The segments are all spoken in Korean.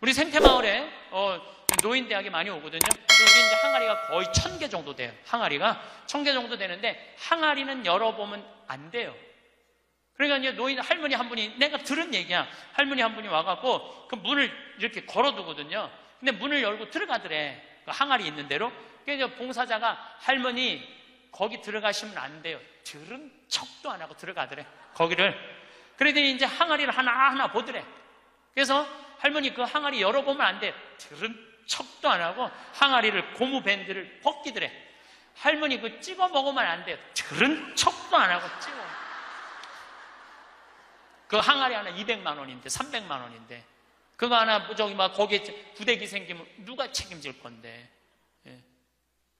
우리 생태마을에 노인대학이 많이 오거든요. 우리 이제 항아리가 거의 1000개 정도 돼요. 항아리가 1000개 정도 되는데 항아리는 열어보면 안 돼요. 그러니까 이제 노인 할머니 한 분이, 내가 들은 얘기야. 할머니 한 분이 와갖고 그 문을 이렇게 걸어두거든요. 근데 문을 열고 들어가더래. 그 항아리 있는 대로. 그래서 봉사자가 할머니 거기 들어가시면 안 돼요. 들은 척도 안 하고 들어가더래. 거기를. 그러더니 이제 항아리를 하나하나 보더래. 그래서 할머니 그 항아리 열어보면 안 돼. 들은 척도 안 하고 항아리를 고무 밴드를 벗기더래. 할머니 그 찍어 먹으면 안 돼요. 들은 척도 안 하고 찍어. 그 항아리 하나 200만 원인데 300만 원인데 그거 하나 저기 막 거기에 구데기 생기면 누가 책임질 건데. 예.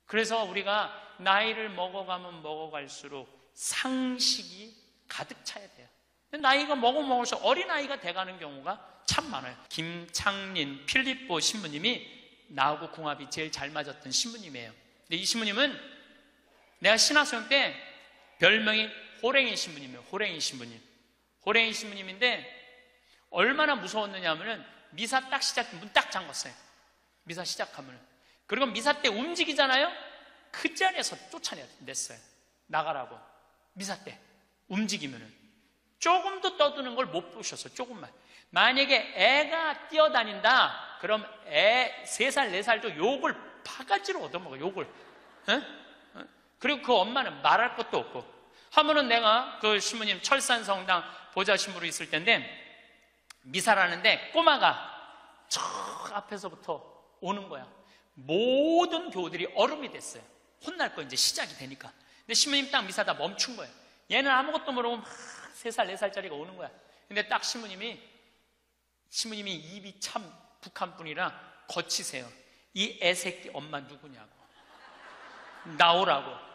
그래서 우리가 나이를 먹어가면 먹어갈수록 상식이 가득 차야 돼요. 나이가 먹을수록 어린아이가 돼가는 경우가 참 많아요. 김창린 필립보 신부님이 나하고 궁합이 제일 잘 맞았던 신부님이에요. 근데 이 신부님은 내가 신학생 때 별명이 호랭이 신부님이에요. 호랭이 신부님. 호랭이 신부님인데 얼마나 무서웠느냐 하면은 미사 딱 시작, 문 딱 잠궜어요. 미사 시작하면은. 그리고 미사 때 움직이잖아요? 그 자리에서 쫓아냈어요. 나가라고. 미사 때. 움직이면은. 조금도 떠드는 걸 못 보셨어요. 조금만. 만약에 애가 뛰어다닌다, 그럼 애 3살, 4살도 욕을 바가지로 얻어먹어요. 욕을. 에? 그리고 그 엄마는 말할 것도 없고. 하면은 내가 그 신부님 철산성당 보좌 신부로 있을 텐데 미사라는데 꼬마가 저 앞에서부터 오는 거야. 모든 교우들이 얼음이 됐어요. 혼날 거 이제 시작이 되니까. 근데 신부님 딱 미사다 멈춘 거예요. 얘는 아무것도 모르고 막 3살, 4살짜리가 오는 거야. 근데 딱 신부님이 입이 참 북한 분이라 거치세요. 이 애새끼 엄마 누구냐고. 나오라고.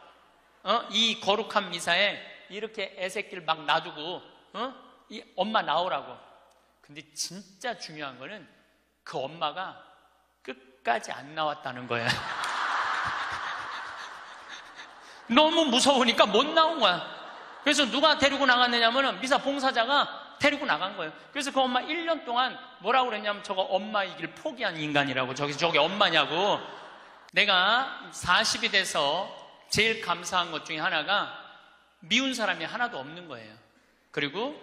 이 거룩한 미사에 이렇게 애새끼를 막 놔두고 이 엄마 나오라고. 근데 진짜 중요한 거는 그 엄마가 끝까지 안 나왔다는 거야. 너무 무서우니까 못 나온 거야. 그래서 누가 데리고 나갔느냐면 미사 봉사자가 데리고 나간 거예요. 그래서 그 엄마 1년 동안 뭐라고 그랬냐면 저거 엄마이길 포기한 인간이라고. 저기 엄마냐고. 내가 40이 돼서 제일 감사한 것 중에 하나가 미운 사람이 하나도 없는 거예요. 그리고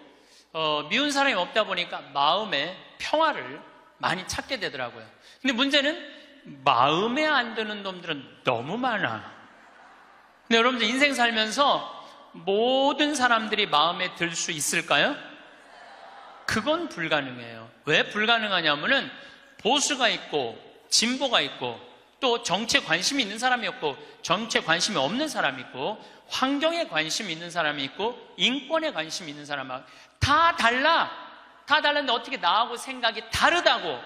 미운 사람이 없다 보니까 마음에 평화를 많이 찾게 되더라고요. 근데 문제는 마음에 안 드는 놈들은 너무 많아. 근데 여러분들 인생 살면서 모든 사람들이 마음에 들 수 있을까요? 그건 불가능해요. 왜 불가능하냐면은 보수가 있고 진보가 있고 또 정치에 관심이 있는 사람이 없고 정치에 관심이 없는 사람이 있고 환경에 관심이 있는 사람이 있고 인권에 관심이 있는 사람이 다 달라. 다 달랐는데 어떻게 나하고 생각이 다르다고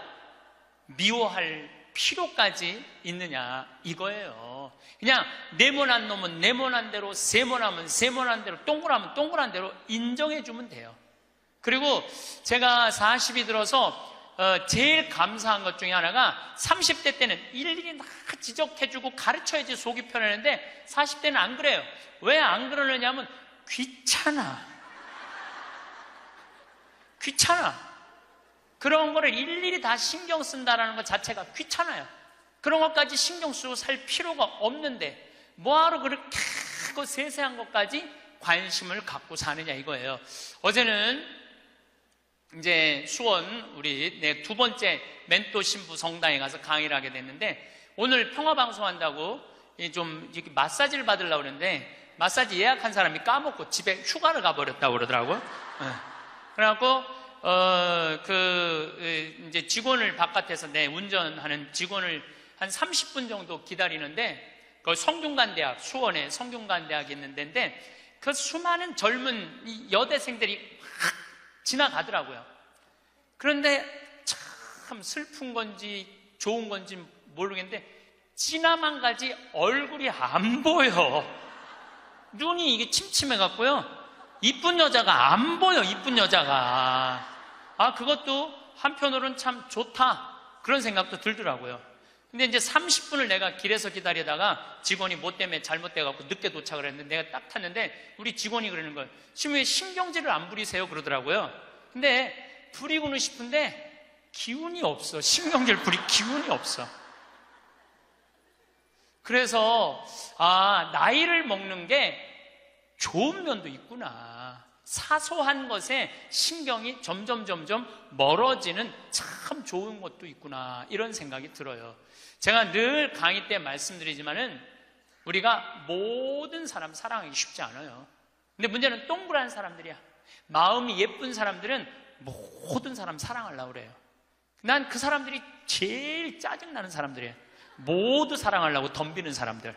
미워할 필요까지 있느냐 이거예요. 그냥 네모난 놈은 네모난 대로, 세모나면 세모난 대로, 동그라면 동그란 대로 인정해 주면 돼요. 그리고 제가 40이 들어서 제일 감사한 것 중에 하나가 30대 때는 일일이 다 지적해주고 가르쳐야지 속이 편했는데 40대는 안 그래요. 왜 안 그러느냐면 귀찮아. 그런 거를 일일이 다 신경 쓴다는 것 자체가 귀찮아요. 그런 것까지 신경 쓰고 살 필요가 없는데 뭐하러 그렇게 그 세세한 것까지 관심을 갖고 사느냐 이거예요. 어제는 이제 수원 우리 내 2번째 멘토 신부 성당에 가서 강의를 하게 됐는데 오늘 평화방송 한다고 좀 이렇게 마사지를 받으려고 그랬는데 마사지 예약한 사람이 까먹고 집에 휴가를 가버렸다고 그러더라고요. 그래갖고 이제 직원을 바깥에서 운전하는 직원을 한 30분 정도 기다리는데 그 성균관대학 수원에 성균관대학이 있는 데인데 그 수많은 젊은 여대생들이 확 지나가더라고요. 그런데 참 슬픈 건지 좋은 건지 모르겠는데 지나만 가지 얼굴이 안 보여. 눈이 이게 침침해갖고요. 이쁜 여자가 안 보여. 이쁜 여자가. 그것도 한편으로는 참 좋다 그런 생각도 들더라고요. 근데 이제 30분을 내가 길에서 기다리다가 직원이 뭐 때문에 잘못돼갖고 늦게 도착을 했는데 내가 딱 탔는데 우리 직원이 그러는 거예요. 지금 왜 신경질을 안 부리세요? 그러더라고요. 근데 부리고는 싶은데 기운이 없어. 신경질 부릴 기운이 없어. 그래서 나이를 먹는 게 좋은 면도 있구나. 사소한 것에 신경이 점점 멀어지는 참 좋은 것도 있구나, 이런 생각이 들어요. 제가 늘 강의 때 말씀드리지만은 우리가 모든 사람 사랑하기 쉽지 않아요. 근데 문제는 동그란 사람들이야. 마음이 예쁜 사람들은 모든 사람 사랑하려고 그래요. 난 그 사람들이 제일 짜증나는 사람들이에요. 모두 사랑하려고 덤비는 사람들.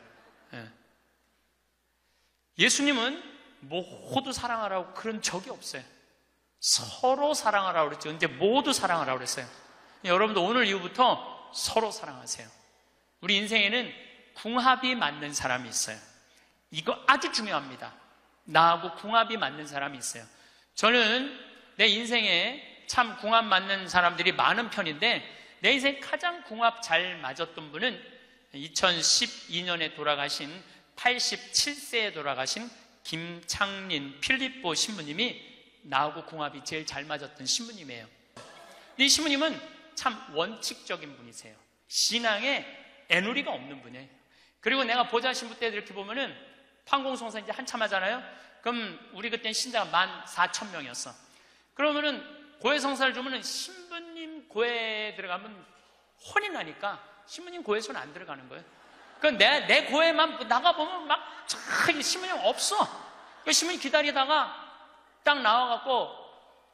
예수님은 모두 사랑하라고 그런 적이 없어요. 서로 사랑하라고 그랬죠. 근데 모두 사랑하라고 그랬어요. 여러분도 오늘 이후부터 서로 사랑하세요. 우리 인생에는 궁합이 맞는 사람이 있어요. 이거 아주 중요합니다. 나하고 궁합이 맞는 사람이 있어요. 저는 내 인생에 참 궁합 맞는 사람들이 많은 편인데, 내 인생 가장 궁합 잘 맞았던 분은 2012년에 돌아가신 87세에 돌아가신 김창린 필립보 신부님이 나하고 궁합이 제일 잘 맞았던 신부님이에요. 이 신부님은 참 원칙적인 분이세요. 신앙에 애누리가 없는 분이에요. 그리고 내가 보좌 신부 때 이렇게 보면은 판공성사 이제 한참 하잖아요. 그럼 우리 그때는 신자가 14,000명이었어. 그러면은 고해 성사를 주면은 신부님 고해에 들어가면 혼이 나니까 신부님 고해 손 안 들어가는 거예요. 그 내 고해만 나가보면 막 신부님 없어. 그 신부님 기다리다가 딱 나와갖고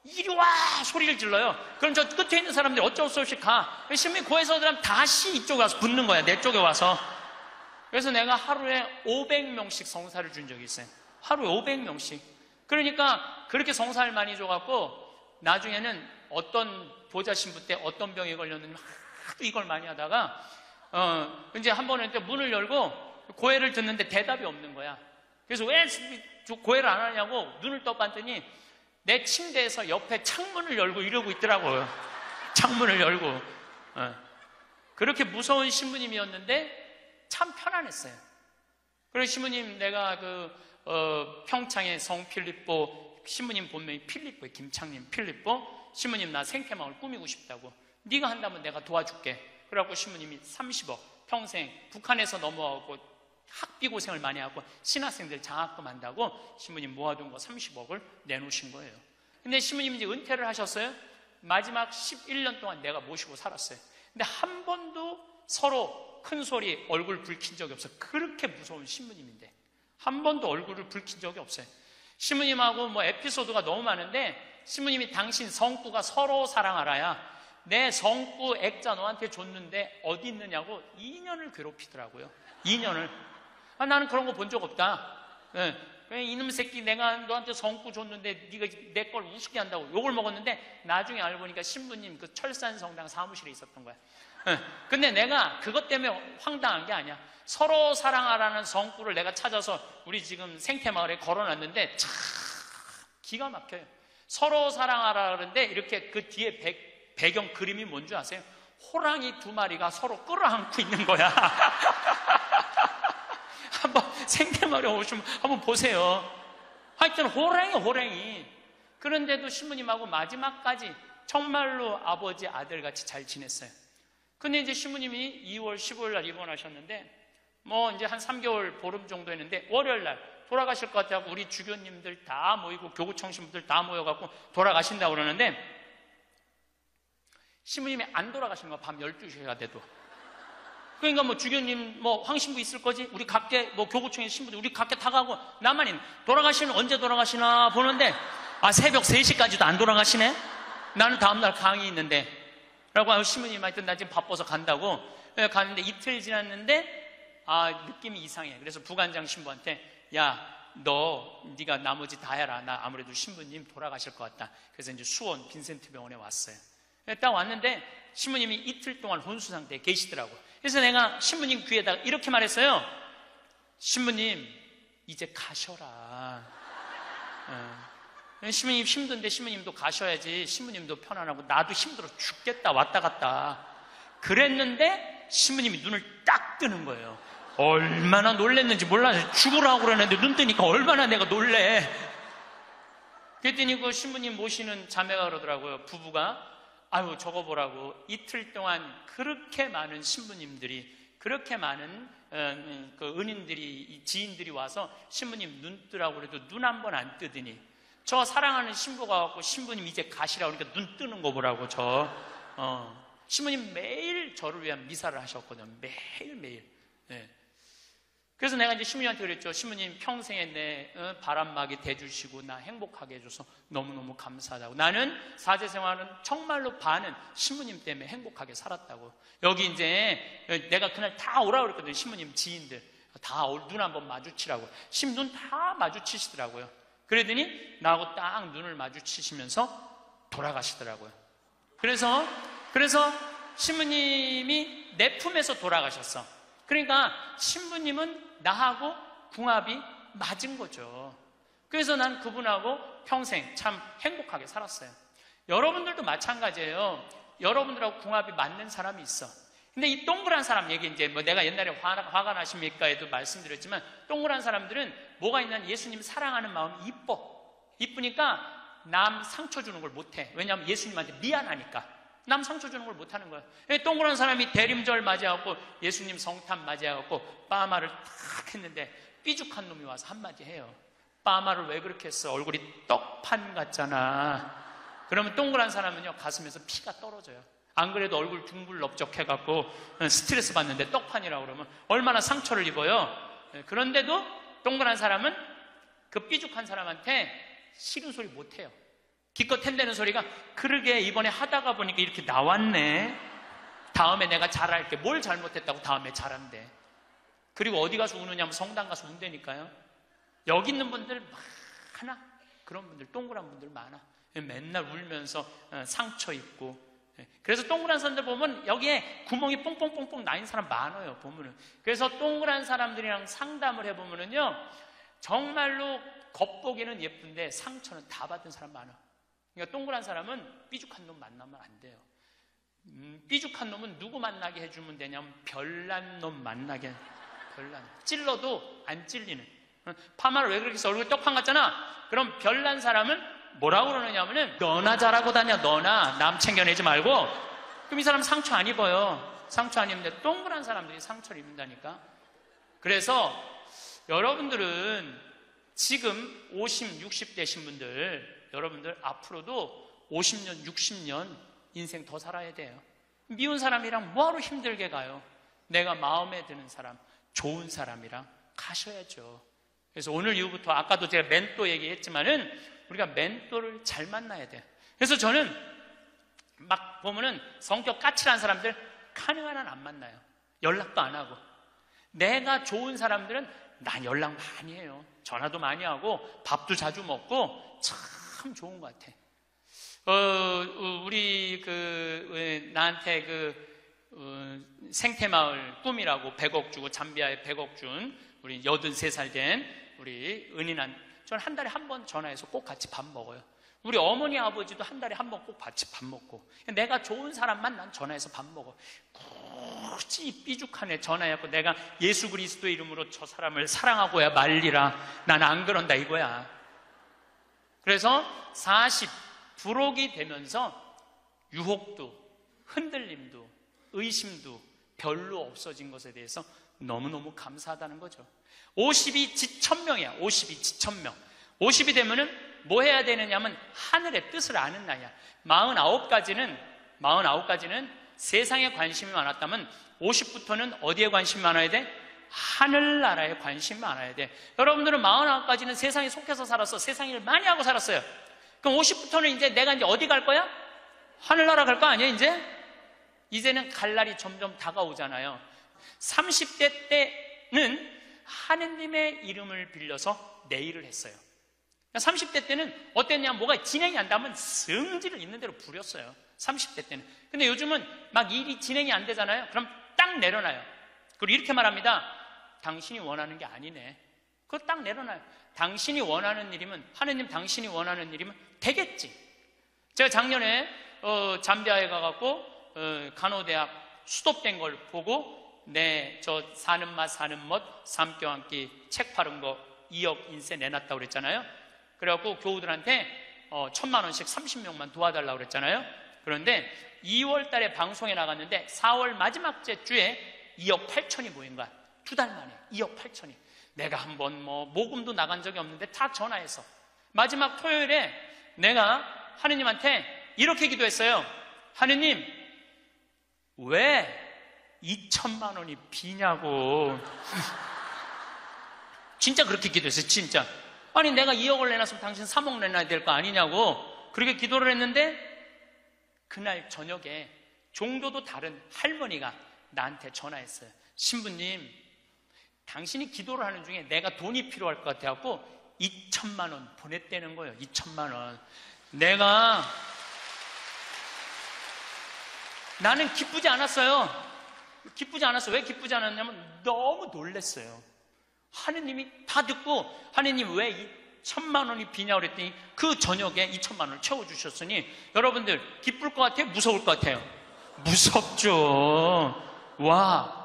이리 와 소리를 질러요. 그럼 저 끝에 있는 사람들이 어쩔 수 없이 가. 신부님 고해서 들어가면 다시 이쪽에 와서 붙는 거야. 내 쪽에 와서. 그래서 내가 하루에 500명씩 성사를 준 적이 있어요. 하루에 500명씩. 그러니까 그렇게 성사를 많이 줘갖고 나중에는 어떤 보좌 신부 때 어떤 병에 걸렸는지 하도 이걸 많이 하다가 이제 한 번은 문을 열고 고해를 듣는데 대답이 없는 거야. 그래서 왜 고해를 안 하냐고 눈을 떠봤더니 내 침대에서 옆에 창문을 열고 이러고 있더라고요. 창문을 열고. 그렇게 무서운 신부님이었는데 참 편안했어요. 그리고 신부님, 내가 평창의 성 필립보 신부님 본명이 필립보예요. 김창림 필립보. 신부님 나 생태마을 꾸미고 싶다고. 네가 한다면 내가 도와줄게. 그래갖고 신부님이 30억 평생 북한에서 넘어가고 학비 고생을 많이 하고 신학생들 장학금 한다고 신부님 모아둔 거 30억을 내놓으신 거예요. 근데 신부님이 이제 은퇴를 하셨어요. 마지막 11년 동안 내가 모시고 살았어요. 근데 한 번도 서로 큰 소리 얼굴 붉힌 적이 없어요. 그렇게 무서운 신부님인데 한 번도 얼굴을 붉힌 적이 없어요. 신부님하고 에피소드가 너무 많은데, 신부님이 당신 성구가 서로 사랑하라야 내 성구 액자 너한테 줬는데 어디 있느냐고 2년을 괴롭히더라고요. 2년을. 나는 그런 거 본 적 없다. 이놈 새끼 내가 너한테 성구 줬는데 네가 내 걸 우습게 한다고 욕을 먹었는데, 나중에 알고 보니까 신부님 그 철산성당 사무실에 있었던 거야. 근데 내가 그것 때문에 황당한 게 아니야. 서로 사랑하라는 성구를 내가 찾아서 우리 지금 생태마을에 걸어놨는데 참 기가 막혀요. 서로 사랑하라 그러는데 이렇게 그 뒤에 배경 그림이 뭔지 아세요? 호랑이 2마리가 서로 끌어안고 있는 거야. 한번 생태마을에 오시면 한번 보세요. 하여튼 호랑이. 그런데도 신부님하고 마지막까지 정말로 아버지 아들같이 잘 지냈어요. 근데 이제 신부님이 2월 15일 날 입원하셨는데 이제 한 3개월 보름 정도 했는데 월요일 날 돌아가실 것 같다고 우리 주교님들 다 모이고 교구청 신부들 다 모여갖고 돌아가신다고 그러는데, 신부님이 안 돌아가시는 거야. 밤 12시가 돼도. 그러니까 주교님 황신부 있을 거지? 우리 각계 교구청의 신부들 우리 각계 다 가고 나만 있는. 돌아가시면 언제 돌아가시나 보는데 새벽 3시까지도 안 돌아가시네? 나는 다음날 강의 있는데 라고 신부님이 하여튼 나 지금 바빠서 간다고 가는데 이틀 지났는데 느낌이 이상해. 그래서 부관장 신부한테 네가 나머지 다 해라. 나 아무래도 신부님 돌아가실 것 같다. 그래서 이제 수원 빈센트 병원에 왔어요. 딱 왔는데 신부님이 이틀 동안 혼수 상태에 계시더라고. 그래서 내가 신부님 귀에다가 이렇게 말했어요. 신부님 이제 가셔라. 신부님 힘든데 신부님도 가셔야지. 신부님도 편안하고 나도 힘들어 죽겠다 왔다 갔다. 그랬는데 신부님이 눈을 딱 뜨는 거예요. 얼마나 놀랬는지 몰라요. 죽으라고 그러는데 눈 뜨니까 얼마나 내가 놀래. 그랬더니 그 신부님 모시는 자매가 그러더라고요. 부부가 아유 저거 보라고 이틀 동안 그렇게 많은 신부님들이, 그렇게 많은 그 은인들이, 지인들이 와서 신부님 눈 뜨라고 그래도 눈 한 번 안 뜨더니, 저 사랑하는 신부가 왔고 신부님 이제 가시라고 그러니까 눈 뜨는 거 보라고. 신부님 매일 저를 위한 미사를 하셨거든요. 매일매일. 네. 그래서 내가 이제 신부님한테 그랬죠. 신부님 평생에 내 바람막이 돼주시고 나 행복하게 해줘서 너무너무 감사하다고. 나는 사제 생활은 정말로 반은 신부님 때문에 행복하게 살았다고. 여기 이제 내가 그날 다 오라고 그랬거든요. 신부님 지인들 다 눈 한번 마주치라고. 신부 눈 다 마주치시더라고요. 그러더니 나하고 딱 눈을 마주치시면서 돌아가시더라고요. 그래서 신부님이 내 품에서 돌아가셨어. 그러니까 신부님은 나하고 궁합이 맞은 거죠. 그래서 난 그분하고 평생 참 행복하게 살았어요. 여러분들도 마찬가지예요. 여러분들하고 궁합이 맞는 사람이 있어. 근데 이 동그란 사람 얘기, 이제 뭐 내가 옛날에 화가 나십니까에도 말씀드렸지만, 동그란 사람들은 뭐가 있냐면 예수님 사랑하는 마음이 이쁘니까 남 상처 주는 걸 못해. 왜냐하면 예수님한테 미안하니까. 남 상처 주는 걸 못하는 거야. 동그란 사람이 대림절 맞이하고 예수님 성탄 맞이하고 빠마를 탁 했는데 삐죽한 놈이 와서 한마디 해요. 빠마를 왜 그렇게 했어? 얼굴이 떡판 같잖아. 그러면 동그란 사람은요 가슴에서 피가 떨어져요. 안 그래도 얼굴 둥글럽적해갖고 스트레스 받는데 떡판이라고 그러면 얼마나 상처를 입어요. 그런데도 동그란 사람은 그 삐죽한 사람한테 싫은 소리 못해요. 기껏 텐대는 소리가, 그러게 이번에 하다가 보니까 이렇게 나왔네. 다음에 내가 잘할게. 뭘 잘못했다고 다음에 잘한대. 그리고 어디 가서 우느냐면 성당 가서 운다니까요. 여기 있는 분들 많아. 그런 분들, 동그란 분들 많아. 맨날 울면서 상처 입고. 그래서 동그란 사람들 보면 여기에 구멍이 뽕뽕뽕뽕 나인 사람 많아요, 보면은. 그래서 동그란 사람들이랑 상담을 해보면은요, 정말로 겉보기는 예쁜데 상처는 다 받은 사람 많아. 그러니까 동그란 사람은 삐죽한 놈 만나면 안 돼요. 삐죽한 놈은 누구 만나게 해주면 되냐면 별난 놈 만나게. 별난. 찔러도 안 찔리는. 파마를 왜 그렇게 해서 얼굴 떡판 같잖아. 그럼 별난 사람은 뭐라고 그러느냐면은 너나 잘하고 다녀. 너나 남 챙겨내지 말고. 그럼 이 사람 상처 안 입어요. 상처 안 입는데 동그란 사람들이 상처를 입는다니까. 그래서 여러분들은 지금 50, 60 되신 분들, 여러분들 앞으로도 50년, 60년 인생 더 살아야 돼요. 미운 사람이랑 뭐하러 힘들게 가요? 내가 마음에 드는 사람, 좋은 사람이랑 가셔야죠. 그래서 오늘 이후부터, 아까도 제가 멘토 얘기했지만은 우리가 멘토를 잘 만나야 돼요. 그래서 저는 막 보면은 성격 까칠한 사람들 가능한 한 안 만나요. 연락도 안 하고. 내가 좋은 사람들은 난 연락 많이 해요. 전화도 많이 하고 밥도 자주 먹고 참 좋은 것 같아. 우리 나한테 생태마을 꿈이라고 100억 주고, 잠비아에 100억 준 우리 83살 된 우리 저는 한 달에 한 번 전화해서 꼭 같이 밥 먹어요. 우리 어머니 아버지도 한 달에 한 번 꼭 같이 밥 먹고. 내가 좋은 사람만 난 전화해서 밥 먹어. 굳이 삐죽한 애 전화해갖고 내가 예수 그리스도 이름으로 저 사람을 사랑하고야 말리라. 난 안 그런다 이거야. 그래서 40 부록이 되면서 유혹도, 흔들림도, 의심도 별로 없어진 것에 대해서 너무너무 감사하다는 거죠. 50이 지천명이야. 50이 지천명. 50이 되면은 뭐 해야 되느냐면 하늘의 뜻을 아는 나이야. 49가지는 세상에 관심이 많았다면 50부터는 어디에 관심이 많아야 돼? 하늘나라에 관심이 많아야 돼. 여러분들은 49까지는 세상에 속해서 살았어. 세상 일을 많이 하고 살았어요. 그럼 50부터는 이제 내가 이제 어디 갈 거야? 하늘나라 갈 거 아니야, 이제? 이제는 갈 날이 점점 다가오잖아요. 30대 때는 하느님의 이름을 빌려서 내일을 했어요. 30대 때는 어땠냐면 뭐가 진행이 안 되면 성질을 있는 대로 부렸어요. 30대 때는. 근데 요즘은 막 일이 진행이 안 되잖아요. 그럼 딱 내려놔요. 그리고 이렇게 말합니다. 당신이 원하는 게 아니네. 그거 딱 내려놔요. 당신이 원하는 일이면, 하느님 당신이 원하는 일이면 되겠지. 제가 작년에 잠비아에 가갖고 간호대학 수톱된 걸 보고 저 사는 맛 사는 멋 삼교 한 끼 책 파는 거 2억 인세 내놨다고 그랬잖아요. 그래갖고 교우들한테 1,000만 원씩 30명만 도와달라고 그랬잖아요. 그런데 2월 달에 방송에 나갔는데 4월 마지막 주에 2억 8천이 모인 거야. 2달 만에 2억 8천이. 내가 한번 모금도 나간 적이 없는데 다 전화해서 마지막 토요일에 내가 하느님한테 이렇게 기도했어요. 하느님, 왜 2천만 원이 비냐고. 진짜 그렇게 기도했어요. 진짜. 아니 내가 2억을 내놨으면 당신 3억 내놔야 될 거 아니냐고 그렇게 기도를 했는데 그날 저녁에 종교도 다른 할머니가 나한테 전화했어요. 신부님, 당신이 기도를 하는 중에 내가 돈이 필요할 것 같아갖고 2천만 원 보냈다는 거예요. 2천만 원. 나는 기쁘지 않았어요. 기쁘지 않았어. 왜 기쁘지 않았냐면 너무 놀랐어요. 하느님이 다 듣고 하느님 왜 2천만 원이 비냐고 그랬더니 그 저녁에 2천만 원을 채워주셨으니 여러분들 기쁠 것 같아요? 무서울 것 같아요? 무섭죠. 와.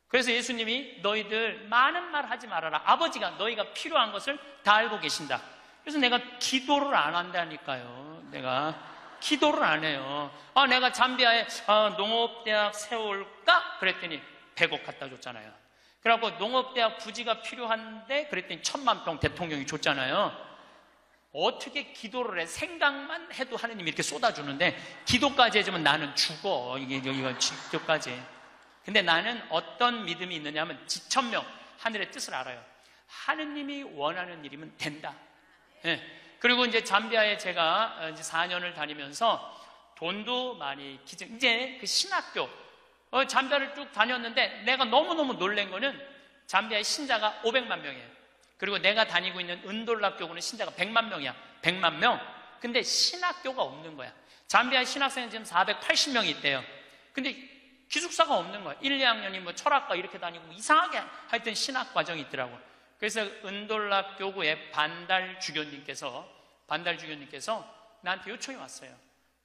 그래서 예수님이 너희들 많은 말 하지 말아라. 아버지가 너희가 필요한 것을 다 알고 계신다. 그래서 내가 기도를 안 한다니까요. 내가 기도를 안 해요. 내가 잠비아에 농업대학 세울까? 그랬더니 100억 갖다 줬잖아요. 그래갖고 농업대학 부지가 필요한데 그랬더니 1000만 평 대통령이 줬잖아요. 어떻게 기도를 해? 생각만 해도 하느님이 이렇게 쏟아주는데 기도까지 해주면 나는 죽어. 이거 기도까지. 근데 나는 어떤 믿음이 있느냐 하면 지천명 하늘의 뜻을 알아요. 하느님이 원하는 일이면 된다. 네. 그리고 이제 잠비아에 제가 이제 4년을 다니면서 돈도 많이 이제 그 신학교 잠비아를 쭉 다녔는데 내가 너무너무 놀란 거는 잠비아의 신자가 500만 명이에요. 그리고 내가 다니고 있는 은돌라 교구는 신자가 100만 명이야. 100만 명. 근데 신학교가 없는 거야. 잠비아의 신학생은 지금 480명이 있대요. 근데 기숙사가 없는 거야. 1, 2학년이 철학과 이렇게 다니고 이상하게 하여튼 신학 과정이 있더라고. 그래서 은돌라 교구의 반달 주교님께서 나한테 요청이 왔어요.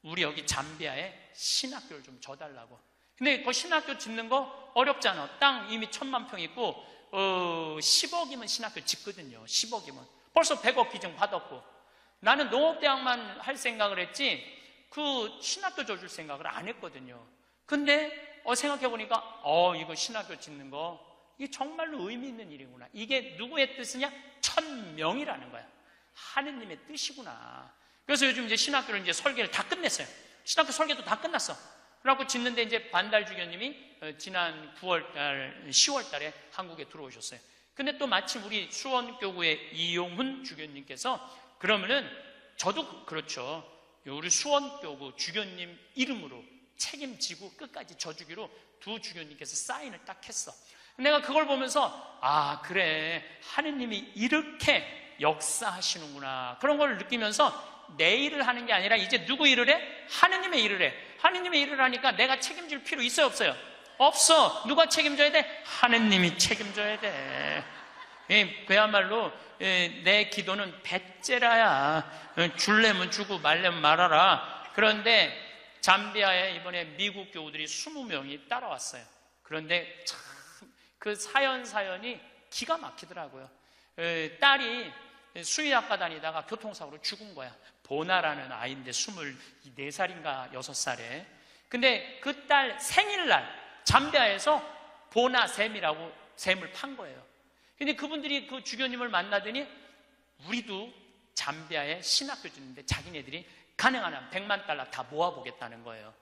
우리 여기 잠비아에 신학교를 좀 줘달라고. 근데 그 신학교 짓는 거 어렵잖아. 땅 이미 1000만 평 있고 10억이면 신학교 짓거든요. 10억이면 벌써 100억 기증 받았고 나는 농업대학만 할 생각을 했지 그 신학교 줘줄 생각을 안 했거든요. 근데 생각해보니까 이거 신학교 짓는 거 이게 정말로 의미 있는 일이구나. 이게 누구의 뜻이냐? 1000명이라는 거야. 하느님의 뜻이구나. 그래서 요즘 이제 신학교를 이제 설계를 다 끝냈어요. 신학교 설계도 다 끝났어. 그래갖고 짓는데 이제 반달 주교님이 지난 9월달, 10월달에 한국에 들어오셨어요. 근데 또 마침 우리 수원교구의 이용훈 주교님께서 그러면은 저도 그렇죠. 우리 수원교구 주교님 이름으로 책임지고 끝까지 져주기로 두 주교님께서 사인을 딱 했어. 내가 그걸 보면서 그래 하느님이 이렇게 역사하시는구나 그런 걸 느끼면서 내 일을 하는 게 아니라 이제 누구 일을 해? 하느님의 일을 해. 하느님의 일을 하니까 내가 책임질 필요 있어요 없어요? 없어. 누가 책임져야 돼? 하느님이 책임져야 돼. 그야말로 내 기도는 배째라야. 줄래면 주고 말래면 말아라. 그런데 잠비아에 이번에 미국 교우들이 20명이 따라왔어요. 그런데 참 그 사연이 기가 막히더라고요. 딸이 수의학과 다니다가 교통사고로 죽은 거야. 보나라는 아이인데 24살인가 6살에. 근데 그 딸 생일날 잠비아에서 보나 샘이라고 샘을 판 거예요. 근데 그분들이 그 주교님을 만나더니 우리도 잠비아에 신학교 짓는데 자기네들이 가능한 한 100만 달러 다 모아보겠다는 거예요.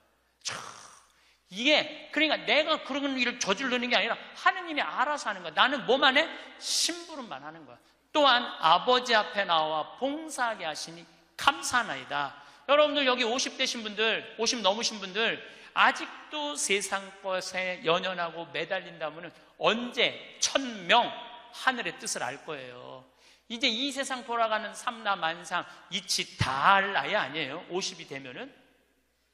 이게 그러니까 내가 그런 일을 저지르는 게 아니라 하느님이 알아서 하는 거야. 나는 뭐만 해? 심부름만 하는 거야. 또한 아버지 앞에 나와 봉사하게 하시니 감사하나이다. 여러분들 여기 50대신 분들, 50 넘으신 분들 아직도 세상 것에 연연하고 매달린다면 언제 1000명 하늘의 뜻을 알 거예요. 이제 이 세상 돌아가는 삼라만상 이치 다 알 나이 아니에요. 50이 되면은.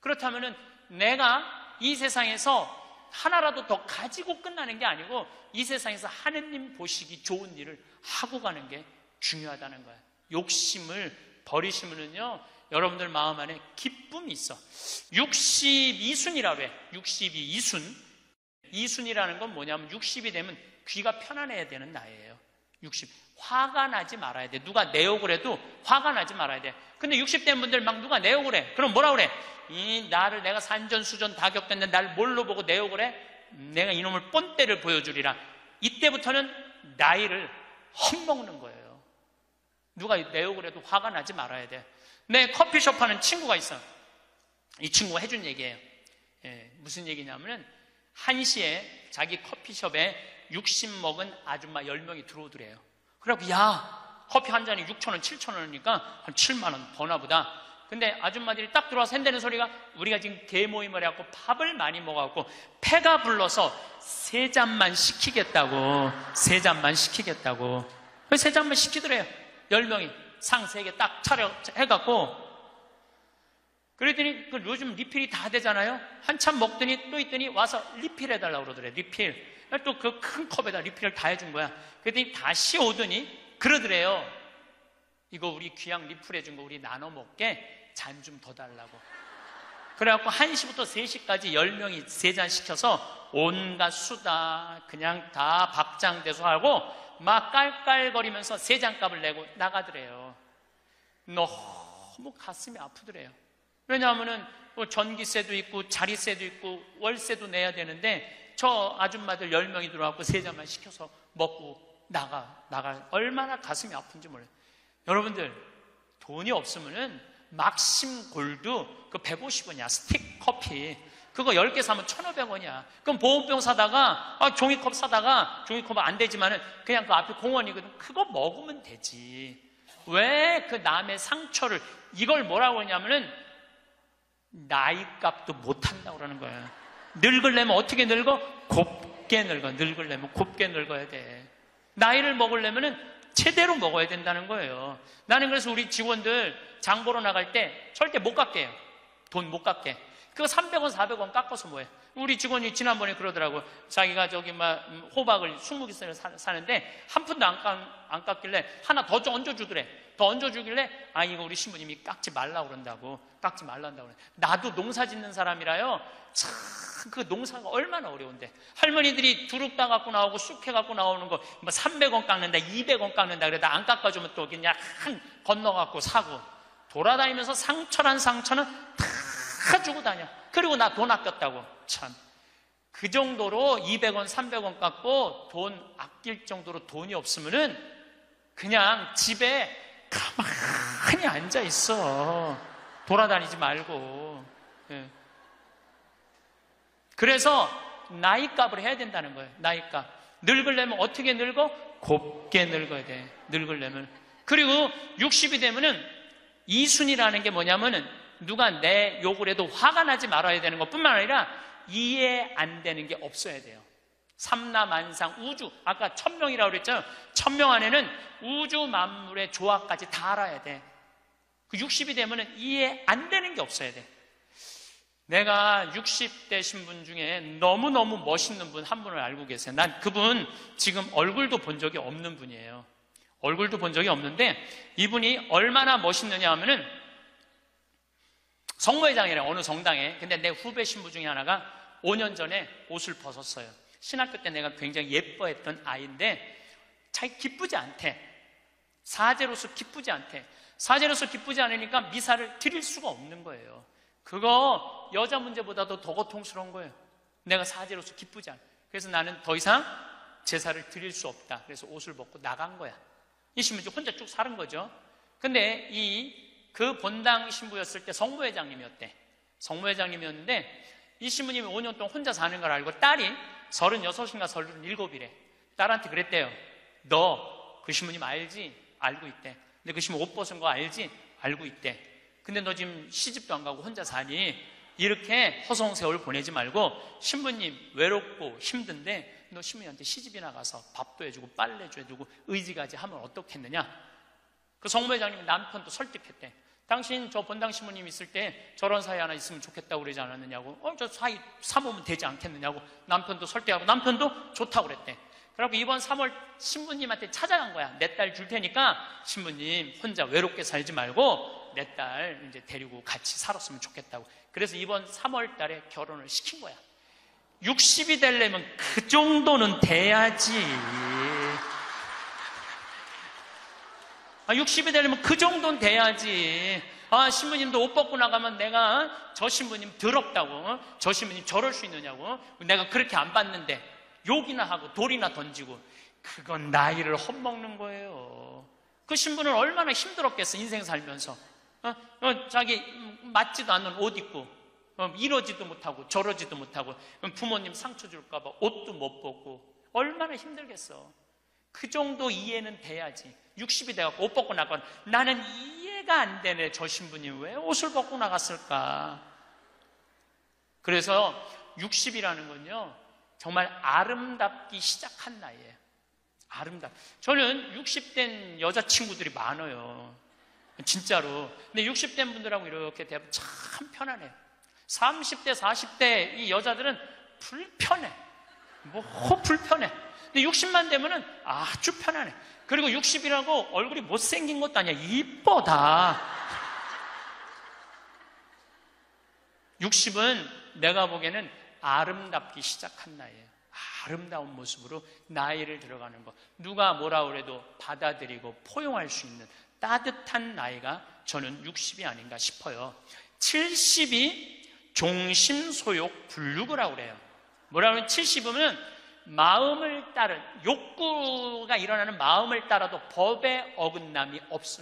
그렇다면은 내가 이 세상에서 하나라도 더 가지고 끝나는 게 아니고 이 세상에서 하느님 보시기 좋은 일을 하고 가는 게 중요하다는 거예요. 욕심을 버리시면은요 여러분들 마음 안에 기쁨이 있어. 62순이라고 해. 62순. 이순이라는 건 뭐냐면 60이 되면 귀가 편안해야 되는 나이예요. 60. 화가 나지 말아야 돼. 누가 내 욕을 해도 화가 나지 말아야 돼. 근데 60대 분들 막 누가 내 욕을 해. 그럼 뭐라 그래? 나를 내가 산전수전 다 겪었는데 날 뭘로 보고 내 욕을 해? 내가 이놈을 뻔때를 보여주리라. 이때부터는 나이를 헛먹는 거예요. 누가 내 욕을 해도 화가 나지 말아야 돼. 내 커피숍 하는 친구가 있어. 이 친구가 해준 얘기예요. 무슨 얘기냐면은 1시에 자기 커피숍에 60 먹은 아줌마 10명이 들어오더래요. 그래갖고 야, 커피 한 잔이 6,000원, 7,000원이니까 한 7만 원 버나 보다. 근데 아줌마들이 딱 들어와서 한다는 소리가 우리가 지금 대모임을 해갖고 밥을 많이 먹어갖고 패가 불러서 3잔만 시키겠다고. 3잔만 시키겠다고. 그래서 3잔만 시키더래요. 10명이 상 3개 딱 차려 해갖고. 그랬더니 요즘 리필이 다 되잖아요. 한참 먹더니 또 있더니 와서 리필 해달라고 그러더래요. 리필. 또 그 큰 컵에다 리필을 다 해준 거야. 그랬더니 다시 오더니 그러더래요. 이거 우리 귀양 리필 해준 거 우리 나눠 먹게 잔 좀 더 달라고. 그래갖고 1시부터 3시까지 10명이 3잔 시켜서 온갖 수다 그냥 다 박장대소하고 막 깔깔거리면서 3잔 값을 내고 나가더래요. 너무 가슴이 아프더래요. 왜냐하면은 전기세도 있고 자리세도 있고 월세도 내야 되는데 저 아줌마들 10명이 들어와서 3잔만 시켜서 먹고 나가 얼마나 가슴이 아픈지 몰라요. 여러분들 돈이 없으면은 막심 골드 그 150원이야. 스틱 커피 그거 10개 사면 1,500원이야. 그럼 보온병 사다가 종이컵 사다가 종이컵은 안 되지만은 그냥 그 앞에 공원이거든. 그거 먹으면 되지. 왜 그 남의 상처를 이걸 뭐라고 하냐면은 나이값도 못한다고 그러는 거야. 늙으려면 어떻게 늙어? 곱게 늙어. 늙으려면 곱게 늙어야 돼. 나이를 먹으려면은 제대로 먹어야 된다는 거예요. 나는 그래서 우리 직원들 장 보러 나갈 때 절대 못 깎게 해요. 돈 못 깎게. 그거 300원, 400원 깎아서 뭐해? 우리 직원이 지난번에 그러더라고요. 자기가 저기 호박을 20개 사는데 한 푼도 안 깎길래 하나 더 얹어주더래. 더 얹어주길래 이거 우리 신부님이 깎지 말라고 그런다고. 깎지 말란다고 그래. 나도 농사 짓는 사람이라요. 참 그 농사가 얼마나 어려운데. 할머니들이 두릅 따 갖고 나오고 쑥 해 갖고 나오는 거 300원 깎는다, 200원 깎는다 그래. 나 안 깎아주면 또 그냥 건너 갖고 사고 돌아다니면서 상처는 다 주고 다녀. 그리고 나 돈 아꼈다고. 참. 그 정도로 200원, 300원 깎고 돈 아낄 정도로 돈이 없으면은 그냥 집에 가만히 앉아 있어. 돌아다니지 말고. 예. 그래서 나이값을 해야 된다는 거예요. 나이값. 늙으려면 어떻게 늙어? 곱게 늙어야 돼. 늙으려면. 그리고 60이 되면은 이순이라는 게 뭐냐면은 누가 내 욕을 해도 화가 나지 말아야 되는 것뿐만 아니라 이해 안 되는 게 없어야 돼요. 삼라만상 우주, 아까 1000명이라고 그랬잖아요. 1000명 안에는 우주 만물의 조화까지 다 알아야 돼. 그 60이 되면은 이해 안 되는 게 없어야 돼. 내가 60대 신분 중에 너무너무 멋있는 분 한 분을 알고 계세요. 난 그분 지금 얼굴도 본 적이 없는 분이에요. 얼굴도 본 적이 없는데 이분이 얼마나 멋있느냐 하면은 성모회장이래요. 어느 정당에. 근데 내 후배 신부 중에 하나가 5년 전에 옷을 벗었어요. 신학교 때 내가 굉장히 예뻐했던 아이인데 자기 기쁘지 않대. 사제로서 기쁘지 않대. 사제로서 기쁘지 않으니까 미사를 드릴 수가 없는 거예요. 그거 여자 문제보다도 더 고통스러운 거예요. 내가 사제로서 기쁘지 않아. 그래서 나는 더 이상 제사를 드릴 수 없다. 그래서 옷을 벗고 나간 거야. 이 신부 혼자 쭉 사는 거죠. 근데 그 본당 신부였을 때 성모회장님이었대. 성모회장님이었는데 이 신부님이 5년 동안 혼자 사는 걸 알고 딸이 36인가 37이래. 딸한테 그랬대요. 너 그 신부님 알지? 알고 있대. 근데 그 신부 옷 벗은 거 알지? 알고 있대. 근데 너 지금 시집도 안 가고 혼자 사니? 이렇게 허송세월 보내지 말고 신부님 외롭고 힘든데 너 신부님한테 시집이나 가서 밥도 해주고 빨래도 해주고 의지가지 하면 어떻겠느냐? 그 성모회장님이 남편도 설득했대. 당신 저 본당 신부님 있을 때 저런 사이 하나 있으면 좋겠다고 그러지 않았느냐고. 저 사이 사모면 되지 않겠느냐고. 남편도 설득하고 남편도 좋다고 그랬대. 그래갖고 이번 3월 신부님한테 찾아간 거야. 내 딸 줄 테니까 신부님 혼자 외롭게 살지 말고 내 딸 이제 데리고 같이 살았으면 좋겠다고. 그래서 이번 3월 달에 결혼을 시킨 거야. 60이 되려면 그 정도는 돼야지. 60이 되려면 그 정도는 돼야지. 신부님도 옷 벗고 나가면 내가 저 신부님 더럽다고, 저 신부님 저럴 수 있느냐고, 내가 그렇게 안 봤는데 욕이나 하고 돌이나 던지고, 그건 나이를 헛먹는 거예요. 그 신부는 얼마나 힘들었겠어, 인생 살면서. 자기 맞지도 않는 옷 입고, 이러지도 못하고 저러지도 못하고, 부모님 상처 줄까봐 옷도 못 벗고, 얼마나 힘들겠어. 그 정도 이해는 돼야지. 60이 돼갖고 옷 벗고 나가면 나는 이해가 안 되네. 저 신부님 왜 옷을 벗고 나갔을까? 그래서 60이라는 건요, 정말 아름답기 시작한 나이예요. 저는 60된 여자친구들이 많아요. 진짜로. 근데 60된 분들하고 이렇게 대하면 참 편안해요. 30대, 40대 이 여자들은 불편해. 불편해. 근데 60만 되면은 아주 편안해. 그리고 60이라고 얼굴이 못생긴 것도 아니야. 이뻐, 다. 60은 내가 보기에는 아름답기 시작한 나이예요. 아름다운 모습으로 나이를 들어가는 것. 누가 뭐라 그래도 받아들이고 포용할 수 있는 따뜻한 나이가 저는 60이 아닌가 싶어요. 70이 종심소욕 불육이라고 그래요. 뭐라 그러면 70이면 마음을 따른, 욕구가 일어나는 마음을 따라도 법에 어긋남이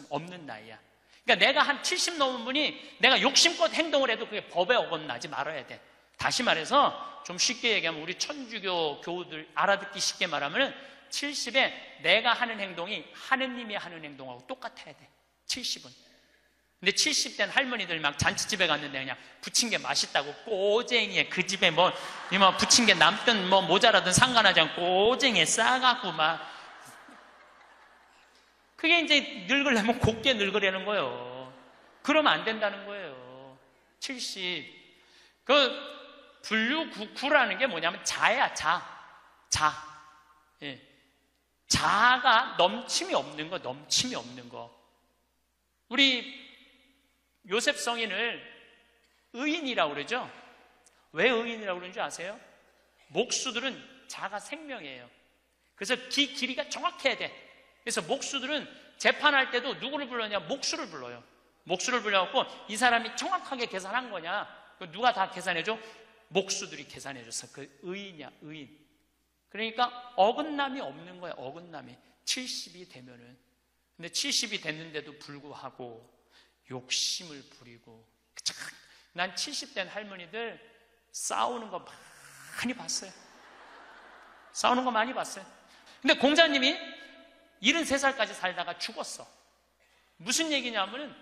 없는 나이야. 그러니까 내가 한 70 넘은 분이 내가 욕심껏 행동을 해도 그게 법에 어긋나지 말아야 돼. 다시 말해서 좀 쉽게 얘기하면 우리 천주교 교우들 알아듣기 쉽게 말하면 70에 내가 하는 행동이 하느님이 하는 행동하고 똑같아야 돼. 70은. 근데 70된 할머니들 막 잔치집에 갔는데 그냥 부친 게 맛있다고 꼬쟁이에 그 집에 뭐 부친 게 남든 뭐 모자라든 상관하지 않고 꼬쟁이에 싸갖고 막 그게 이제 늙으려면 곱게 늙으려는 거예요. 그러면 안 된다는 거예요. 70. 불류구라는 게 뭐냐면 자야, 자. 예. 자가 넘침이 없는 거. 우리 요셉 성인을 의인이라고 그러죠? 왜 의인이라고 그러는 줄 아세요? 목수들은 자가 생명이에요. 그래서 길이가 정확해야 돼. 그래서 목수들은 재판할 때도 누구를 불러냐? 목수를 불러요. 목수를 불러갖고 이 사람이 정확하게 계산한 거냐? 누가 다 계산해줘? 목수들이 계산해줬어. 그 의인이야, 의인. 그러니까 어긋남이 없는 거야, 어긋남이. 70이 되면은. 근데 70이 됐는데도 불구하고 욕심을 부리고. 난 70된 할머니들 싸우는 거 많이 봤어요. 근데 공자님이 73살까지 살다가 죽었어. 무슨 얘기냐면은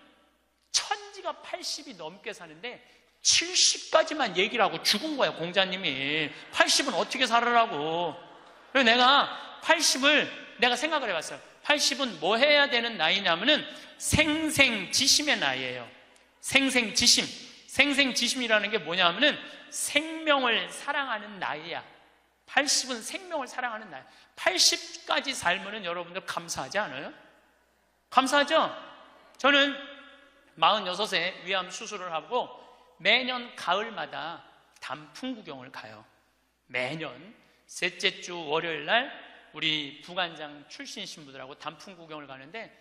천지가 80이 넘게 사는데 70까지만 얘기를 하고 죽은 거야, 공자님이. 80은 어떻게 살으라고. 그래서 내가 80을 내가 생각을 해봤어요. 80은 뭐 해야 되는 나이냐면은 생생지심의 나이예요. 생생지심이라는 게 뭐냐면은 생명을 사랑하는 나이야. 80은 생명을 사랑하는 나이. 80까지 살면은 여러분들 감사하지 않아요? 감사하죠? 저는 46세 위암 수술을 하고 매년 가을마다 단풍 구경을 가요. 매년 셋째 주 월요일 날 우리 부관장 출신 신부들하고 단풍 구경을 가는데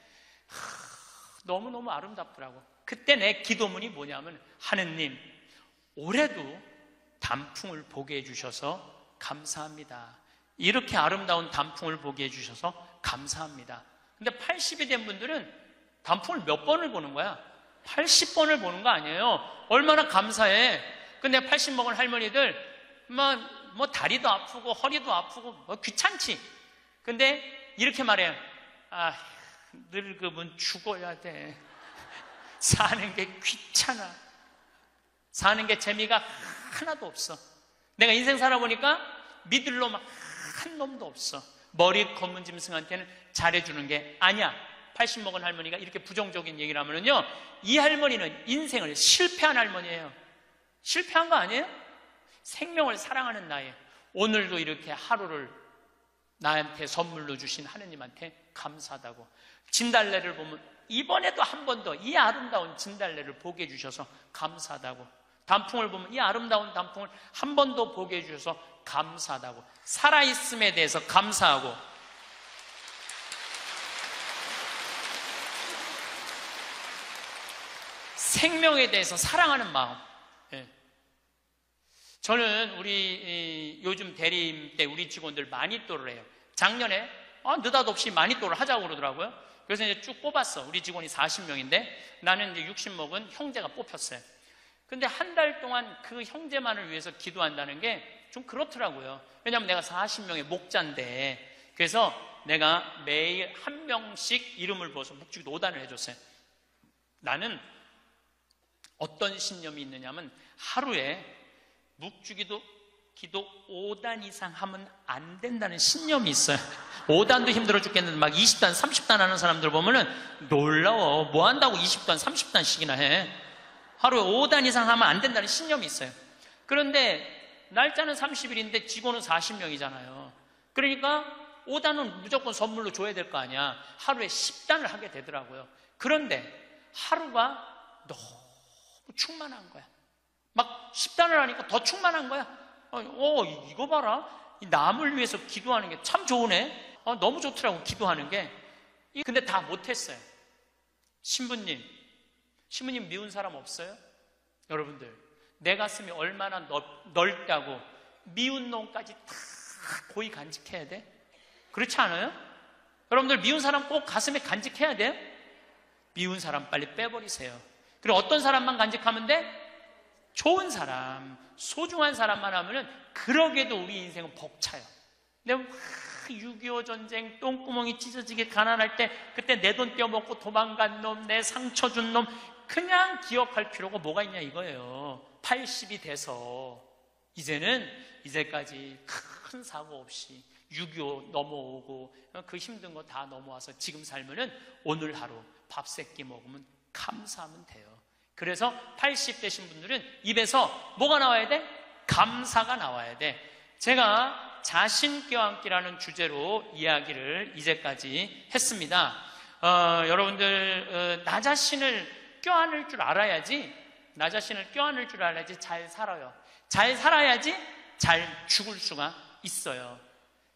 너무너무 아름답더라고. 그때 내 기도문이 뭐냐면 하느님, 올해도 단풍을 보게 해주셔서 감사합니다. 이렇게 아름다운 단풍을 보게 해주셔서 감사합니다. 근데 80이 된 분들은 단풍을 몇 번을 보는 거야? 80번을 보는 거 아니에요. 얼마나 감사해. 근데 80 먹은 할머니들 뭐 다리도 아프고 허리도 아프고 뭐 귀찮지. 근데 이렇게 말해요. 늙으면 죽어야 돼. 사는 게 귀찮아. 사는 게 재미가 하나도 없어. 내가 인생 살아보니까 믿을 놈 한 놈도 없어. 머리 검은 짐승한테는 잘해주는 게 아니야. 80 먹은 할머니가 이렇게 부정적인 얘기를 하면은요, 이 할머니는 인생을 실패한 할머니예요. 실패한 거 아니에요? 생명을 사랑하는 나이에 오늘도 이렇게 하루를 나한테 선물로 주신 하느님한테 감사하다고. 진달래를 보면 이번에도 한 번 더 이 아름다운 진달래를 보게 해주셔서 감사하다고. 단풍을 보면 이 아름다운 단풍을 한 번 더 보게 해주셔서 감사하다고. 살아있음에 대해서 감사하고. 생명에 대해서 사랑하는 마음. 예. 저는 우리 요즘 대리임 때 우리 직원들 마니또를 해요. 작년에 느닷없이 마니또를 하자고 그러더라고요. 그래서 이제 쭉 뽑았어. 우리 직원이 40명인데 나는 이제 60 먹은 형제가 뽑혔어요. 근데 한 달 동안 그 형제만을 위해서 기도한다는 게 좀 그렇더라고요. 왜냐하면 내가 40명의 목자인데, 그래서 내가 매일 한 명씩 이름을 부어서 묵주기도 5단을 해줬어요. 나는 어떤 신념이 있느냐면 하루에 묵주기도 기도 5단 이상 하면 안 된다는 신념이 있어요. 5단도 힘들어 죽겠는데 막 20단, 30단 하는 사람들 보면은 놀라워. 뭐 한다고 20단, 30단씩이나 해. 하루에 5단 이상 하면 안 된다는 신념이 있어요. 그런데 날짜는 30일인데 직원은 40명이잖아요. 그러니까 5단은 무조건 선물로 줘야 될 거 아니야. 하루에 10단을 하게 되더라고요. 그런데 하루가 너무 충만한 거야. 막 10단을 하니까 더 충만한 거야. 이거 봐라. 이 남을 위해서 기도하는 게 참 좋으네. 너무 좋더라고, 기도하는 게. 근데 다 못했어요. 신부님 미운 사람 없어요? 여러분들, 내 가슴이 얼마나 넓다고 미운 놈까지 다 고이 간직해야 돼? 그렇지 않아요? 여러분들, 미운 사람 꼭 가슴에 간직해야 돼요? 미운 사람 빨리 빼버리세요. 그리고 어떤 사람만 간직하면 돼? 좋은 사람, 소중한 사람만 하면은 그러게도 우리 인생은 벅차요. 내가 6.25 전쟁 똥구멍이 찢어지게 가난할 때 그때 내 돈 떼어먹고 도망간 놈, 내 상처 준 놈 그냥 기억할 필요가 뭐가 있냐 이거예요. 80이 돼서 이제까지 큰 사고 없이 6.25 넘어오고 그 힘든 거 다 넘어와서 지금 살면은 오늘 하루 밥 세 끼 먹으면 감사하면 돼요. 그래서 80 되신 분들은 입에서 뭐가 나와야 돼? 감사가 나와야 돼. 제가 자신 껴안기라는 주제로 이야기를 이제까지 했습니다. 여러분들, 나 자신을 껴안을 줄 알아야지, 나 자신을 껴안을 줄 알아야지 잘 살아요. 잘 살아야지 잘 죽을 수가 있어요.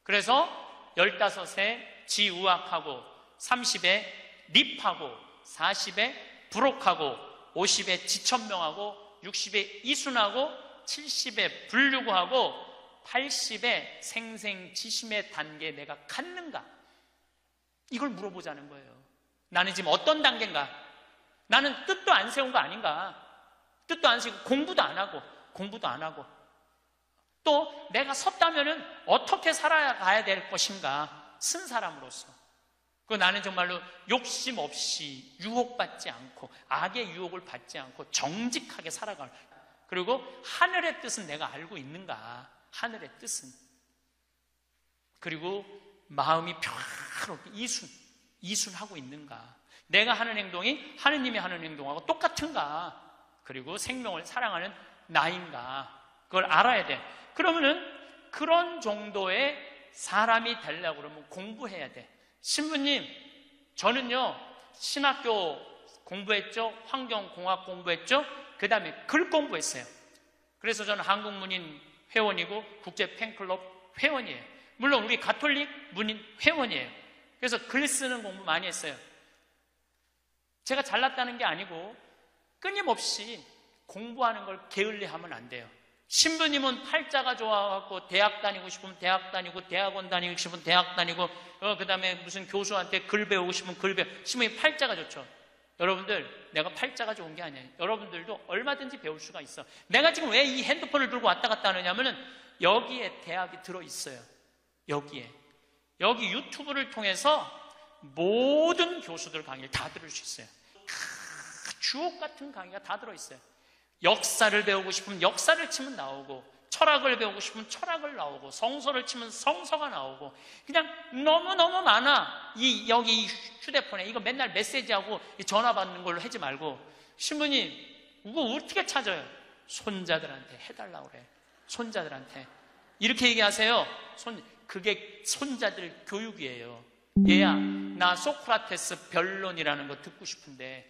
그래서 15에 지우학하고, 30에 립하고, 40에 부록하고, 50에 지천명하고, 60에 이순하고, 70에 불류구하고, 80에 생생지심의 단계에 내가 갔는가? 이걸 물어보자는 거예요. 나는 지금 어떤 단계인가? 나는 뜻도 안 세운 거 아닌가? 뜻도 안 세우고 공부도 안 하고 또 내가 섰다면은 어떻게 살아가야 될 것인가? 쓴 사람으로서. 그 나는 정말로 욕심 없이 유혹받지 않고 악의 유혹을 받지 않고 정직하게 살아가는. 그리고 하늘의 뜻은 내가 알고 있는가? 하늘의 뜻은. 그리고 마음이 평화롭게 이순하고 있는가? 내가 하는 행동이 하느님이 하는 행동하고 똑같은가? 그리고 생명을 사랑하는 나인가? 그걸 알아야 돼. 그러면은 그런 정도의 사람이 되려고 그러면 공부해야 돼. 신부님, 저는요 신학교 공부했죠, 환경공학 공부했죠, 그 다음에 글 공부했어요. 그래서 저는 한국문인 회원이고 국제 팬클럽 회원이에요. 물론 우리 가톨릭 문인 회원이에요. 그래서 글 쓰는 공부 많이 했어요. 제가 잘났다는 게 아니고 끊임없이 공부하는 걸 게을리하면 안 돼요. 신부님은 팔자가 좋아갖고 대학 다니고 싶으면 대학 다니고, 대학원 다니고 싶으면 대학 다니고, 그 다음에 무슨 교수한테 글 배우고 싶으면 글 배우고. 신부님 팔자가 좋죠. 여러분들, 내가 팔자가 좋은 게 아니에요. 여러분들도 얼마든지 배울 수가 있어. 내가 지금 왜 이 핸드폰을 들고 왔다 갔다 하느냐면은 여기에 대학이 들어있어요. 여기 유튜브를 통해서 모든 교수들 강의를 다 들을 수 있어요. 주옥 같은 강의가 다 들어있어요. 역사를 배우고 싶으면 역사를 치면 나오고, 철학을 배우고 싶으면 철학을 나오고, 성서를 치면 성서가 나오고, 그냥 너무너무 많아. 여기 휴대폰에 이거 맨날 메시지하고 전화 받는 걸로 하지 말고, 신부님 이거 어떻게 찾아요? 손자들한테 해달라고 그래. 손자들한테 이렇게 얘기하세요. 그게 손자들 교육이에요. 얘야, 나 소크라테스 변론이라는 거 듣고 싶은데,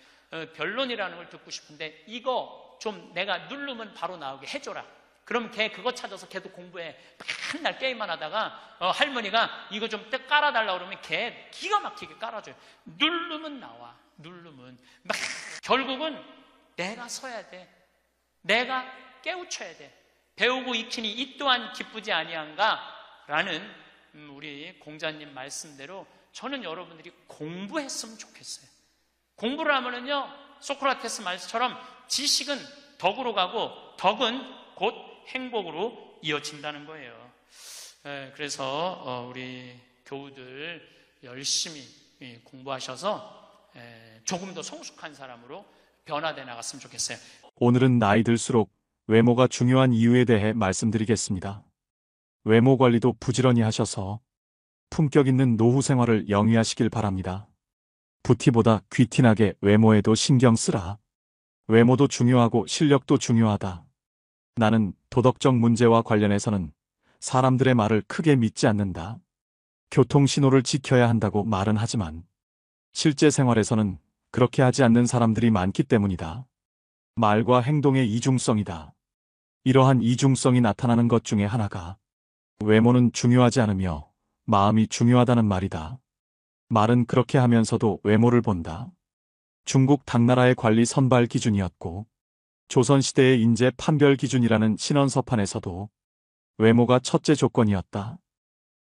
변론이라는 걸 듣고 싶은데 이거 좀 내가 누르면 바로 나오게 해줘라. 그럼 걔 그거 찾아서 걔도 공부해. 맨날 게임만 하다가 할머니가 이거 좀 깔아달라고 그러면 걔 기가 막히게 깔아줘요. 누르면 나와. 누르면 막 결국은 내가 서야 돼. 내가 깨우쳐야 돼. 배우고 익히니 이 또한 기쁘지 아니한가? 라는 우리 공자님 말씀대로 저는 여러분들이 공부했으면 좋겠어요. 공부를 하면은요, 소크라테스 말처럼 지식은 덕으로 가고 덕은 곧 행복으로 이어진다는 거예요. 그래서 우리 교우들 열심히 공부하셔서 조금 더 성숙한 사람으로 변화돼 나갔으면 좋겠어요. 오늘은 나이 들수록 외모가 중요한 이유에 대해 말씀드리겠습니다. 외모 관리도 부지런히 하셔서 품격 있는 노후 생활을 영위하시길 바랍니다. 부티보다 귀티나게 외모에도 신경 쓰라. 외모도 중요하고 실력도 중요하다. 나는 도덕적 문제와 관련해서는 사람들의 말을 크게 믿지 않는다. 교통신호를 지켜야 한다고 말은 하지만 실제 생활에서는 그렇게 하지 않는 사람들이 많기 때문이다. 말과 행동의 이중성이다. 이러한 이중성이 나타나는 것 중에 하나가 외모는 중요하지 않으며 마음이 중요하다는 말이다. 말은 그렇게 하면서도 외모를 본다. 중국 당나라의 관리 선발 기준이었고 조선시대의 인재 판별 기준이라는 신원서판에서도 외모가 첫째 조건이었다.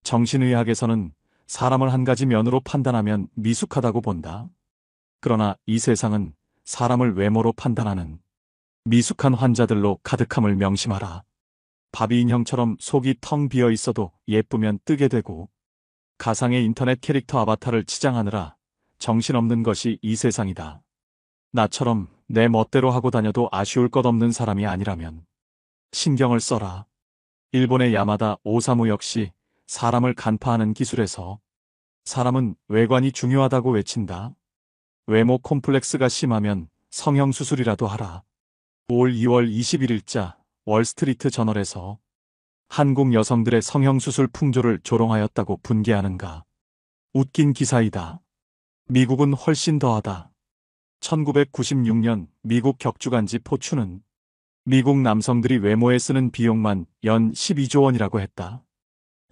정신의학에서는 사람을 한 가지 면으로 판단하면 미숙하다고 본다. 그러나 이 세상은 사람을 외모로 판단하는 미숙한 환자들로 가득함을 명심하라. 바비 인형처럼 속이 텅 비어 있어도 예쁘면 뜨게 되고 가상의 인터넷 캐릭터 아바타를 치장하느라 정신없는 것이 이 세상이다. 나처럼 내 멋대로 하고 다녀도 아쉬울 것 없는 사람이 아니라면 신경을 써라. 일본의 야마다 오사무 역시 사람을 간파하는 기술에서 사람은 외관이 중요하다고 외친다. 외모 콤플렉스가 심하면 성형수술이라도 하라. 올 2월 21일자 월스트리트 저널에서 한국 여성들의 성형수술 풍조를 조롱하였다고 분개하는가. 웃긴 기사이다. 미국은 훨씬 더하다. 1996년 미국 격주간지 포춘은 미국 남성들이 외모에 쓰는 비용만 연 12조 원이라고 했다.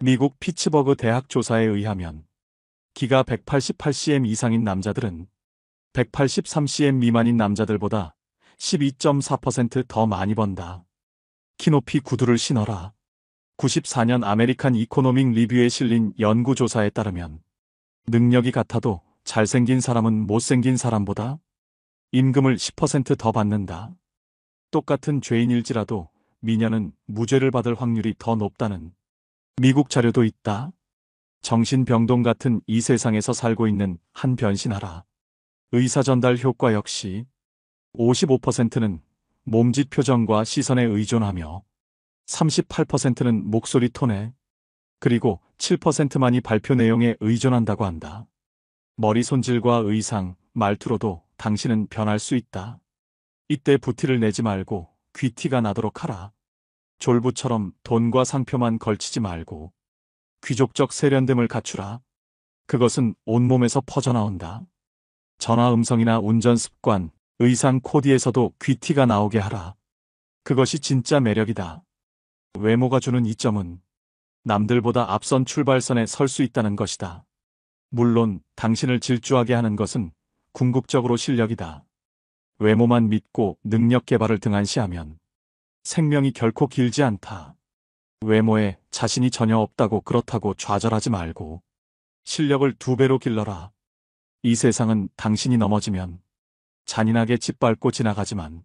미국 피츠버그 대학 조사에 의하면 키가 188cm 이상인 남자들은 183cm 미만인 남자들보다 12.4% 더 많이 번다. 키높이 구두를 신어라. 94년 아메리칸 이코노믹 리뷰에 실린 연구조사에 따르면 능력이 같아도 잘생긴 사람은 못생긴 사람보다 임금을 10% 더 받는다. 똑같은 죄인일지라도 미녀는 무죄를 받을 확률이 더 높다는 미국 자료도 있다. 정신병동 같은 이 세상에서 살고 있는 한 변신하라. 의사 전달 효과 역시 55%는 몸짓 표정과 시선에 의존하며 38%는 목소리 톤에 그리고 7%만이 발표 내용에 의존한다고 한다. 머리 손질과 의상, 말투로도 당신은 변할 수 있다. 이때 부티를 내지 말고 귀티가 나도록 하라. 졸부처럼 돈과 상표만 걸치지 말고 귀족적 세련됨을 갖추라. 그것은 온몸에서 퍼져나온다. 전화 음성이나 운전 습관, 의상 코디에서도 귀티가 나오게 하라. 그것이 진짜 매력이다. 외모가 주는 이점은 남들보다 앞선 출발선에 설 수 있다는 것이다. 물론 당신을 질주하게 하는 것은 궁극적으로 실력이다. 외모만 믿고 능력 개발을 등한시하면 생명이 결코 길지 않다. 외모에 자신이 전혀 없다고 그렇다고 좌절하지 말고 실력을 2배로 길러라. 이 세상은 당신이 넘어지면 잔인하게 짓밟고 지나가지만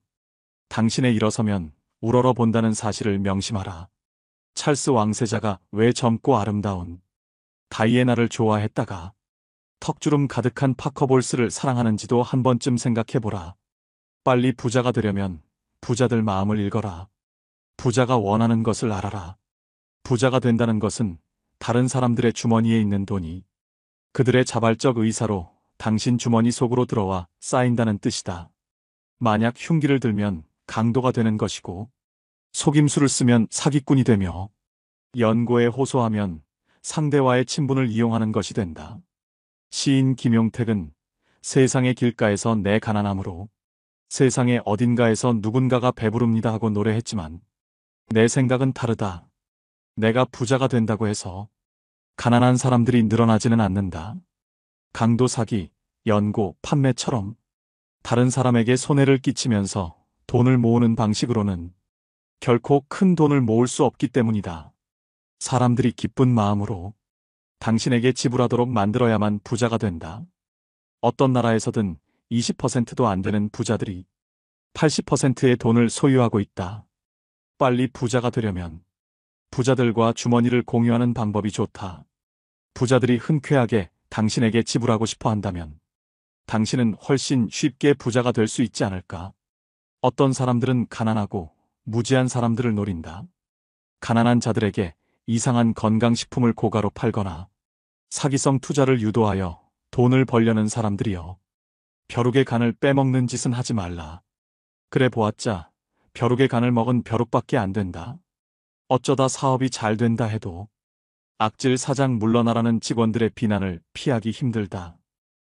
당신의 일어서면 우러러 본다는 사실을 명심하라. 찰스 왕세자가 왜 젊고 아름다운 다이애나를 좋아했다가 턱주름 가득한 파커볼스를 사랑하는지도 한 번쯤 생각해보라. 빨리 부자가 되려면 부자들 마음을 읽어라. 부자가 원하는 것을 알아라. 부자가 된다는 것은 다른 사람들의 주머니에 있는 돈이 그들의 자발적 의사로 당신 주머니 속으로 들어와 쌓인다는 뜻이다. 만약 흉기를 들면 강도가 되는 것이고 속임수를 쓰면 사기꾼이 되며 연고에 호소하면 상대와의 친분을 이용하는 것이 된다. 시인 김용택은 세상의 길가에서 내 가난함으로 세상의 어딘가에서 누군가가 배부릅니다 하고 노래했지만 내 생각은 다르다. 내가 부자가 된다고 해서 가난한 사람들이 늘어나지는 않는다. 강도 사기, 연고, 판매처럼 다른 사람에게 손해를 끼치면서 돈을 모으는 방식으로는 결코 큰 돈을 모을 수 없기 때문이다. 사람들이 기쁜 마음으로 당신에게 지불하도록 만들어야만 부자가 된다. 어떤 나라에서든 20%도 안 되는 부자들이 80%의 돈을 소유하고 있다. 빨리 부자가 되려면 부자들과 주머니를 공유하는 방법이 좋다. 부자들이 흔쾌하게 당신에게 지불하고 싶어 한다면 당신은 훨씬 쉽게 부자가 될 수 있지 않을까? 어떤 사람들은 가난하고 무지한 사람들을 노린다. 가난한 자들에게 이상한 건강식품을 고가로 팔거나 사기성 투자를 유도하여 돈을 벌려는 사람들이여. 벼룩의 간을 빼먹는 짓은 하지 말라. 그래 보았자 벼룩의 간을 먹은 벼룩밖에 안 된다. 어쩌다 사업이 잘 된다 해도 악질 사장 물러나라는 직원들의 비난을 피하기 힘들다.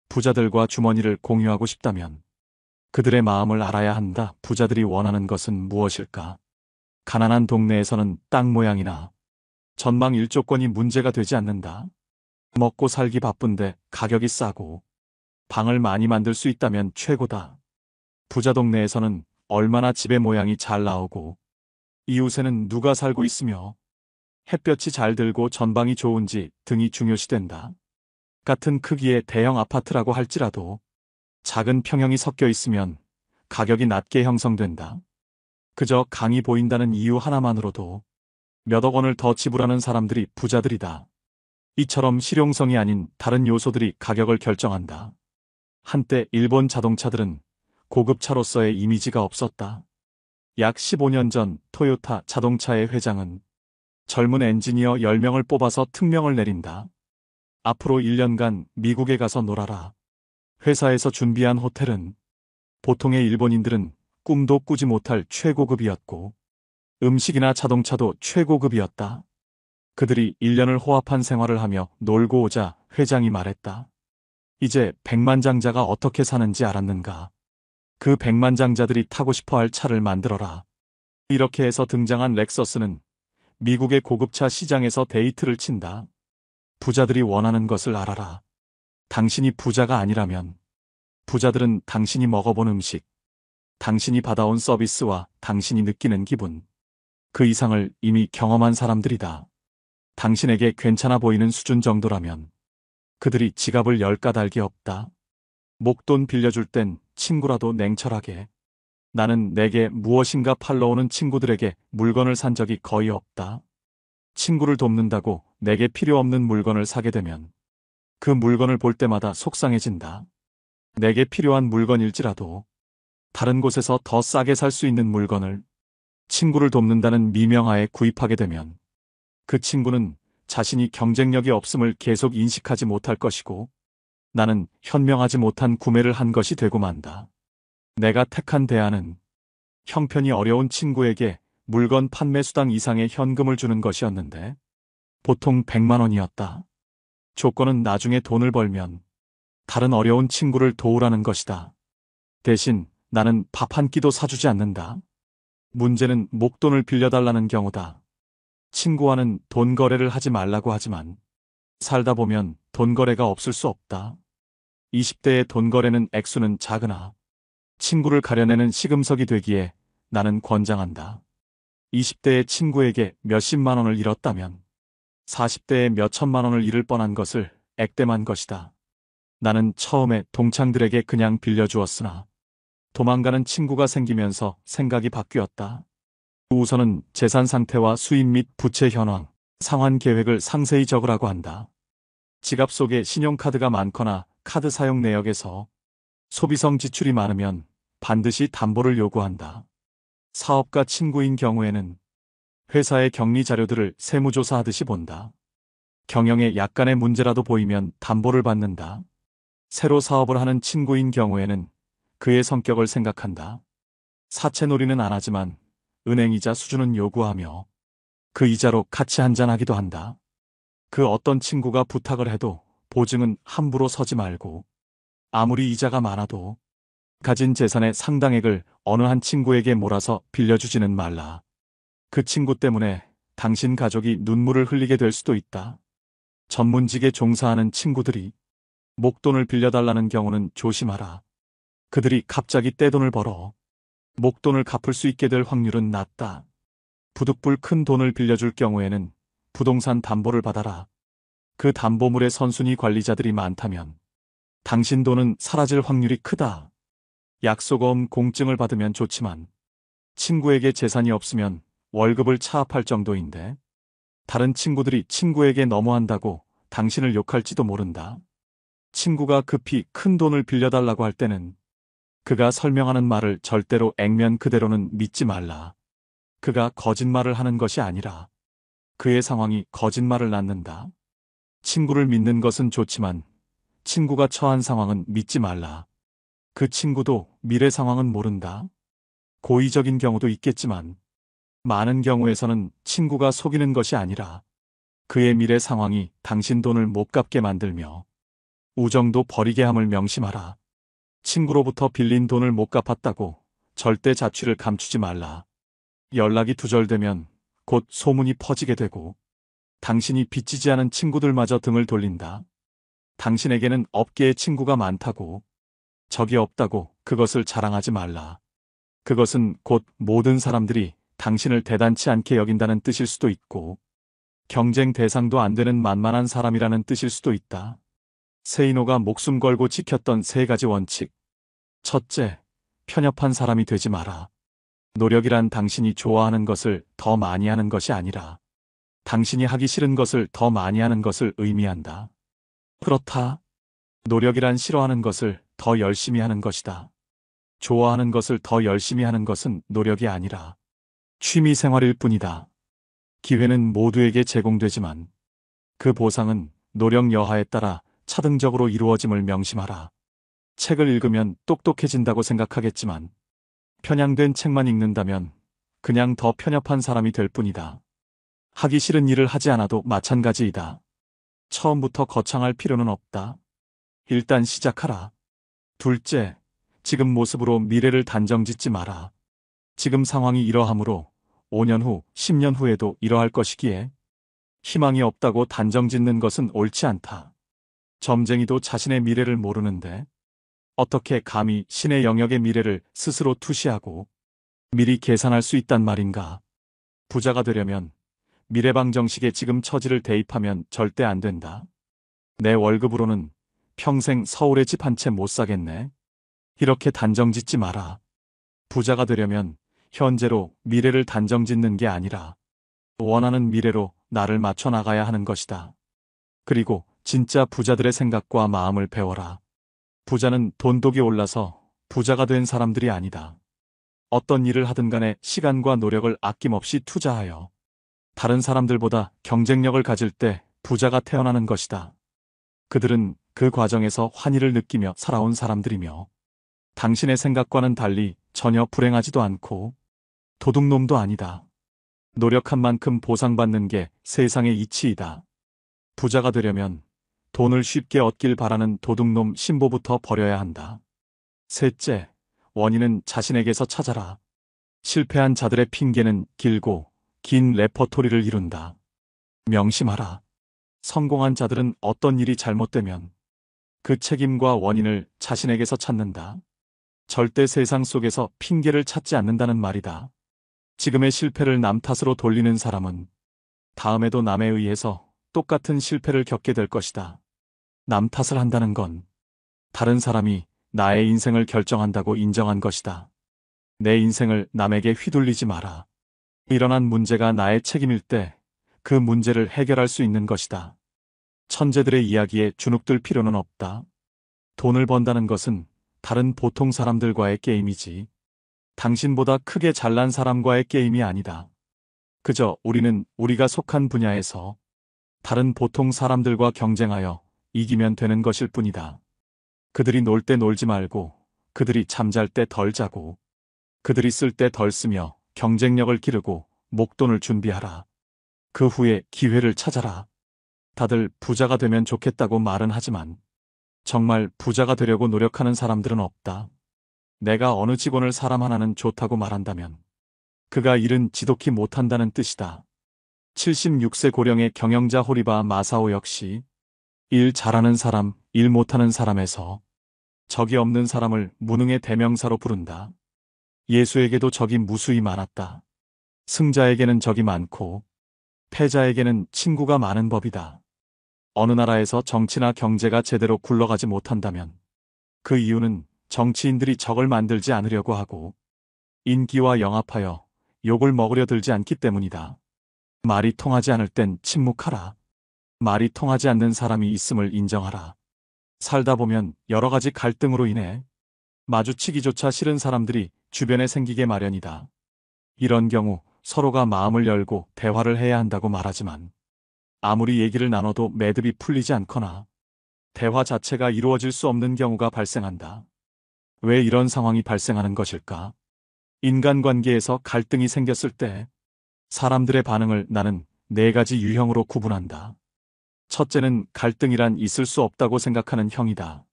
부자들과 주머니를 공유하고 싶다면 그들의 마음을 알아야 한다. 부자들이 원하는 것은 무엇일까? 가난한 동네에서는 땅 모양이나 전망 일조권이 문제가 되지 않는다. 먹고 살기 바쁜데 가격이 싸고 방을 많이 만들 수 있다면 최고다. 부자 동네에서는 얼마나 집의 모양이 잘 나오고 이웃에는 누가 살고 있으며 햇볕이 잘 들고 전방이 좋은지 등이 중요시된다. 같은 크기의 대형 아파트라고 할지라도 작은 평형이 섞여 있으면 가격이 낮게 형성된다. 그저 강이 보인다는 이유 하나만으로도 몇억 원을 더 지불하는 사람들이 부자들이다. 이처럼 실용성이 아닌 다른 요소들이 가격을 결정한다. 한때 일본 자동차들은 고급차로서의 이미지가 없었다. 약 15년 전 토요타 자동차의 회장은 젊은 엔지니어 10명을 뽑아서 특명을 내린다. 앞으로 1년간 미국에 가서 놀아라. 회사에서 준비한 호텔은 보통의 일본인들은 꿈도 꾸지 못할 최고급이었고 음식이나 자동차도 최고급이었다. 그들이 1년을 호합한 생활을 하며 놀고 오자 회장이 말했다. 이제 백만장자가 어떻게 사는지 알았는가? 그 백만장자들이 타고 싶어할 차를 만들어라. 이렇게 해서 등장한 렉서스는 미국의 고급차 시장에서 데이트를 친다. 부자들이 원하는 것을 알아라. 당신이 부자가 아니라면 부자들은 당신이 먹어본 음식, 당신이 받아온 서비스와 당신이 느끼는 기분, 그 이상을 이미 경험한 사람들이다. 당신에게 괜찮아 보이는 수준 정도라면 그들이 지갑을 열 까닭이 없다. 목돈 빌려줄 땐 친구라도 냉철하게. 나는 내게 무엇인가 팔러 오는 친구들에게 물건을 산 적이 거의 없다. 친구를 돕는다고 내게 필요 없는 물건을 사게 되면 그 물건을 볼 때마다 속상해진다. 내게 필요한 물건일지라도 다른 곳에서 더 싸게 살 수 있는 물건을 친구를 돕는다는 미명하에 구입하게 되면 그 친구는 자신이 경쟁력이 없음을 계속 인식하지 못할 것이고 나는 현명하지 못한 구매를 한 것이 되고 만다. 내가 택한 대안은 형편이 어려운 친구에게 물건 판매 수당 이상의 현금을 주는 것이었는데 보통 100만 원이었다. 조건은 나중에 돈을 벌면 다른 어려운 친구를 도우라는 것이다. 대신 나는 밥 한 끼도 사주지 않는다. 문제는 목돈을 빌려달라는 경우다. 친구와는 돈 거래를 하지 말라고 하지만 살다 보면 돈 거래가 없을 수 없다. 20대의 돈 거래는 액수는 작으나 친구를 가려내는 시금석이 되기에 나는 권장한다. 20대의 친구에게 몇십만 원을 잃었다면 40대에 몇천만 원을 잃을 뻔한 것을 액땜한 것이다. 나는 처음에 동창들에게 그냥 빌려주었으나 도망가는 친구가 생기면서 생각이 바뀌었다. 우선은 재산 상태와 수입 및 부채 현황, 상환 계획을 상세히 적으라고 한다. 지갑 속에 신용카드가 많거나 카드 사용 내역에서 소비성 지출이 많으면 반드시 담보를 요구한다. 사업가 친구인 경우에는 회사의 격리 자료들을 세무조사하듯이 본다. 경영에 약간의 문제라도 보이면 담보를 받는다. 새로 사업을 하는 친구인 경우에는 그의 성격을 생각한다. 사채놀이는 안 하지만 은행이자 수준은 요구하며 그 이자로 같이 한잔하기도 한다. 그 어떤 친구가 부탁을 해도 보증은 함부로 서지 말고 아무리 이자가 많아도 가진 재산의 상당액을 어느 한 친구에게 몰아서 빌려주지는 말라. 그 친구 때문에 당신 가족이 눈물을 흘리게 될 수도 있다. 전문직에 종사하는 친구들이 목돈을 빌려달라는 경우는 조심하라. 그들이 갑자기 떼돈을 벌어 목돈을 갚을 수 있게 될 확률은 낮다. 부득불 큰 돈을 빌려줄 경우에는 부동산 담보를 받아라. 그 담보물의 선순위 관리자들이 많다면 당신 돈은 사라질 확률이 크다. 약속어음 공증을 받으면 좋지만 친구에게 재산이 없으면 월급을 차압할 정도인데 다른 친구들이 친구에게 너무한다고 당신을 욕할지도 모른다. 친구가 급히 큰 돈을 빌려달라고 할 때는 그가 설명하는 말을 절대로 액면 그대로는 믿지 말라. 그가 거짓말을 하는 것이 아니라 그의 상황이 거짓말을 낳는다. 친구를 믿는 것은 좋지만 친구가 처한 상황은 믿지 말라. 그 친구도 미래 상황은 모른다. 고의적인 경우도 있겠지만 많은 경우에서는 친구가 속이는 것이 아니라 그의 미래 상황이 당신 돈을 못 갚게 만들며 우정도 버리게 함을 명심하라. 친구로부터 빌린 돈을 못 갚았다고 절대 자취를 감추지 말라. 연락이 두절되면 곧 소문이 퍼지게 되고 당신이 빚지지 않은 친구들마저 등을 돌린다. 당신에게는 업계에 친구가 많다고 적이 없다고 그것을 자랑하지 말라. 그것은 곧 모든 사람들이 당신을 대단치 않게 여긴다는 뜻일 수도 있고 경쟁 대상도 안 되는 만만한 사람이라는 뜻일 수도 있다. 세이노가 목숨 걸고 지켰던 3가지 원칙. 첫째, 편협한 사람이 되지 마라. 노력이란 당신이 좋아하는 것을 더 많이 하는 것이 아니라 당신이 하기 싫은 것을 더 많이 하는 것을 의미한다. 그렇다. 노력이란 싫어하는 것을 더 열심히 하는 것이다. 좋아하는 것을 더 열심히 하는 것은 노력이 아니라 취미 생활일 뿐이다. 기회는 모두에게 제공되지만 그 보상은 노력 여하에 따라 차등적으로 이루어짐을 명심하라. 책을 읽으면 똑똑해진다고 생각하겠지만 편향된 책만 읽는다면 그냥 더 편협한 사람이 될 뿐이다. 하기 싫은 일을 하지 않아도 마찬가지이다. 처음부터 거창할 필요는 없다. 일단 시작하라. 둘째, 지금 모습으로 미래를 단정짓지 마라. 지금 상황이 이러하므로 5년 후, 10년 후에도 이러할 것이기에 희망이 없다고 단정짓는 것은 옳지 않다. 점쟁이도 자신의 미래를 모르는데 어떻게 감히 신의 영역의 미래를 스스로 투시하고 미리 계산할 수 있단 말인가. 부자가 되려면 미래방 정식에 지금 처지를 대입하면 절대 안 된다. 내 월급으로는 평생 서울에 집 한 채 못 사겠네. 이렇게 단정짓지 마라. 부자가 되려면 현재로 미래를 단정짓는 게 아니라 원하는 미래로 나를 맞춰 나가야 하는 것이다. 그리고 진짜 부자들의 생각과 마음을 배워라. 부자는 돈독이 올라서 부자가 된 사람들이 아니다. 어떤 일을 하든 간에 시간과 노력을 아낌없이 투자하여 다른 사람들보다 경쟁력을 가질 때 부자가 태어나는 것이다. 그들은 그 과정에서 환희를 느끼며 살아온 사람들이며 당신의 생각과는 달리 전혀 불행하지도 않고 도둑놈도 아니다. 노력한 만큼 보상받는 게 세상의 이치이다. 부자가 되려면 돈을 쉽게 얻길 바라는 도둑놈 신보부터 버려야 한다. 셋째, 원인은 자신에게서 찾아라. 실패한 자들의 핑계는 길고 긴 레퍼토리를 이룬다. 명심하라. 성공한 자들은 어떤 일이 잘못되면 그 책임과 원인을 자신에게서 찾는다. 절대 세상 속에서 핑계를 찾지 않는다는 말이다. 지금의 실패를 남 탓으로 돌리는 사람은 다음에도 남에 의해서 똑같은 실패를 겪게 될 것이다. 남 탓을 한다는 건 다른 사람이 나의 인생을 결정한다고 인정한 것이다. 내 인생을 남에게 휘둘리지 마라. 일어난 문제가 나의 책임일 때 그 문제를 해결할 수 있는 것이다. 천재들의 이야기에 주눅들 필요는 없다. 돈을 번다는 것은 다른 보통 사람들과의 게임이지 당신보다 크게 잘난 사람과의 게임이 아니다. 그저 우리는 우리가 속한 분야에서 다른 보통 사람들과 경쟁하여 이기면 되는 것일 뿐이다. 그들이 놀 때 놀지 말고 그들이 잠잘 때 덜 자고 그들이 쓸 때 덜 쓰며 경쟁력을 기르고 목돈을 준비하라. 그 후에 기회를 찾아라. 다들 부자가 되면 좋겠다고 말은 하지만 정말 부자가 되려고 노력하는 사람들은 없다. 내가 어느 직원을 사람 하나는 좋다고 말한다면 그가 일은 지독히 못한다는 뜻이다. 76세 고령의 경영자 호리바 마사오 역시 일 잘하는 사람, 일 못하는 사람에서 적이 없는 사람을 무능의 대명사로 부른다. 예수에게도 적이 무수히 많았다. 승자에게는 적이 많고 패자에게는 친구가 많은 법이다. 어느 나라에서 정치나 경제가 제대로 굴러가지 못한다면 그 이유는 정치인들이 적을 만들지 않으려고 하고 인기와 영합하여 욕을 먹으려 들지 않기 때문이다. 말이 통하지 않을 땐 침묵하라. 말이 통하지 않는 사람이 있음을 인정하라. 살다 보면 여러 가지 갈등으로 인해 마주치기조차 싫은 사람들이 주변에 생기게 마련이다. 이런 경우 서로가 마음을 열고 대화를 해야 한다고 말하지만 아무리 얘기를 나눠도 매듭이 풀리지 않거나 대화 자체가 이루어질 수 없는 경우가 발생한다. 왜 이런 상황이 발생하는 것일까? 인간관계에서 갈등이 생겼을 때 사람들의 반응을 나는 4가지 유형으로 구분한다. 첫째는 갈등이란 있을 수 없다고 생각하는 형이다.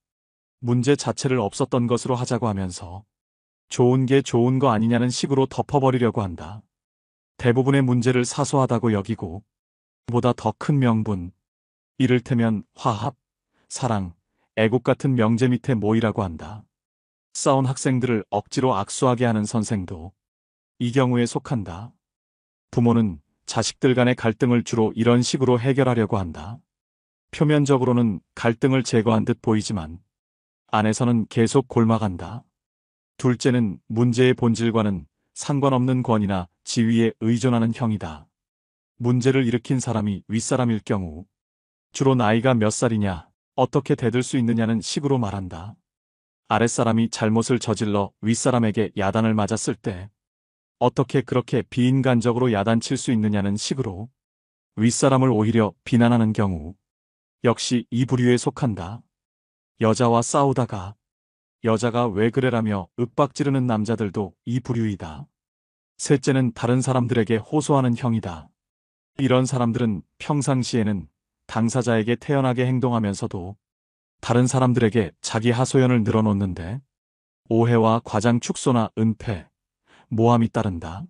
문제 자체를 없었던 것으로 하자고 하면서 좋은 게 좋은 거 아니냐는 식으로 덮어버리려고 한다. 대부분의 문제를 사소하다고 여기고 보다 더 큰 명분, 이를테면 화합, 사랑, 애국 같은 명제 밑에 모이라고 한다. 싸운 학생들을 억지로 악수하게 하는 선생도 이 경우에 속한다. 부모는 자식들 간의 갈등을 주로 이런 식으로 해결하려고 한다. 표면적으로는 갈등을 제거한 듯 보이지만 안에서는 계속 골마간다. 둘째는 문제의 본질과는 상관없는 권위나 지위에 의존하는 형이다. 문제를 일으킨 사람이 윗사람일 경우 주로 나이가 몇 살이냐, 어떻게 대들 수 있느냐는 식으로 말한다. 아랫사람이 잘못을 저질러 윗사람에게 야단을 맞았을 때 어떻게 그렇게 비인간적으로 야단칠 수 있느냐는 식으로 윗사람을 오히려 비난하는 경우 역시 이 부류에 속한다. 여자와 싸우다가 여자가 왜 그래라며 윽박지르는 남자들도 이 부류이다. 셋째는 다른 사람들에게 호소하는 형이다. 이런 사람들은 평상시에는 당사자에게 태연하게 행동하면서도 다른 사람들에게 자기 하소연을 늘어놓는데 오해와 과장 축소나 은폐, 모함이 따른다.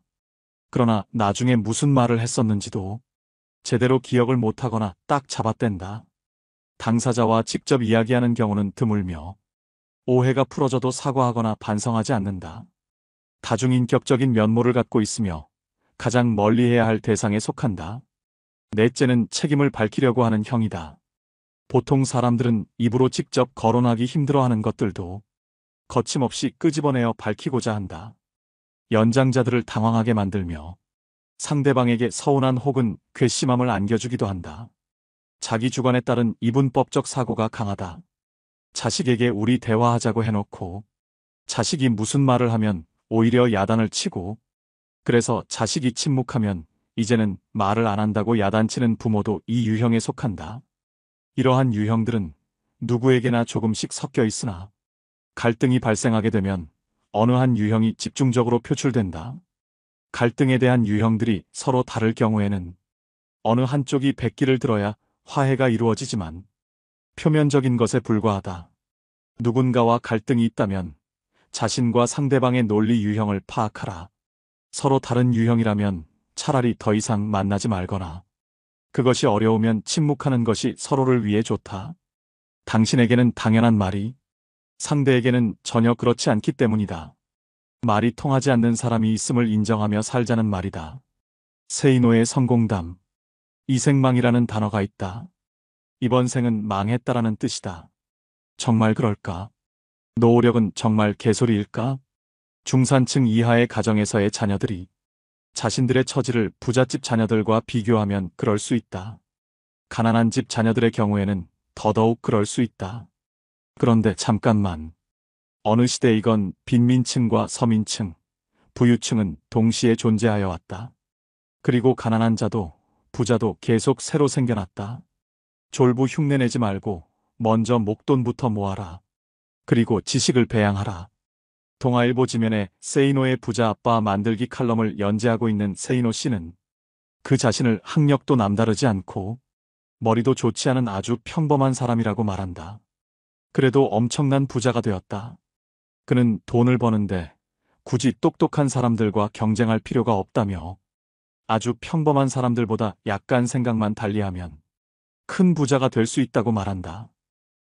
그러나 나중에 무슨 말을 했었는지도 제대로 기억을 못하거나 딱 잡아뗀다. 당사자와 직접 이야기하는 경우는 드물며 오해가 풀어져도 사과하거나 반성하지 않는다. 다중인격적인 면모를 갖고 있으며 가장 멀리해야 할 대상에 속한다. 넷째는 책임을 밝히려고 하는 형이다. 보통 사람들은 입으로 직접 거론하기 힘들어하는 것들도 거침없이 끄집어내어 밝히고자 한다. 연장자들을 당황하게 만들며 상대방에게 서운한 혹은 괘씸함을 안겨주기도 한다. 자기 주관에 따른 이분법적 사고가 강하다. 자식에게 우리 대화하자고 해놓고 자식이 무슨 말을 하면 오히려 야단을 치고 그래서 자식이 침묵하면 이제는 말을 안 한다고 야단치는 부모도 이 유형에 속한다. 이러한 유형들은 누구에게나 조금씩 섞여 있으나 갈등이 발생하게 되면 어느 한 유형이 집중적으로 표출된다. 갈등에 대한 유형들이 서로 다를 경우에는 어느 한쪽이 백기를 들어야 화해가 이루어지지만 표면적인 것에 불과하다. 누군가와 갈등이 있다면 자신과 상대방의 논리 유형을 파악하라. 서로 다른 유형이라면 차라리 더 이상 만나지 말거나 그것이 어려우면 침묵하는 것이 서로를 위해 좋다. 당신에게는 당연한 말이 상대에게는 전혀 그렇지 않기 때문이다. 말이 통하지 않는 사람이 있음을 인정하며 살자는 말이다. 세이노의 성공담. 이생망이라는 단어가 있다. 이번 생은 망했다라는 뜻이다. 정말 그럴까? 노후력은 정말 개소리일까? 중산층 이하의 가정에서의 자녀들이 자신들의 처지를 부잣집 자녀들과 비교하면 그럴 수 있다. 가난한 집 자녀들의 경우에는 더더욱 그럴 수 있다. 그런데 잠깐만. 어느 시대이건 빈민층과 서민층, 부유층은 동시에 존재하여 왔다. 그리고 가난한 자도 부자도 계속 새로 생겨났다. 졸부 흉내내지 말고 먼저 목돈부터 모아라. 그리고 지식을 배양하라. 동아일보 지면에 세이노의 부자 아빠 만들기 칼럼을 연재하고 있는 세이노 씨는 그 자신을 학력도 남다르지 않고 머리도 좋지 않은 아주 평범한 사람이라고 말한다. 그래도 엄청난 부자가 되었다. 그는 돈을 버는데 굳이 똑똑한 사람들과 경쟁할 필요가 없다며 아주 평범한 사람들보다 약간 생각만 달리하면 큰 부자가 될 수 있다고 말한다.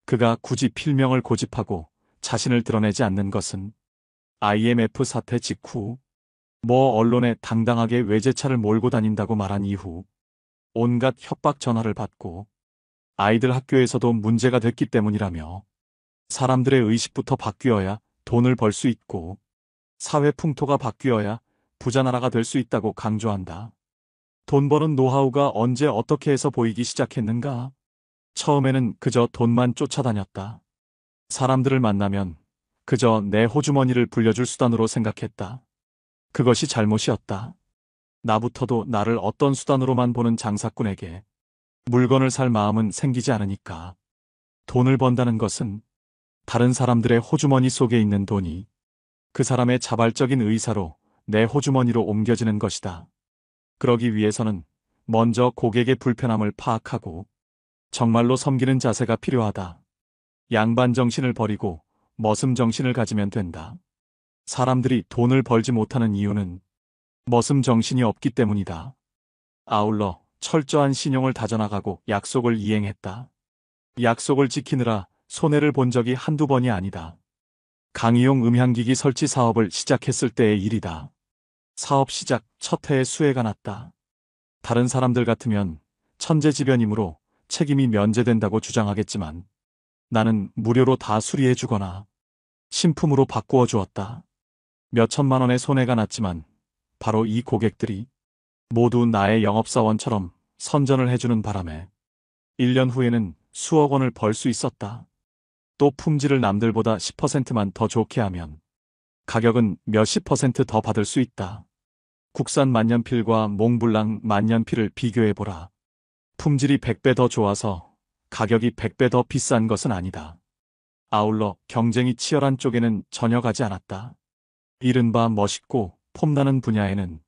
그가 굳이 필명을 고집하고 자신을 드러내지 않는 것은 IMF 사태 직후 언론에 당당하게 외제차를 몰고 다닌다고 말한 이후 온갖 협박 전화를 받고 아이들 학교에서도 문제가 됐기 때문이라며 사람들의 의식부터 바뀌어야 돈을 벌 수 있고 사회 풍토가 바뀌어야 부자 나라가 될 수 있다고 강조한다. 돈 버는 노하우가 언제 어떻게 해서 보이기 시작했는가? 처음에는 그저 돈만 쫓아다녔다. 사람들을 만나면 그저 내 호주머니를 불려줄 수단으로 생각했다. 그것이 잘못이었다. 나부터도 나를 어떤 수단으로만 보는 장사꾼에게 물건을 살 마음은 생기지 않으니까. 돈을 번다는 것은 다른 사람들의 호주머니 속에 있는 돈이 그 사람의 자발적인 의사로 내 호주머니로 옮겨지는 것이다. 그러기 위해서는 먼저 고객의 불편함을 파악하고 정말로 섬기는 자세가 필요하다. 양반 정신을 버리고 머슴 정신을 가지면 된다. 사람들이 돈을 벌지 못하는 이유는 머슴 정신이 없기 때문이다. 아울러 철저한 신용을 다져나가고 약속을 이행했다. 약속을 지키느라 손해를 본 적이 한두 번이 아니다. 강의용 음향기기 설치 사업을 시작했을 때의 일이다. 사업 시작 첫 해에 수해가 났다. 다른 사람들 같으면 천재지변이므로 책임이 면제된다고 주장하겠지만 나는 무료로 다 수리해 주거나 신품으로 바꾸어 주었다. 몇 천만 원의 손해가 났지만 바로 이 고객들이 모두 나의 영업사원처럼 선전을 해주는 바람에 1년 후에는 수억 원을 벌 수 있었다. 또 품질을 남들보다 10%만 더 좋게 하면 가격은 몇십 % 더 받을 수 있다. 국산 만년필과 몽블랑 만년필을 비교해보라. 품질이 100배 더 좋아서 가격이 100배 더 비싼 것은 아니다. 아울러 경쟁이 치열한 쪽에는 전혀 가지 않았다. 이른바 멋있고 폼나는 분야에는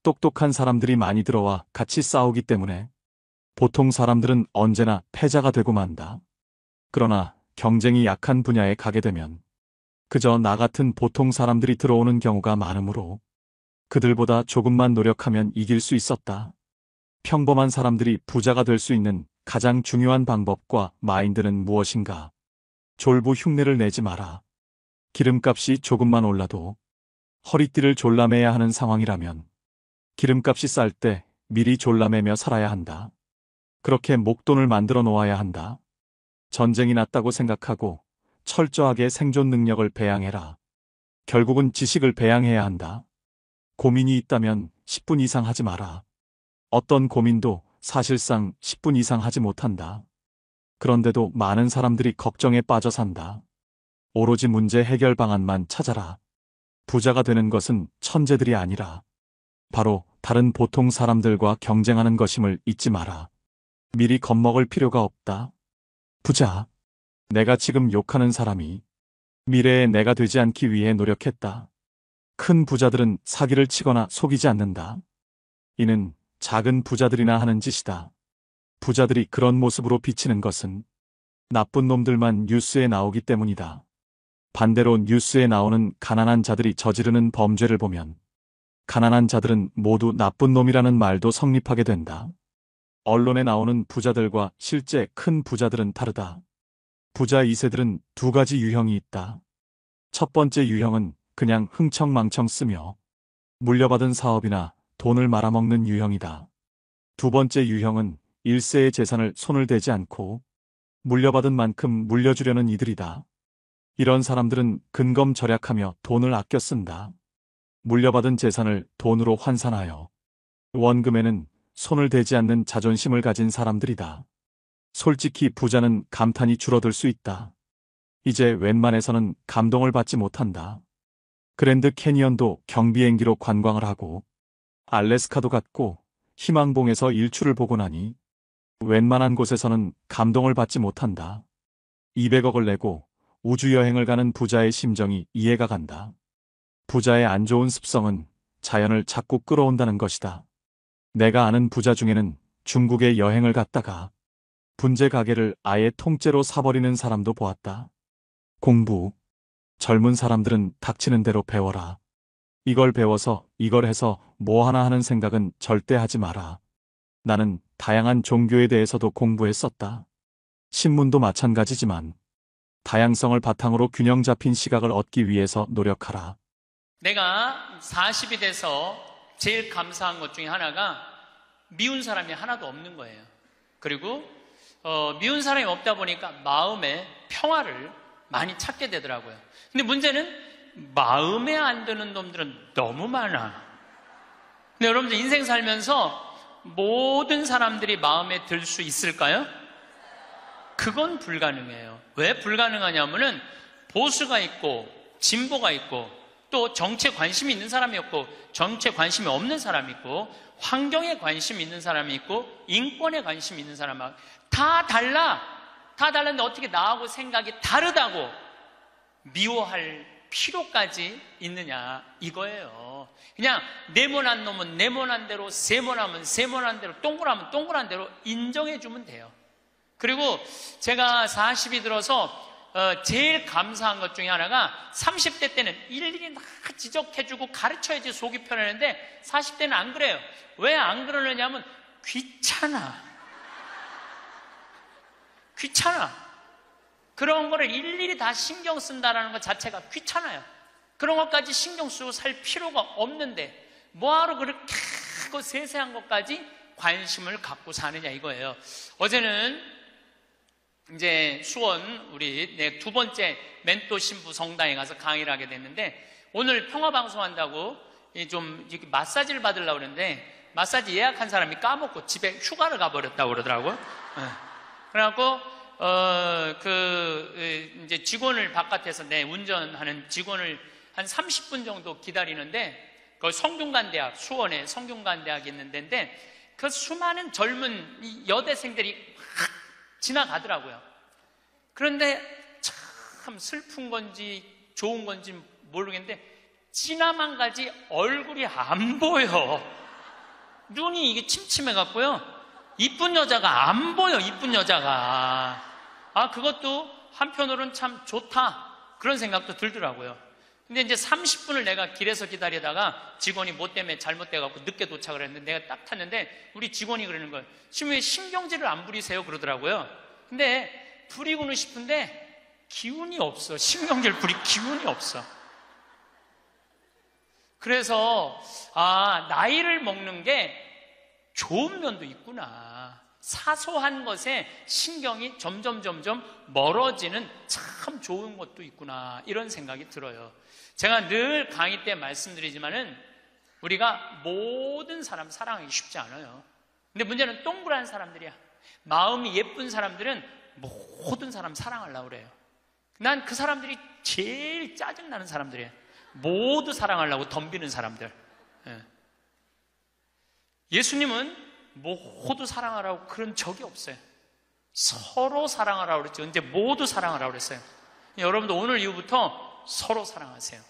똑똑한 사람들이 많이 들어와 같이 싸우기 때문에 보통 사람들은 언제나 패자가 되고 만다. 그러나 경쟁이 약한 분야에 가게 되면 그저 나 같은 보통 사람들이 들어오는 경우가 많으므로 그들보다 조금만 노력하면 이길 수 있었다. 평범한 사람들이 부자가 될 수 있는 가장 중요한 방법과 마인드는 무엇인가? 졸부 흉내를 내지 마라. 기름값이 조금만 올라도 허리띠를 졸라매야 하는 상황이라면 기름값이 쌀 때 미리 졸라매며 살아야 한다. 그렇게 목돈을 만들어 놓아야 한다. 전쟁이 났다고 생각하고 철저하게 생존 능력을 배양해라. 결국은 지식을 배양해야 한다. 고민이 있다면 10분 이상 하지 마라. 어떤 고민도 사실상 10분 이상 하지 못한다. 그런데도 많은 사람들이 걱정에 빠져 산다. 오로지 문제 해결 방안만 찾아라. 부자가 되는 것은 천재들이 아니라 바로 다른 보통 사람들과 경쟁하는 것임을 잊지 마라. 미리 겁먹을 필요가 없다. 부자. 내가 지금 욕하는 사람이 미래의 내가 되지 않기 위해 노력했다. 큰 부자들은 사기를 치거나 속이지 않는다. 이는 작은 부자들이나 하는 짓이다. 부자들이 그런 모습으로 비치는 것은 나쁜 놈들만 뉴스에 나오기 때문이다. 반대로 뉴스에 나오는 가난한 자들이 저지르는 범죄를 보면 가난한 자들은 모두 나쁜 놈이라는 말도 성립하게 된다. 언론에 나오는 부자들과 실제 큰 부자들은 다르다. 부자 2세들은 두 가지 유형이 있다. 첫 번째 유형은 그냥 흥청망청 쓰며 물려받은 사업이나 돈을 말아먹는 유형이다. 두 번째 유형은 1세의 재산을 손을 대지 않고 물려받은 만큼 물려주려는 이들이다. 이런 사람들은 근검절약하며 돈을 아껴 쓴다. 물려받은 재산을 돈으로 환산하여 원금에는 손을 대지 않는 자존심을 가진 사람들이다. 솔직히 부자는 감탄이 줄어들 수 있다. 이제 웬만해서는 감동을 받지 못한다. 그랜드 캐니언도 경비행기로 관광을 하고 알래스카도 갔고 희망봉에서 일출을 보고 나니 웬만한 곳에서는 감동을 받지 못한다. 200억을 내고 우주여행을 가는 부자의 심정이 이해가 간다. 부자의 안 좋은 습성은 자연을 자꾸 끌어온다는 것이다. 내가 아는 부자 중에는 중국에 여행을 갔다가 분재 가게를 아예 통째로 사버리는 사람도 보았다. 공부. 젊은 사람들은 닥치는 대로 배워라. 이걸 배워서 이걸 해서 뭐 하나 하는 생각은 절대 하지 마라. 나는 다양한 종교에 대해서도 공부했었다. 신문도 마찬가지지만 다양성을 바탕으로 균형 잡힌 시각을 얻기 위해서 노력하라. 내가 40이 돼서 제일 감사한 것 중에 하나가 미운 사람이 하나도 없는 거예요. 그리고 미운 사람이 없다 보니까 마음에 평화를 많이 찾게 되더라고요. 근데 문제는 마음에 안 드는 놈들은 너무 많아. 근데 여러분들 인생 살면서 모든 사람들이 마음에 들 수 있을까요? 그건 불가능해요. 왜 불가능하냐면은 보수가 있고 진보가 있고 또 정치에 관심이 있는 사람이 있고 정치에 관심이 없는 사람이 있고 환경에 관심이 있는 사람이 있고 인권에 관심이 있는 사람이 다 달라. 다 달랐는데 어떻게 나하고 생각이 다르다고 미워할 필요까지 있느냐 이거예요. 그냥 네모난 놈은 네모난 대로, 세모나면 세모난 대로, 동그라면 동그란 대로 인정해 주면 돼요. 그리고 제가 40이 들어서 제일 감사한 것 중에 하나가 30대 때는 일일이 막 지적해주고 가르쳐야지 속이 편했는데 40대는 안 그래요. 왜 안 그러느냐면 귀찮아. 그런 거를 일일이 다 신경 쓴다는 것 자체가 귀찮아요. 그런 것까지 신경 쓰고 살 필요가 없는데 뭐하러 그렇게 그 세세한 것까지 관심을 갖고 사느냐 이거예요. 어제는 이제 수원 우리 내 두 번째 멘토 신부 성당에 가서 강의를 하게 됐는데 오늘 평화방송 한다고 좀 이렇게 마사지를 받으려고 그랬는데 마사지 예약한 사람이 까먹고 집에 휴가를 가버렸다고 그러더라고요. 그래갖고 이제 직원을 바깥에서 내 운전하는 직원을 한 30분 정도 기다리는데 그 성균관대학 수원에 성균관대학이 있는 데인데 그 수많은 젊은 여대생들이 확 지나가더라고요. 그런데 참 슬픈 건지 좋은 건지 모르겠는데 지나만 가지 얼굴이 안 보여. 눈이 이게 침침해갖고요. 이쁜 여자가 안 보여. 이쁜 여자가. 그것도 한편으로는 참 좋다 그런 생각도 들더라고요. 근데 이제 30분을 내가 길에서 기다리다가 직원이 뭐 때문에 잘못돼갖고 늦게 도착을 했는데 내가 딱 탔는데 우리 직원이 그러는 거예요. 지금 왜 신경질을 안 부리세요? 그러더라고요. 근데 부리고는 싶은데 기운이 없어. 신경질 부릴 기운이 없어. 그래서 나이를 먹는 게 좋은 면도 있구나. 사소한 것에 신경이 점점 멀어지는 참 좋은 것도 있구나 이런 생각이 들어요. 제가 늘 강의 때 말씀드리지만은 우리가 모든 사람 사랑하기 쉽지 않아요. 근데 문제는 동그란 사람들이야. 마음이 예쁜 사람들은 모든 사람 사랑하려고 그래요. 난 그 사람들이 제일 짜증나는 사람들이에요. 모두 사랑하려고 덤비는 사람들. 예수님은 모두 사랑하라고 그런 적이 없어요. 서로 사랑하라고 그랬죠. 근데 모두 사랑하라고 그랬어요. 여러분도 오늘 이후부터 서로 사랑하세요.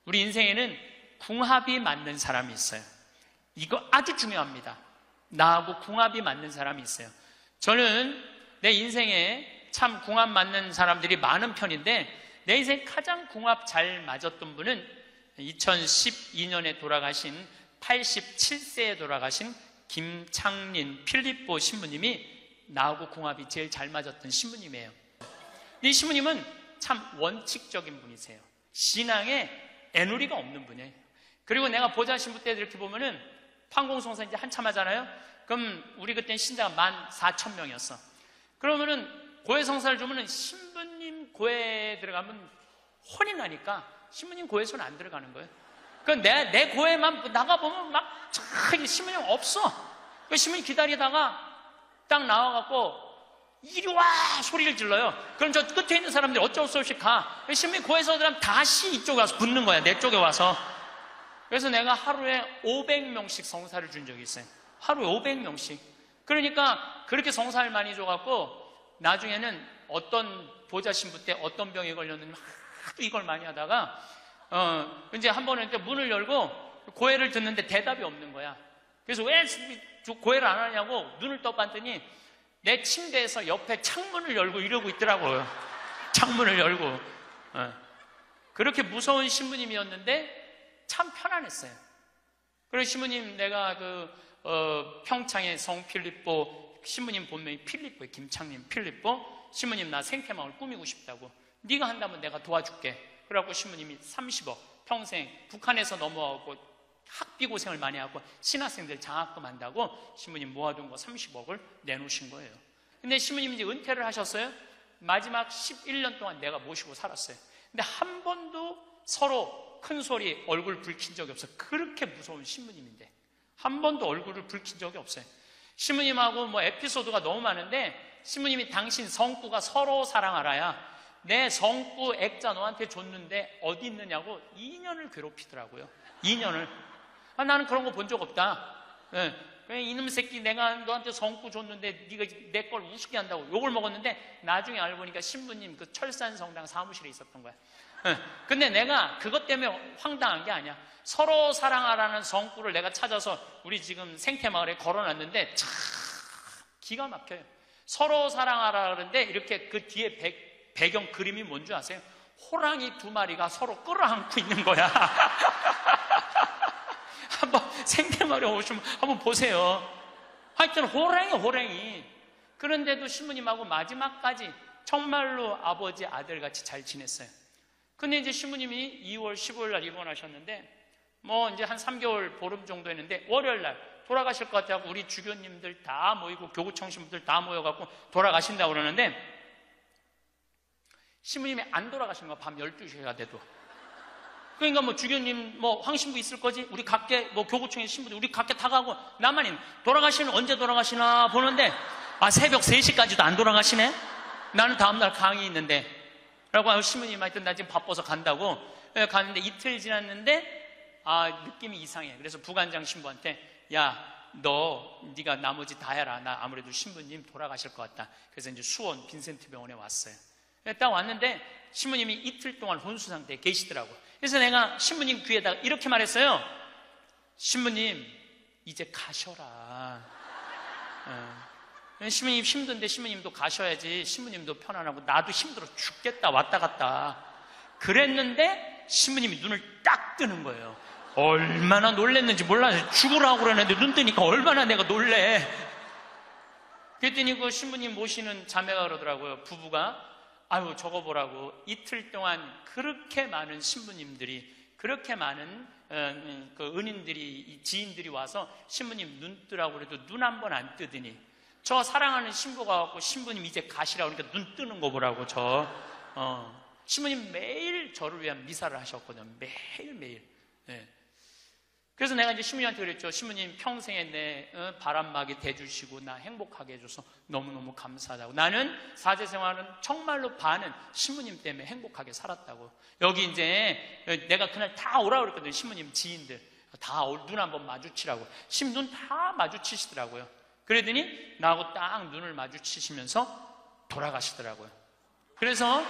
우리 인생에는 궁합이 맞는 사람이 있어요. 이거 아주 중요합니다. 나하고 궁합이 맞는 사람이 있어요. 저는 내 인생에 참 궁합 맞는 사람들이 많은 편인데 내 인생 가장 궁합 잘 맞았던 분은 2012년에 돌아가신 87세에 돌아가신 김창린 필립보 신부님이 나하고 궁합이 제일 잘 맞았던 신부님이에요. 이 신부님은 참 원칙적인 분이세요. 신앙에 애누리가 없는 분이에요. 그리고 내가 보좌 신부 때 이렇게 보면은 판공송사 이제 한참 하잖아요. 그럼 우리 그때는 신자가 14,000명이었어. 그러면은 고해 성사를 주면은 신부님 고해에 들어가면 혼이 나니까 신부님 고해에서는 안 들어가는 거예요. 그러니까 내 고해만 나가보면 막 신부님 없어. 그 신부님 기다리다가 딱 나와갖고 이리 와 소리를 질러요. 그럼 저 끝에 있는 사람들이 어쩔 수 없이 가. 신부님 고해에서 들어가면 다시 이쪽에 와서 붙는 거야. 내 쪽에 와서. 그래서 내가 하루에 500명씩 성사를 준 적이 있어요. 하루에 500명씩. 그러니까 그렇게 성사를 많이 줘갖고 나중에는 어떤 보좌 신부 때 어떤 병에 걸렸는지 하도 이걸 많이 하다가 이제 한 번은 문을 열고 고해를 듣는데 대답이 없는 거야. 그래서 왜 고해를 안 하냐고 눈을 떠봤더니 내 침대에서 옆에 창문을 열고 이러고 있더라고요. 창문을 열고. 그렇게 무서운 신부님이었는데 참 편안했어요. 그리고 신부님 내가 평창의 성 필립보 신부님 본명이 필립보예요. 김창림 필립보 신부님 나 생태마을 꾸미고 싶다고. 네가 한다면 내가 도와줄게. 그래갖고 신부님이 30억 평생 북한에서 넘어오고 학비 고생을 많이 하고 신학생들 장학금 한다고 신부님 모아둔 거 30억을 내놓으신 거예요. 근데 신부님이 이제 은퇴를 하셨어요. 마지막 11년 동안 내가 모시고 살았어요. 근데 한 번도 서로 큰 소리 얼굴 붉힌 적이 없어요. 그렇게 무서운 신부님인데 한 번도 얼굴을 붉힌 적이 없어요. 신부님하고 뭐 에피소드가 너무 많은데 신부님이 당신 성구가 서로 사랑하라야 내 성구 액자 너한테 줬는데 어디 있느냐고 2년을 괴롭히더라고요. 2년을. 나는 그런 거 본 적 없다. 이놈 새끼 내가 너한테 성구 줬는데 네가 내 걸 우습게 한다고 욕을 먹었는데 나중에 알고 보니까 신부님 그 철산성당 사무실에 있었던 거야. 근데 내가 그것 때문에 황당한 게 아니야. 서로 사랑하라는 성구를 내가 찾아서 우리 지금 생태마을에 걸어놨는데 참 기가 막혀요. 서로 사랑하라 그러는데 이렇게 그 뒤에 배경 그림이 뭔지 아세요? 호랑이 2마리가 서로 끌어안고 있는 거야. 한번 생태마을에 오시면 한번 보세요. 하여튼 호랑이. 그런데도 신부님하고 마지막까지 정말로 아버지 아들같이 잘 지냈어요. 근데 이제 신부님이 2월 15일 날 입원하셨는데 뭐 이제 한 3개월 보름 정도 했는데 월요일 날 돌아가실 것 같아서 우리 주교님들 다 모이고 교구청 신부들 다 모여갖고 돌아가신다고 그러는데 신부님이 안 돌아가시는 거야. 밤 12시가 돼도. 그러니까 뭐 주교님 뭐 황신부 있을 거지? 우리 각계 뭐 교구청의 신부들 우리 각계 다 가고 나만 돌아가시는 언제 돌아가시나 보는데 새벽 3시까지도 안 돌아가시네? 나는 다음날 강의 있는데 라고 신부님 하여튼 나 지금 바빠서 간다고 갔는데 이틀 지났는데 느낌이 이상해. 그래서 부관장 신부한테 네가 나머지 다 해라. 나 아무래도 신부님 돌아가실 것 같다. 그래서 이제 수원 빈센트 병원에 왔어요. 딱 왔는데 신부님이 이틀 동안 혼수 상태에 계시더라고. 그래서 내가 신부님 귀에다가 이렇게 말했어요. 신부님 이제 가셔라. 신부님 힘든데 신부님도 가셔야지. 신부님도 편안하고 나도 힘들어 죽겠다 왔다 갔다 그랬는데 신부님이 눈을 딱 뜨는 거예요. 얼마나 놀랬는지 몰라요. 죽으라고 그러는데 눈 뜨니까 얼마나 내가 놀래. 그랬더니 그 신부님 모시는 자매가 그러더라고요. 부부가 저거 보라고 이틀 동안 그렇게 많은 신부님들이 그렇게 많은 그 은인들이 지인들이 와서 신부님 눈 뜨라고 그래도 눈 한 번 안 뜨더니 저 사랑하는 신부가 와서 신부님 이제 가시라고 그러니까 눈 뜨는 거 보라고 신부님 매일 저를 위한 미사를 하셨거든요. 매일매일. 그래서 내가 이제 신부님한테 그랬죠. 신부님 평생에 내 바람막이 대주시고 나 행복하게 해줘서 너무너무 감사하다고. 나는 사제생활은 정말로 반은 신부님 때문에 행복하게 살았다고. 여기 이제 내가 그날 다 오라고 그랬거든요. 신부님 지인들 다 눈 한번 마주치라고. 신부님 눈 다 마주치시더라고요. 그러더니 나하고 딱 눈을 마주치시면서 돌아가시더라고요. 그래서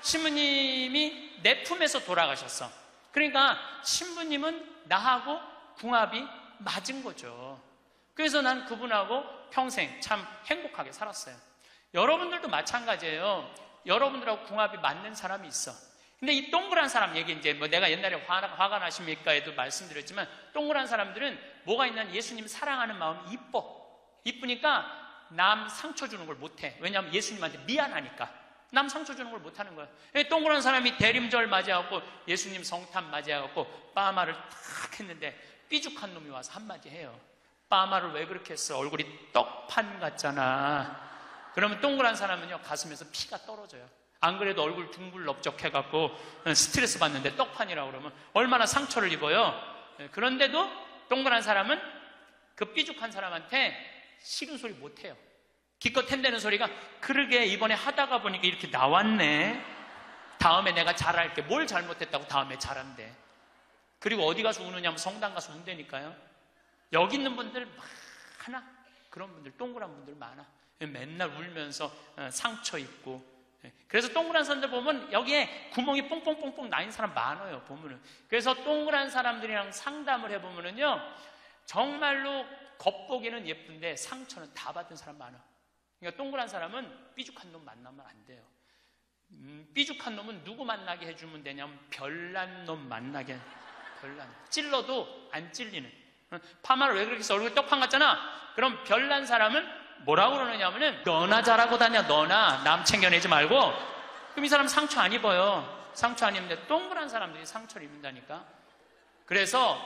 신부님이 내 품에서 돌아가셨어. 그러니까 신부님은 나하고 궁합이 맞은 거죠. 그래서 난 그분하고 평생 참 행복하게 살았어요. 여러분들도 마찬가지예요. 여러분들하고 궁합이 맞는 사람이 있어. 근데 이 동그란 사람 얘기 이제 뭐 내가 옛날에 화가 나십니까에도 말씀드렸지만 동그란 사람들은 뭐가 있냐면 예수님 사랑하는 마음이 이쁘니까 남 상처 주는 걸 못해. 왜냐하면 예수님한테 미안하니까. 남 상처 주는 걸 못하는 거야. 동그란 사람이 대림절 맞이하고 예수님 성탄 맞이하고 빠마를 탁 했는데 삐죽한 놈이 와서 한마디 해요. 빠마를 왜 그렇게 했어? 얼굴이 떡판 같잖아. 그러면 동그란 사람은요 가슴에서 피가 떨어져요. 안 그래도 얼굴 둥글럽적해갖고 스트레스 받는데 떡판이라고 그러면 얼마나 상처를 입어요. 그런데도 동그란 사람은 그 삐죽한 사람한테 싫은 소리 못해요. 기껏 햄대는 소리가 그러게 이번에 하다가 보니까 이렇게 나왔네. 다음에 내가 잘할게. 뭘 잘못했다고 다음에 잘한대. 그리고 어디 가서 우느냐면 성당 가서 운다니까요. 여기 있는 분들 많아. 그런 분들 동그란 분들 많아. 맨날 울면서 상처 입고. 그래서 동그란 사람들 보면 여기에 구멍이 뽕뽕뽕뽕 나인 사람 많아요. 보면은. 그래서 동그란 사람들이랑 상담을 해보면은요 정말로 겉보기는 예쁜데 상처는 다 받은 사람 많아. 그러니까 동그란 사람은 삐죽한 놈 만나면 안 돼요. 삐죽한 놈은 누구 만나게 해주면 되냐면 별난 놈 만나게. 별난. 찔러도 안 찔리는. 파마를 왜 그렇게 해서 얼굴 떡판 같잖아. 그럼 별난 사람은 뭐라고 그러느냐면은 너나 잘하고 다녀. 너나 남 챙겨내지 말고 그럼 이 사람 상처 안 입어요. 상처 안 입는데 동그란 사람들이 상처를 입는다니까. 그래서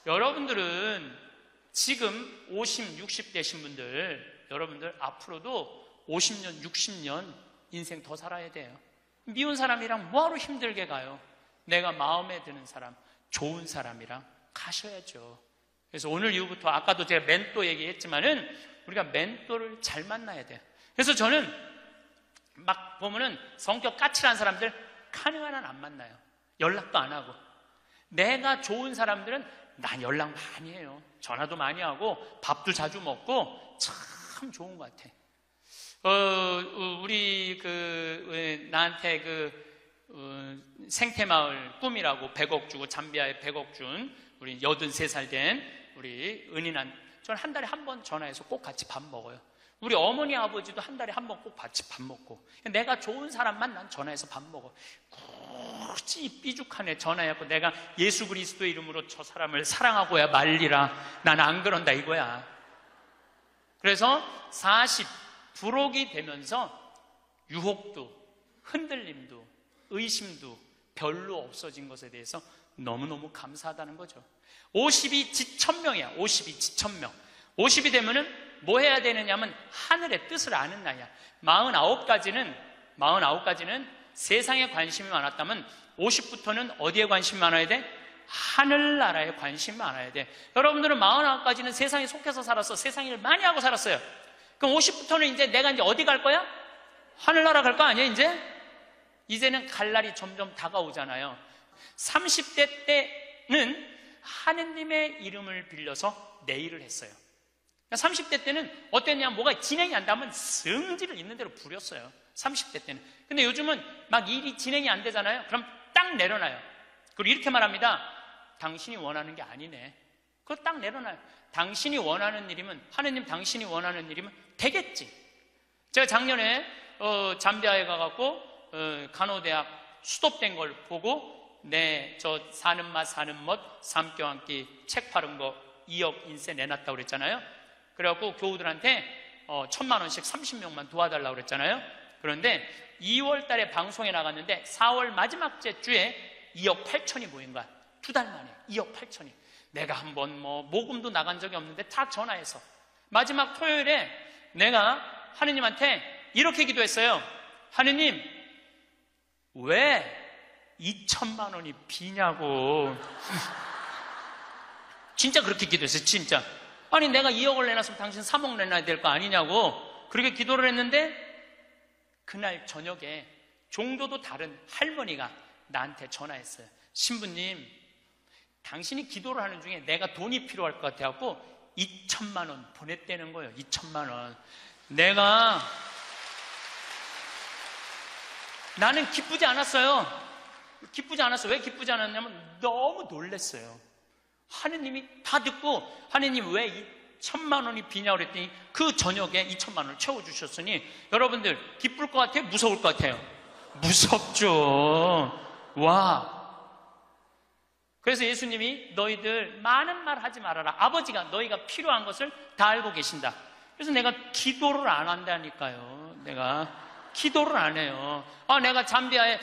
여러분들은 지금 50, 60 되신 분들, 여러분들 앞으로도 50년, 60년 인생 더 살아야 돼요. 미운 사람이랑 뭐하러 힘들게 가요? 내가 마음에 드는 사람, 좋은 사람이랑 가셔야죠. 그래서 오늘 이후부터 아까도 제가 멘토 얘기했지만은 우리가 멘토를 잘 만나야 돼요. 그래서 저는 막 보면은 성격 까칠한 사람들 가능한 한 안 만나요. 연락도 안 하고. 내가 좋은 사람들은 난 연락 많이 해요. 전화도 많이 하고 밥도 자주 먹고 참 좋은 것 같아. 우리 나한테 생태마을 꿈이라고 100억 주고 잠비아에 100억 준 우리 83살 된 우리 은인한 저는 한 달에 한 번 전화해서 꼭 같이 밥 먹어요. 우리 어머니 아버지도 한 달에 한 번 꼭 같이 밥 먹고 내가 좋은 사람만 난 전화해서 밥 먹어. 굳이 삐죽한 애 전화해갖고 내가 예수 그리스도 이름으로 저 사람을 사랑하고야 말리라. 난 안 그런다 이거야. 그래서 40 부록이 되면서 유혹도 흔들림도 의심도 별로 없어진 것에 대해서 너무너무 감사하다는 거죠. 50이 지천명이야. 50이 지천명. 50이 되면은 뭐 해야 되느냐면 하늘의 뜻을 아는 나이야. 49가지는 세상에 관심이 많았다면 50부터는 어디에 관심이 많아야 돼? 하늘나라에 관심이 많아야 돼. 여러분들은 49까지는 세상에 속해서 살았어. 세상 일 많이 하고 살았어요. 그럼 50부터는 이제 내가 이제 어디 갈 거야? 하늘나라 갈 거 아니야 이제? 이제는 갈 날이 점점 다가오잖아요. 30대 때는 하느님의 이름을 빌려서 내일을 했어요. 30대 때는 어땠냐, 뭐가 진행이 안 되면 성질을 있는 대로 부렸어요. 30대 때는. 근데 요즘은 막 일이 진행이 안 되잖아요. 그럼 딱 내려놔요. 그리고 이렇게 말합니다. 당신이 원하는 게 아니네. 그거 딱 내려놔요. 당신이 원하는 일이면, 하느님 당신이 원하는 일이면 되겠지. 제가 작년에 잠비아에 가갖고 간호대학 수톱된 걸 보고 저 사는 맛 사는 멋 삼교 한 끼 책 파는 거 2억 인세 내놨다고 그랬잖아요. 그래갖고 교우들한테 1,000만 원씩 30명만 도와달라고 그랬잖아요. 그런데 2월 달에 방송에 나갔는데 4월 마지막 주에 2억 8천이 모인 거야. 2달 만에 2억 8천이. 내가 한번 모금도 나간 적이 없는데 다 전화해서 마지막 토요일에 내가 하느님한테 이렇게 기도했어요. 하느님, 왜 2천만 원이 비냐고. 진짜 그렇게 기도했어요. 진짜. 아니 내가 2억을 내놨으면 당신 3억 내놔야 될 거 아니냐고 그렇게 기도를 했는데 그날 저녁에 종교도 다른 할머니가 나한테 전화했어요. 신부님, 당신이 기도를 하는 중에 내가 돈이 필요할 것 같아갖고 2천만 원 보냈다는 거예요. 2천만 원. 나는 기쁘지 않았어요. 기쁘지 않았어. 왜 기쁘지 않았냐면 너무 놀랐어요. 하느님이 다 듣고 하느님 왜 2천만 원이 비냐고 그랬더니 그 저녁에 2천만 원을 채워주셨으니 여러분들 기쁠 것 같아요? 무서울 것 같아요? 무섭죠. 와. 그래서 예수님이 너희들 많은 말 하지 말아라. 아버지가 너희가 필요한 것을 다 알고 계신다. 그래서 내가 기도를 안 한다니까요. 내가 기도를 안 해요. 내가 잠비아에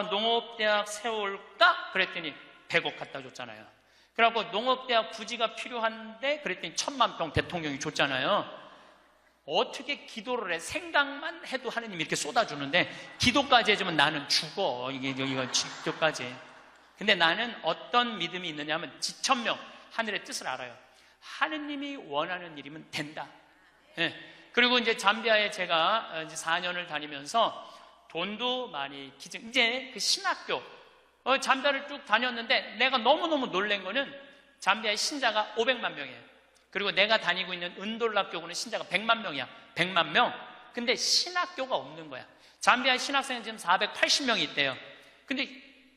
농업대학 세울까? 그랬더니 100억 갖다 줬잖아요. 그래갖고 농업대학 부지가 필요한데 그랬더니 1,000만 평 대통령이 줬잖아요. 어떻게 기도를 해? 생각만 해도 하느님이 이렇게 쏟아주는데 기도까지 해주면 나는 죽어. 이거 기도까지. 근데 나는 어떤 믿음이 있느냐 하면 지천명 하늘의 뜻을 알아요. 하느님이 원하는 일이면 된다. 네. 그리고 이제 잠비아에 제가 이제 4년을 다니면서 돈도 많이 이제 그 신학교 잠비아를 쭉 다녔는데 내가 너무너무 놀란 거는 잠비아의 신자가 500만 명이에요. 그리고 내가 다니고 있는 은돌라 교구는 신자가 100만 명이야. 100만 명. 근데 신학교가 없는 거야. 잠비아의 신학생은 지금 480명이 있대요. 근데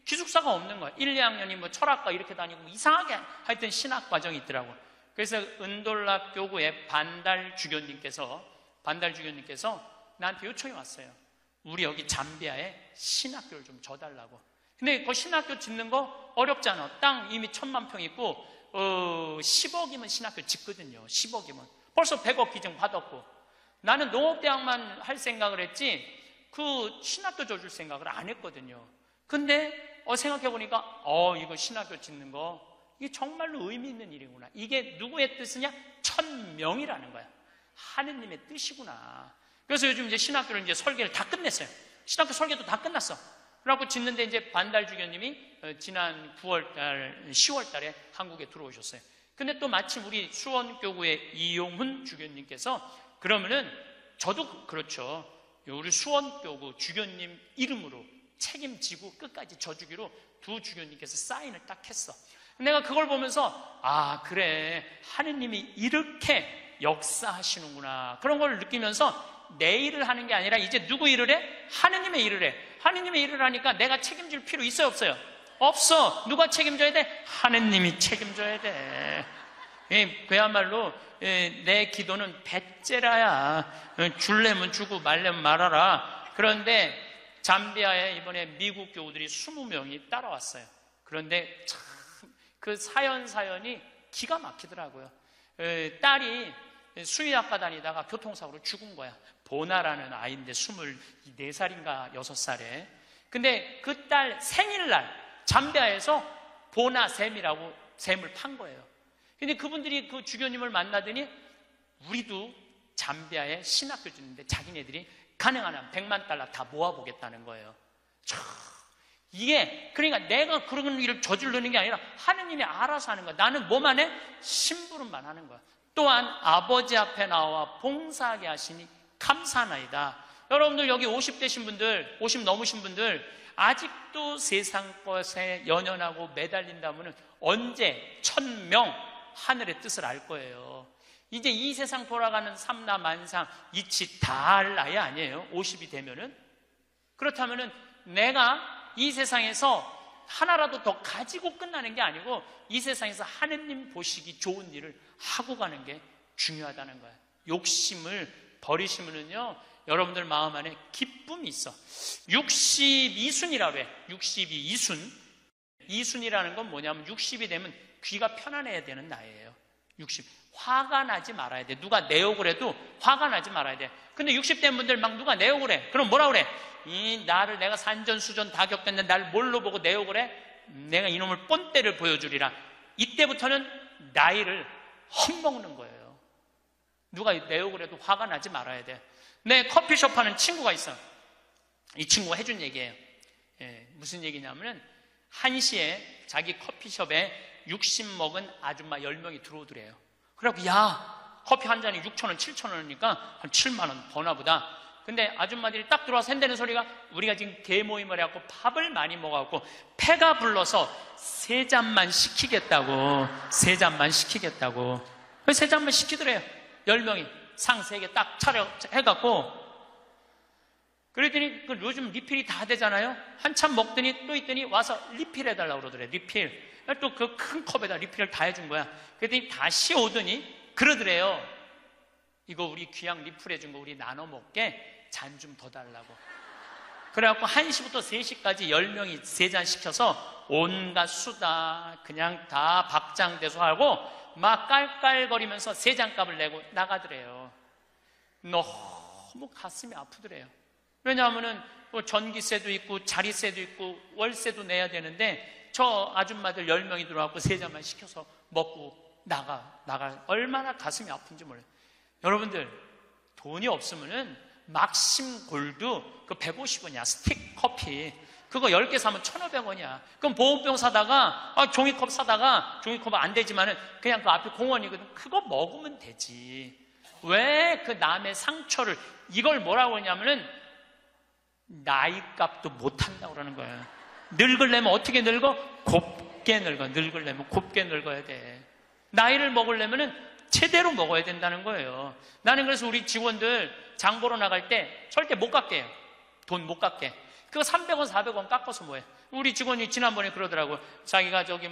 기숙사가 없는 거야. 1, 2학년이 철학과 이렇게 다니고 이상하게 하여튼 신학 과정이 있더라고. 그래서 은돌라 교구의 반달 주교님께서 나한테 요청이 왔어요. 우리 여기 잠비아에 신학교를 좀 줘달라고. 근데 그 신학교 짓는 거 어렵잖아. 땅 이미 1,000만 평 있고 10억이면 신학교 짓거든요. 10억이면 벌써 100억 기증 받았고 나는 농업대학만 할 생각을 했지 그 신학교 줘줄 생각을 안 했거든요. 근데 생각해보니까 이거 신학교 짓는 거 이게 정말로 의미 있는 일이구나. 이게 누구의 뜻이냐? 천명이라는 거야. 하느님의 뜻이구나. 그래서 요즘 이제 신학교를 이제 설계를 다 끝냈어요. 신학교 설계도 다 끝났어. 그래갖고 짓는데 이제 반달 주교님이 지난 9월달, 10월달에 한국에 들어오셨어요. 근데 또 마침 우리 수원교구의 이용훈 주교님께서 그러면은 저도 그렇죠. 우리 수원교구 주교님 이름으로 책임지고 끝까지 져주기로 두 주교님께서 사인을 딱 했어. 내가 그걸 보면서 그래, 하느님이 이렇게 역사하시는구나, 그런 걸 느끼면서 내 일을 하는 게 아니라 이제 누구 일을 해? 하느님의 일을 해. 하느님의 일을 하니까 내가 책임질 필요 있어요, 없어요? 없어. 누가 책임져야 돼? 하느님이 책임져야 돼. 그야말로 내 기도는 배째라야. 줄래면 주고 말래면 말아라. 그런데 잠비아에 이번에 미국 교우들이 20명이 따라왔어요. 그런데 참 그 사연이 기가 막히더라고요. 딸이 수의학과 다니다가 교통사고로 죽은 거야. 보나라는 아이인데 24살인가 6살에. 근데 그 딸 생일날 잠비아에서 보나샘이라고 샘을 판 거예요. 근데 그분들이 그 주교님을 만나더니 우리도 잠비아에 신학교 짓는데 자기네들이 가능한 한 100만 달러 다 모아보겠다는 거예요. 이게 그러니까 내가 그런 일을 저지르는 게 아니라 하느님이 알아서 하는 거야. 나는 뭐만 해? 심부름만 하는 거야. 또한 아버지 앞에 나와 봉사하게 하시니 감사하나이다. 여러분들 여기 50 되신 분들, 50 넘으신 분들 아직도 세상 것에 연연하고 매달린다면 언제 천명 하늘의 뜻을 알 거예요. 이제 이 세상 돌아가는 삼라만상 이치 다 알 나이 아니에요. 50이 되면은. 그렇다면은 내가 이 세상에서 하나라도 더 가지고 끝나는 게 아니고 이 세상에서 하느님 보시기 좋은 일을 하고 가는 게 중요하다는 거예요. 욕심을 버리시면은요, 여러분들 마음 안에 기쁨이 있어. 62순이라고 해. 62이순. 이순이라는 건 뭐냐면 60이 되면 귀가 편안해야 되는 나이예요. 60. 화가 나지 말아야 돼. 누가 내 욕을 해도 화가 나지 말아야 돼. 근데 60 된 분들 막 누가 내 욕을 해. 그럼 뭐라 그래? 나를 내가 산전수전 다 겪었는데 날 뭘로 보고 내 욕을 해? 내가 이놈을 뻔때를 보여주리라. 이때부터는 나이를 헛먹는 거예요. 누가 내 욕을 해도 화가 나지 말아야 돼. 내 커피숍 하는 친구가 있어. 이 친구가 해준 얘기예요. 무슨 얘기냐면은 1시에 자기 커피숍에 60 먹은 아줌마 10명이 들어오더래요. 그래갖고 야, 커피 한 잔이 6,000원, 7,000원이니까 한 7만 원 버나 보다. 근데 아줌마들이 딱 들어와서 한다는 소리가 우리가 지금 대모임을 해갖고 밥을 많이 먹어갖고 패가 불러서 3잔만 시키겠다고. 3잔만 시키겠다고. 그래서 3잔만 시키더래요. 10명이 상 3개 딱 차려 해갖고. 그랬더니 요즘 리필이 다 되잖아요. 한참 먹더니 또 있더니 와서 리필 해달라고 그러더래요. 리필. 또 그 큰 컵에다 리필을 다 해준 거야. 그랬더니 다시 오더니 그러더래요. 이거 우리 귀양 리필 해준 거 우리 나눠 먹게 잔 좀 더 달라고. 그래갖고 1시부터 3시까지 10명이 3잔 시켜서 온갖 수다 그냥 다 박장대소 하고 막 깔깔거리면서 3잔 값을 내고 나가더래요. 너무 가슴이 아프더래요. 왜냐하면은 전기세도 있고 자리세도 있고 월세도 내야 되는데 저 아줌마들 10명이 들어와서 3잔만 시켜서 먹고 나가 얼마나 가슴이 아픈지 몰라요. 여러분들 돈이 없으면은 막심 골드 그 150원이야. 스틱 커피 그거 10개 사면 1,500원이야. 그럼 보온병 사다가 종이컵 사다가 종이컵은 안 되지만은 그냥 그 앞에 공원이거든. 그거 먹으면 되지. 왜 그 남의 상처를 이걸 뭐라고 하냐면은 나이값도 못한다고 그러는 거야. 늙으려면 어떻게 늙어? 곱게 늙어. 늙으려면 곱게 늙어야 돼. 나이를 먹으려면은 제대로 먹어야 된다는 거예요. 나는 그래서 우리 직원들 장 보러 나갈 때 절대 못 깎게 해요. 돈 못 깎게. 그거 300원, 400원 깎아서 뭐해. 우리 직원이 지난번에 그러더라고요. 자기가 저기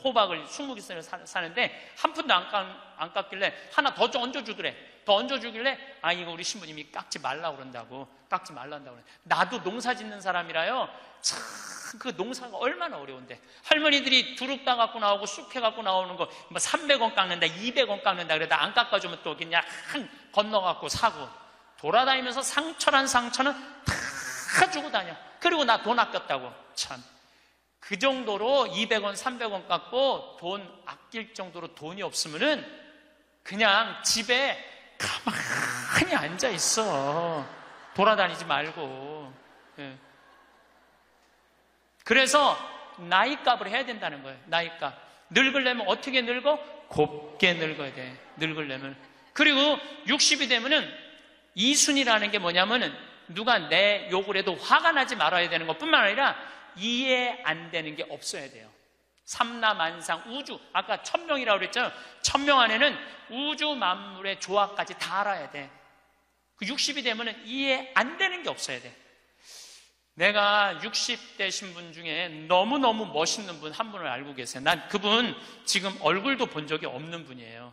호박을 20개 사는데 한 푼도 안 깎길래 하나 더 얹어주더래. 더 얹어주길래 이거 우리 신부님이 깎지 말라고 그런다고. 깎지 말란다고 그래. 나도 농사 짓는 사람이라요. 참 그 농사가 얼마나 어려운데. 할머니들이 두릅 따 갖고 나오고 쑥 해 갖고 나오는 거 300원 깎는다, 200원 깎는다 그러다 안 깎아주면 또 그냥 건너 갖고 사고 돌아다니면서 상처란 상처는 다 다 주고 다녀. 그리고 나 돈 아꼈다고. 참. 그 정도로 200원, 300원 깎고 돈 아낄 정도로 돈이 없으면은 그냥 집에 가만히 앉아 있어. 돌아다니지 말고. 예. 그래서 나이값을 해야 된다는 거예요. 나이값. 늙으려면 어떻게 늙어? 곱게 늙어야 돼. 늙으려면. 그리고 60이 되면은 이순이라는 게 뭐냐면은 누가 내 욕을 해도 화가 나지 말아야 되는 것뿐만 아니라 이해 안 되는 게 없어야 돼요. 삼라만상 우주, 아까 1000명이라고 그랬잖아요. 1000명 안에는 우주 만물의 조화까지 다 알아야 돼. 그 60이 되면은 이해 안 되는 게 없어야 돼. 내가 60대 신분 중에 너무너무 멋있는 분 한 분을 알고 계세요. 난 그분 지금 얼굴도 본 적이 없는 분이에요.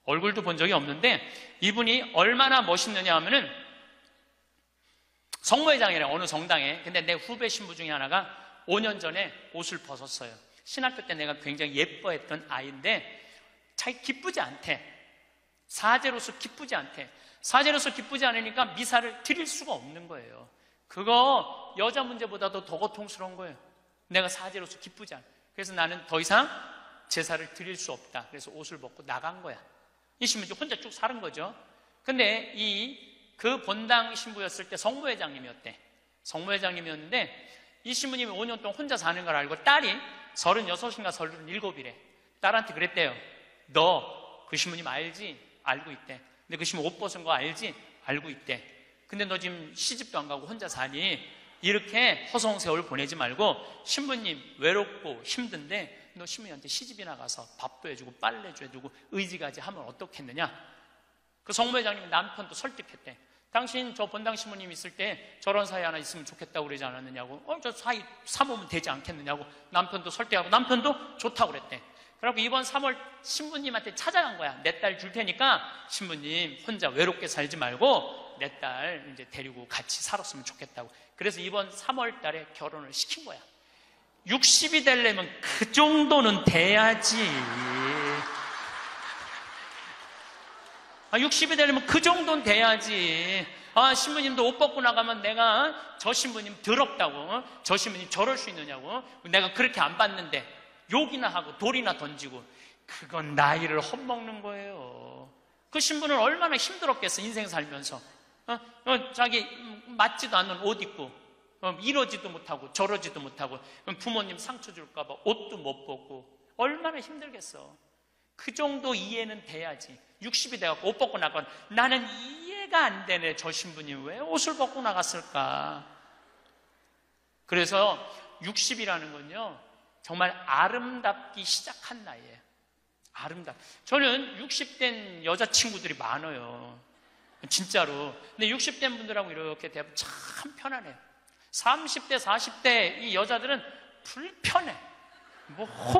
얼굴도 본 적이 없는데 이분이 얼마나 멋있느냐 하면은 성모회장이래, 어느 성당에. 근데 내 후배 신부 중에 하나가 5년 전에 옷을 벗었어요. 신학교 때 내가 굉장히 예뻐했던 아이인데 자기 기쁘지 않대. 사제로서 기쁘지 않대. 사제로서 기쁘지 않으니까 미사를 드릴 수가 없는 거예요. 그거 여자 문제보다도 더 고통스러운 거예요. 내가 사제로서 기쁘지 않아. 그래서 나는 더 이상 제사를 드릴 수 없다. 그래서 옷을 벗고 나간 거야. 이 신부 혼자 쭉 사는 거죠. 근데 그 본당 신부였을 때 성모회장님이었대. 성모회장님이었는데 이 신부님이 5년 동안 혼자 사는 걸 알고 딸이 36인가 37이래. 딸한테 그랬대요. 너 그 신부님 알지? 알고 있대. 근데 그 신부 옷 벗은 거 알지? 알고 있대. 근데 너 지금 시집도 안 가고 혼자 사니 이렇게 허송세월 보내지 말고 신부님 외롭고 힘든데 너 신부님한테 시집이나 가서 밥도 해주고 빨래도 해주고 의지가지 하면 어떻겠느냐. 그 성모회장님이 남편도 설득했대. 당신 저 본당 신부님 있을 때 저런 사이 하나 있으면 좋겠다고 그러지 않았느냐고. 저 사이 사모면 되지 않겠느냐고. 남편도 설득하고 남편도 좋다고 그랬대. 그래갖고 이번 3월 신부님한테 찾아간 거야. 내 딸 줄 테니까 신부님 혼자 외롭게 살지 말고 내 딸 이제 데리고 같이 살았으면 좋겠다고. 그래서 이번 3월 달에 결혼을 시킨 거야. 60이 되려면 그 정도는 돼야지. 60이 되려면 그 정도는 돼야지. 신부님도 옷 벗고 나가면 내가 저 신부님 더럽다고, 저 신부님 저럴 수 있느냐고, 내가 그렇게 안 봤는데 욕이나 하고 돌이나 던지고, 그건 나이를 헛먹는 거예요. 그 신부는 얼마나 힘들었겠어, 인생 살면서. 자기 맞지도 않는 옷 입고 이러지도 못하고 저러지도 못하고 부모님 상처 줄까봐 옷도 못 벗고 얼마나 힘들겠어. 그 정도 이해는 돼야지. 60이 돼갖고 옷 벗고 나가면 나는 이해가 안 되네. 저 신부님 왜 옷을 벗고 나갔을까. 그래서 60이라는 건요 정말 아름답기 시작한 나이예요. 저는 60된 여자친구들이 많아요. 진짜로. 근데 60된 분들하고 이렇게 대하면 참 편안해요. 30대, 40대 이 여자들은 불편해.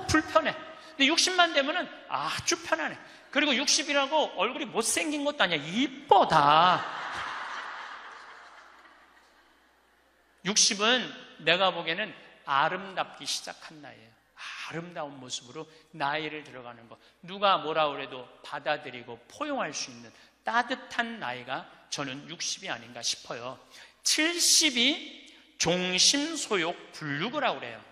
불편해. 근데 60만 되면은 아주 편안해. 그리고 60이라고 얼굴이 못생긴 것도 아니야. 이뻐 다. 60은 내가 보기에는 아름답기 시작한 나이에요. 아름다운 모습으로 나이를 들어가는 것. 누가 뭐라 그래도 받아들이고 포용할 수 있는 따뜻한 나이가 저는 60이 아닌가 싶어요. 70이 종심소욕 불육이라고 그래요.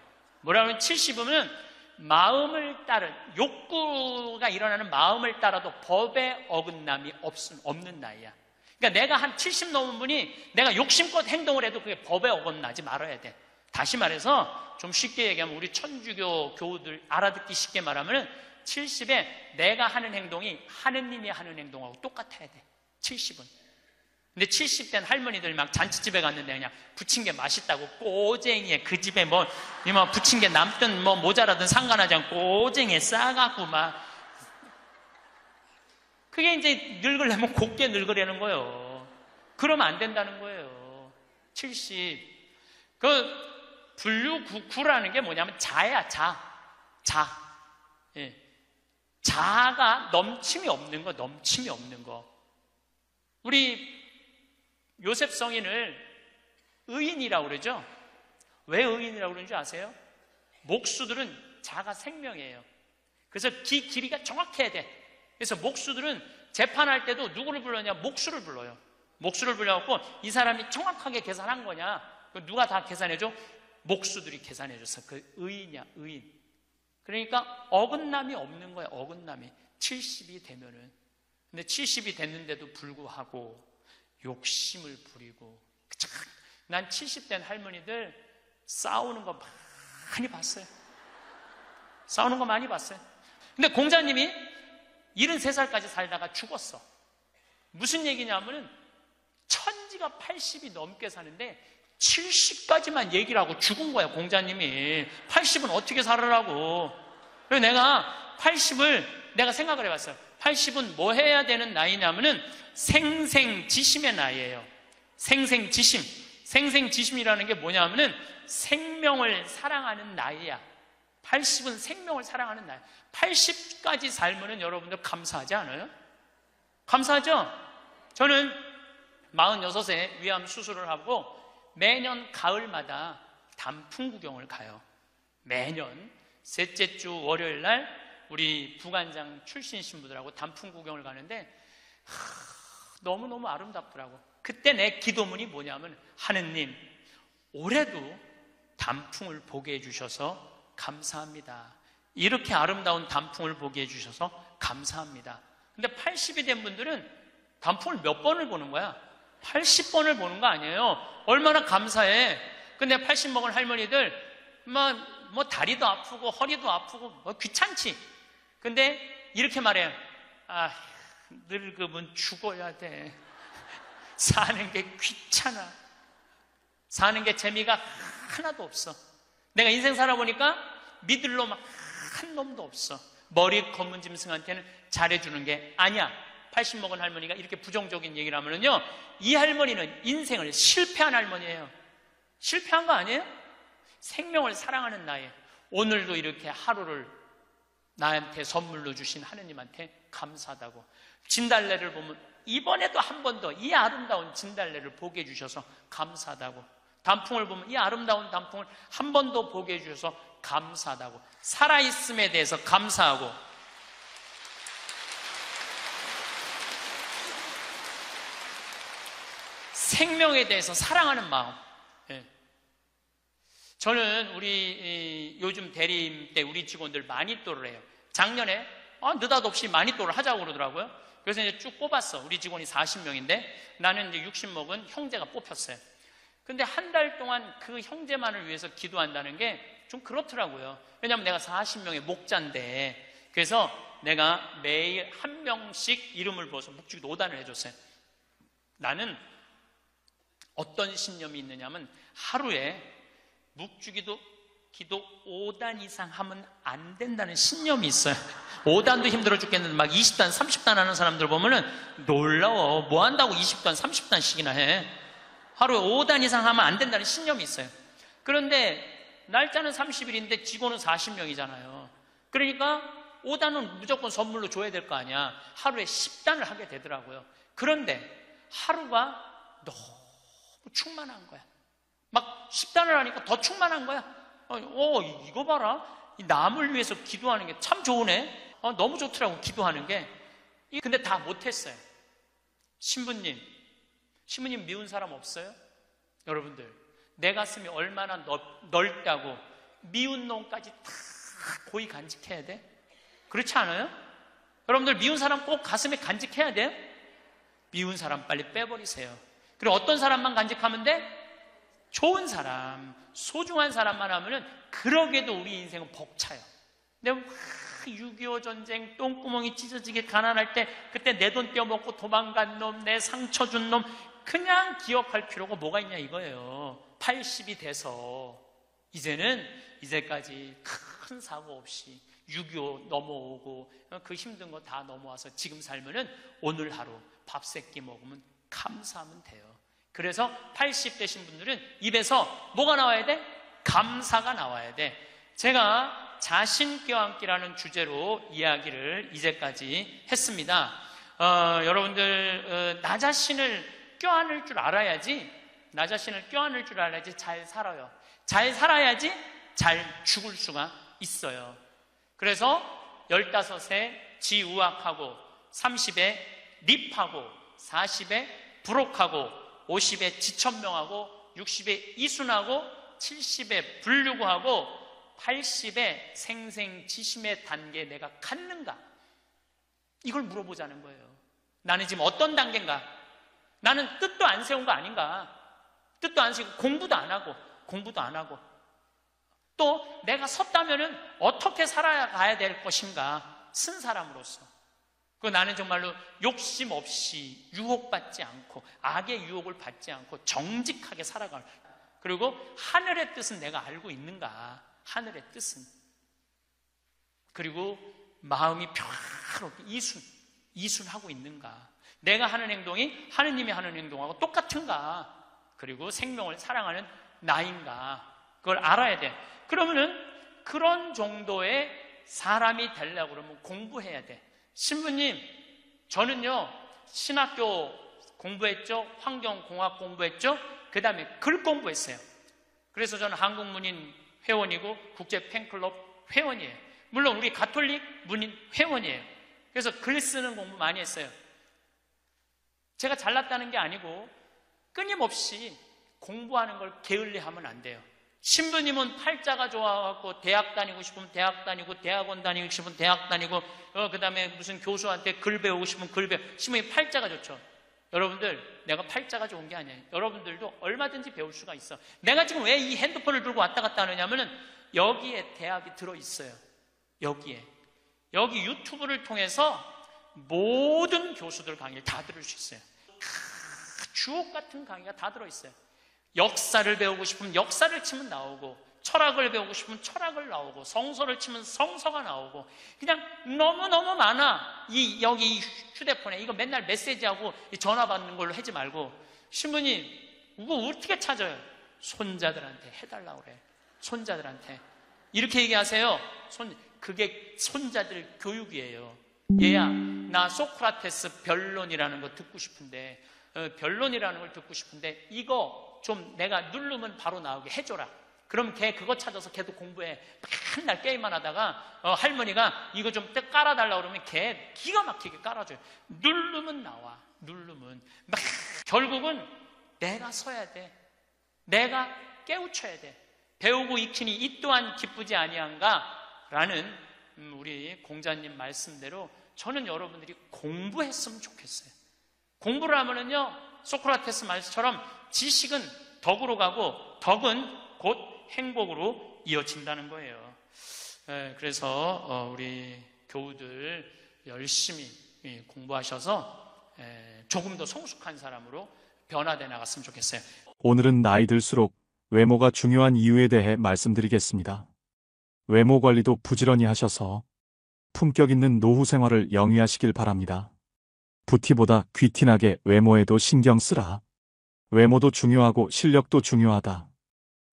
뭐라고 하면 70이면 마음을 따른, 욕구가 일어나는 마음을 따라도 법에 어긋남이 없는 나이야. 그러니까 내가 한 70 넘은 분이 내가 욕심껏 행동을 해도 그게 법에 어긋나지 말아야 돼. 다시 말해서 좀 쉽게 얘기하면 우리 천주교 교우들 알아듣기 쉽게 말하면 70에 내가 하는 행동이 하느님이 하는 행동하고 똑같아야 돼. 70은. 근데 70된 할머니들 막 잔치집에 갔는데 그냥 부친 게 맛있다고 꼬쟁이에 그 집에 뭐 부친 게 남든 뭐 모자라든 상관하지 않고 꼬쟁이에 싸갖고 막 그게 이제 늙으려면 곱게 늙으려는 거예요. 그러면 안 된다는 거예요. 70. 불류구라는 게 뭐냐면 자야, 자. 예. 자가 넘침이 없는 거. 우리 요셉 성인을 의인이라고 그러죠? 왜 의인이라고 그러는지 아세요? 목수들은 자가 생명이에요. 그래서 길이가 정확해야 돼. 그래서 목수들은 재판할 때도 누구를 불러냐? 목수를 불러요. 목수를 불러갖고 이 사람이 정확하게 계산한 거냐? 누가 다 계산해줘? 목수들이 계산해줬어. 그 의인이야, 의인. 그러니까 어긋남이 없는 거야, 어긋남이. 70이 되면은. 근데 70이 됐는데도 불구하고 욕심을 부리고. 난 70된 할머니들 싸우는 거 많이 봤어요. 싸우는 거 많이 봤어요. 근데 공자님이 73살까지 살다가 죽었어. 무슨 얘기냐면은 천지가 80이 넘게 사는데 70까지만 얘기를 하고 죽은 거야, 공자님이. 80은 어떻게 살으라고. 그래서 내가 80을 내가 생각을 해봤어요. 80은 뭐 해야 되는 나이냐면은 생생지심의 나이예요. 생생지심. 생생지심이라는 게 뭐냐면은 생명을 사랑하는 나이야. 80은 생명을 사랑하는 나이. 80까지 살면은 여러분들 감사하지 않아요? 감사하죠? 저는 46세 위암 수술을 하고 매년 가을마다 단풍 구경을 가요. 매년 셋째 주 월요일 날 우리 부관장 출신 신부들하고 단풍 구경을 가는데 너무너무 아름답더라고. 그때 내 기도문이 뭐냐면 하느님, 올해도 단풍을 보게 해주셔서 감사합니다. 이렇게 아름다운 단풍을 보게 해주셔서 감사합니다. 근데 80이 된 분들은 단풍을 몇 번을 보는 거야? 80번을 보는 거 아니에요. 얼마나 감사해. 근데 80 먹은 할머니들 뭐 다리도 아프고 허리도 아프고 뭐 귀찮지. 근데 이렇게 말해요. 아, 늙으면 죽어야 돼. 사는 게 귀찮아. 사는 게 재미가 하나도 없어. 내가 인생 살아보니까 믿을 놈 한 놈도 없어. 머리 검은 짐승한테는 잘해주는 게 아니야. 80 먹은 할머니가 이렇게 부정적인 얘기를 하면은요, 이 할머니는 인생을 실패한 할머니예요. 실패한 거 아니에요? 생명을 사랑하는 나이에 오늘도 이렇게 하루를 나한테 선물로 주신 하느님한테 감사하다고. 진달래를 보면 이번에도 한 번 더 이 아름다운 진달래를 보게 해주셔서 감사하다고. 단풍을 보면 이 아름다운 단풍을 한 번 더 보게 해주셔서 감사하다고. 살아있음에 대해서 감사하고. 생명에 대해서 사랑하는 마음. 예. 저는 우리 요즘 대리임 때 우리 직원들 마니또를 해요. 작년에 느닷없이 마니또를 하자고 그러더라고요. 그래서 이제 쭉 뽑았어. 우리 직원이 40명인데 나는 이제 60 먹은 형제가 뽑혔어요. 근데 한 달 동안 그 형제만을 위해서 기도한다는 게 좀 그렇더라고요. 왜냐하면 내가 40명의 목자인데. 그래서 내가 매일 한 명씩 이름을 부어서 묵주기도 5단을 해줬어요. 나는 어떤 신념이 있느냐면 하루에 묵주기도 기도 5단 이상 하면 안 된다는 신념이 있어요. 5단도 힘들어 죽겠는데 막 20단, 30단 하는 사람들 보면은 놀라워. 뭐 한다고 20단, 30단씩이나 해. 하루에 5단 이상 하면 안 된다는 신념이 있어요. 그런데 날짜는 30일인데 직원은 40명이잖아요. 그러니까 5단은 무조건 선물로 줘야 될 거 아니야. 하루에 10단을 하게 되더라고요. 그런데 하루가 너무 충만한 거야. 막 10단을 하니까 더 충만한 거야. 이거 봐라. 이 남을 위해서 기도하는 게 참 좋으네. 너무 좋더라고, 기도하는 게. 근데 다 못했어요. 신부님 미운 사람 없어요? 여러분들, 내 가슴이 얼마나 넓다고 미운 놈까지 다 고이 간직해야 돼? 그렇지 않아요? 여러분들, 미운 사람 꼭 가슴에 간직해야 돼요? 미운 사람 빨리 빼버리세요. 그리고 어떤 사람만 간직하면 돼? 좋은 사람, 소중한 사람만 하면은 그러게도 우리 인생은 벅차요. 내가 6.25 전쟁 똥구멍이 찢어지게 가난할 때 그때 내 돈 떼어먹고 도망간 놈, 내 상처 준 놈 그냥 기억할 필요가 뭐가 있냐 이거예요. 80이 돼서 이제까지 큰 사고 없이 6.25 넘어오고 그 힘든 거 다 넘어와서 지금 살면은 오늘 하루 밥 세 끼 먹으면 감사하면 돼요. 그래서 80 되신 분들은 입에서 뭐가 나와야 돼? 감사가 나와야 돼. 제가 자신 껴안기라는 주제로 이야기를 이제까지 했습니다. 여러분들 나 자신을 껴안을 줄 알아야지, 나 자신을 껴안을 줄 알아야지 잘 살아요. 잘 살아야지 잘 죽을 수가 있어요. 그래서 15에 지우학하고 30에 립하고 40에 부록하고 50에 지천명하고 60에 이순하고 70에 불류구하고 80에 생생지심의 단계에 내가 갔는가? 이걸 물어보자는 거예요. 나는 지금 어떤 단계인가? 나는 뜻도 안 세운 거 아닌가? 뜻도 안 세우고 공부도 안 하고 또 내가 섰다면은 어떻게 살아가야 될 것인가? 쓴 사람으로서. 그 나는 정말로 욕심 없이 유혹받지 않고 악의 유혹을 받지 않고 정직하게 살아갈. 그리고 하늘의 뜻은 내가 알고 있는가? 하늘의 뜻은. 그리고 마음이 평화롭게 이순하고 있는가? 내가 하는 행동이 하느님이 하는 행동하고 똑같은가? 그리고 생명을 사랑하는 나인가? 그걸 알아야 돼. 그러면은 그런 정도의 사람이 되려고 그러면 공부해야 돼. 신부님, 저는요, 신학교 공부했죠? 환경공학 공부했죠? 그 다음에 글 공부했어요. 그래서 저는 한국문인 회원이고 국제 팬클럽 회원이에요. 물론 우리 가톨릭 문인 회원이에요. 그래서 글 쓰는 공부 많이 했어요. 제가 잘났다는 게 아니고 끊임없이 공부하는 걸 게을리하면 안 돼요. 신부님은 팔자가 좋아갖고 대학 다니고 싶으면 대학 다니고 대학원 다니고 싶으면 대학 다니고 그 다음에 무슨 교수한테 글 배우고 싶으면 글 배우고. 신부님 팔자가 좋죠. 여러분들, 내가 팔자가 좋은 게 아니에요. 여러분들도 얼마든지 배울 수가 있어. 내가 지금 왜 이 핸드폰을 들고 왔다 갔다 하느냐면은 여기에 대학이 들어있어요. 여기 유튜브를 통해서 모든 교수들 강의를 다 들을 수 있어요. 주옥 같은 강의가 다 들어있어요. 역사를 배우고 싶으면 역사를 치면 나오고, 철학을 배우고 싶으면 철학을 나오고, 성서를 치면 성서가 나오고, 그냥 너무너무 많아. 여기 휴대폰에 이거 맨날 메시지하고 전화 받는 걸로 하지 말고, 신부님 이거 어떻게 찾아요? 손자들한테 해달라고 그래. 손자들한테 이렇게 얘기하세요. 그게 손자들 교육이에요. 얘야, 나 소크라테스 변론이라는 거 듣고 싶은데, 변론이라는 걸 듣고 싶은데 이거 좀 내가 누르면 바로 나오게 해줘라. 그럼 걔 그거 찾아서 걔도 공부해. 맨날 게임만 하다가 할머니가 이거 좀 깔아달라고 그러면 걔 기가 막히게 깔아줘요. 누르면 나와. 누르면 막 결국은 내가 서야 돼. 내가 깨우쳐야 돼. 배우고 익히니 이 또한 기쁘지 아니한가? 라는 우리 공자님 말씀대로 저는 여러분들이 공부했으면 좋겠어요. 공부를 하면은요, 소크라테스 말처럼 지식은 덕으로 가고 덕은 곧 행복으로 이어진다는 거예요. 그래서 우리 교우들 열심히 공부하셔서 조금 더 성숙한 사람으로 변화돼 나갔으면 좋겠어요. 오늘은 나이 들수록 외모가 중요한 이유에 대해 말씀드리겠습니다. 외모 관리도 부지런히 하셔서 품격 있는 노후 생활을 영위하시길 바랍니다. 부티보다 귀티나게 외모에도 신경 쓰라. 외모도 중요하고 실력도 중요하다.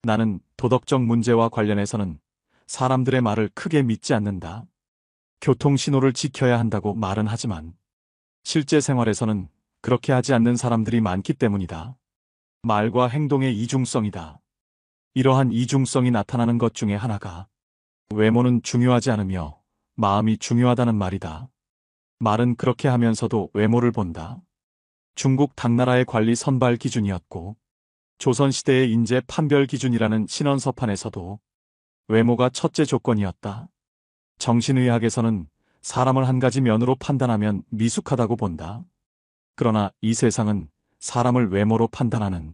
나는 도덕적 문제와 관련해서는 사람들의 말을 크게 믿지 않는다. 교통신호를 지켜야 한다고 말은 하지만 실제 생활에서는 그렇게 하지 않는 사람들이 많기 때문이다. 말과 행동의 이중성이다. 이러한 이중성이 나타나는 것 중에 하나가 외모는 중요하지 않으며 마음이 중요하다는 말이다. 말은 그렇게 하면서도 외모를 본다. 중국 당나라의 관리 선발 기준이었고 조선시대의 인재 판별 기준이라는 신원서판에서도 외모가 첫째 조건이었다. 정신의학에서는 사람을 한 가지 면으로 판단하면 미숙하다고 본다. 그러나 이 세상은 사람을 외모로 판단하는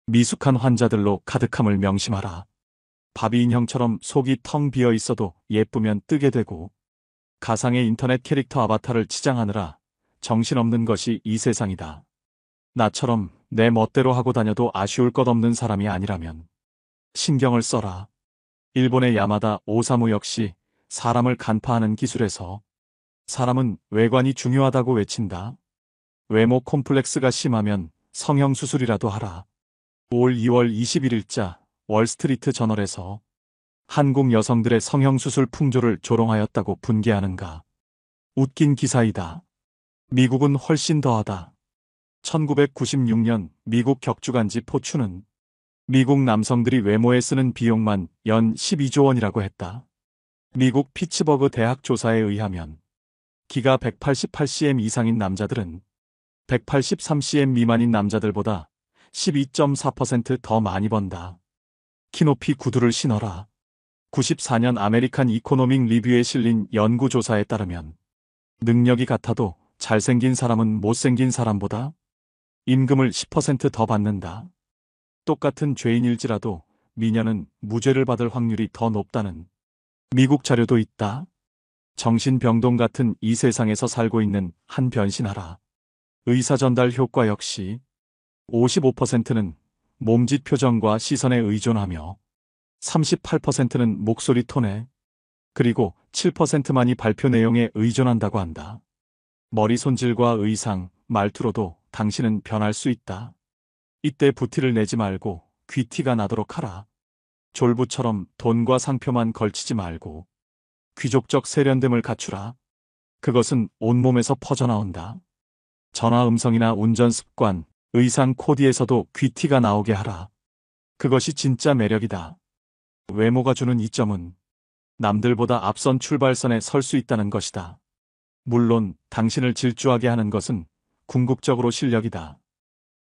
미숙한 환자들로 가득함을 명심하라. 바비 인형처럼 속이 텅 비어 있어도 예쁘면 뜨게 되고 가상의 인터넷 캐릭터 아바타를 치장하느라 정신없는 것이 이 세상이다. 나처럼 내 멋대로 하고 다녀도 아쉬울 것 없는 사람이 아니라면 신경을 써라. 일본의 야마다 오사무 역시 사람을 간파하는 기술에서 사람은 외관이 중요하다고 외친다. 외모 콤플렉스가 심하면 성형수술이라도 하라. 올 2월 21일자 월스트리트 저널에서 한국 여성들의 성형수술 풍조를 조롱하였다고 분개하는가. 웃긴 기사이다. 미국은 훨씬 더하다. 1996년 미국 격주간지 포춘은 미국 남성들이 외모에 쓰는 비용만 연 12조 원이라고 했다. 미국 피츠버그 대학 조사에 의하면 키가 188cm 이상인 남자들은 183cm 미만인 남자들보다 12.4%더 많이 번다. 키높이 구두를 신어라. 94년 아메리칸 이코노믹 리뷰에 실린 연구조사에 따르면 능력이 같아도 잘생긴 사람은 못생긴 사람보다 임금을 10%더 받는다. 똑같은 죄인일지라도 미녀는 무죄를 받을 확률이 더 높다는 미국 자료도 있다. 정신병동 같은 이 세상에서 살고 있는 한 변신하라. 의사 전달 효과 역시 55%는 몸짓 표정과 시선에 의존하며 38%는 목소리 톤에 그리고 7%만이 발표 내용에 의존한다고 한다. 머리 손질과 의상, 말투로도 당신은 변할 수 있다. 이때 부티를 내지 말고 귀티가 나도록 하라. 졸부처럼 돈과 상표만 걸치지 말고 귀족적 세련됨을 갖추라. 그것은 온몸에서 퍼져나온다. 전화 음성이나 운전 습관, 의상 코디에서도 귀티가 나오게 하라. 그것이 진짜 매력이다. 외모가 주는 이점은 남들보다 앞선 출발선에 설 수 있다는 것이다. 물론 당신을 질주하게 하는 것은 궁극적으로 실력이다.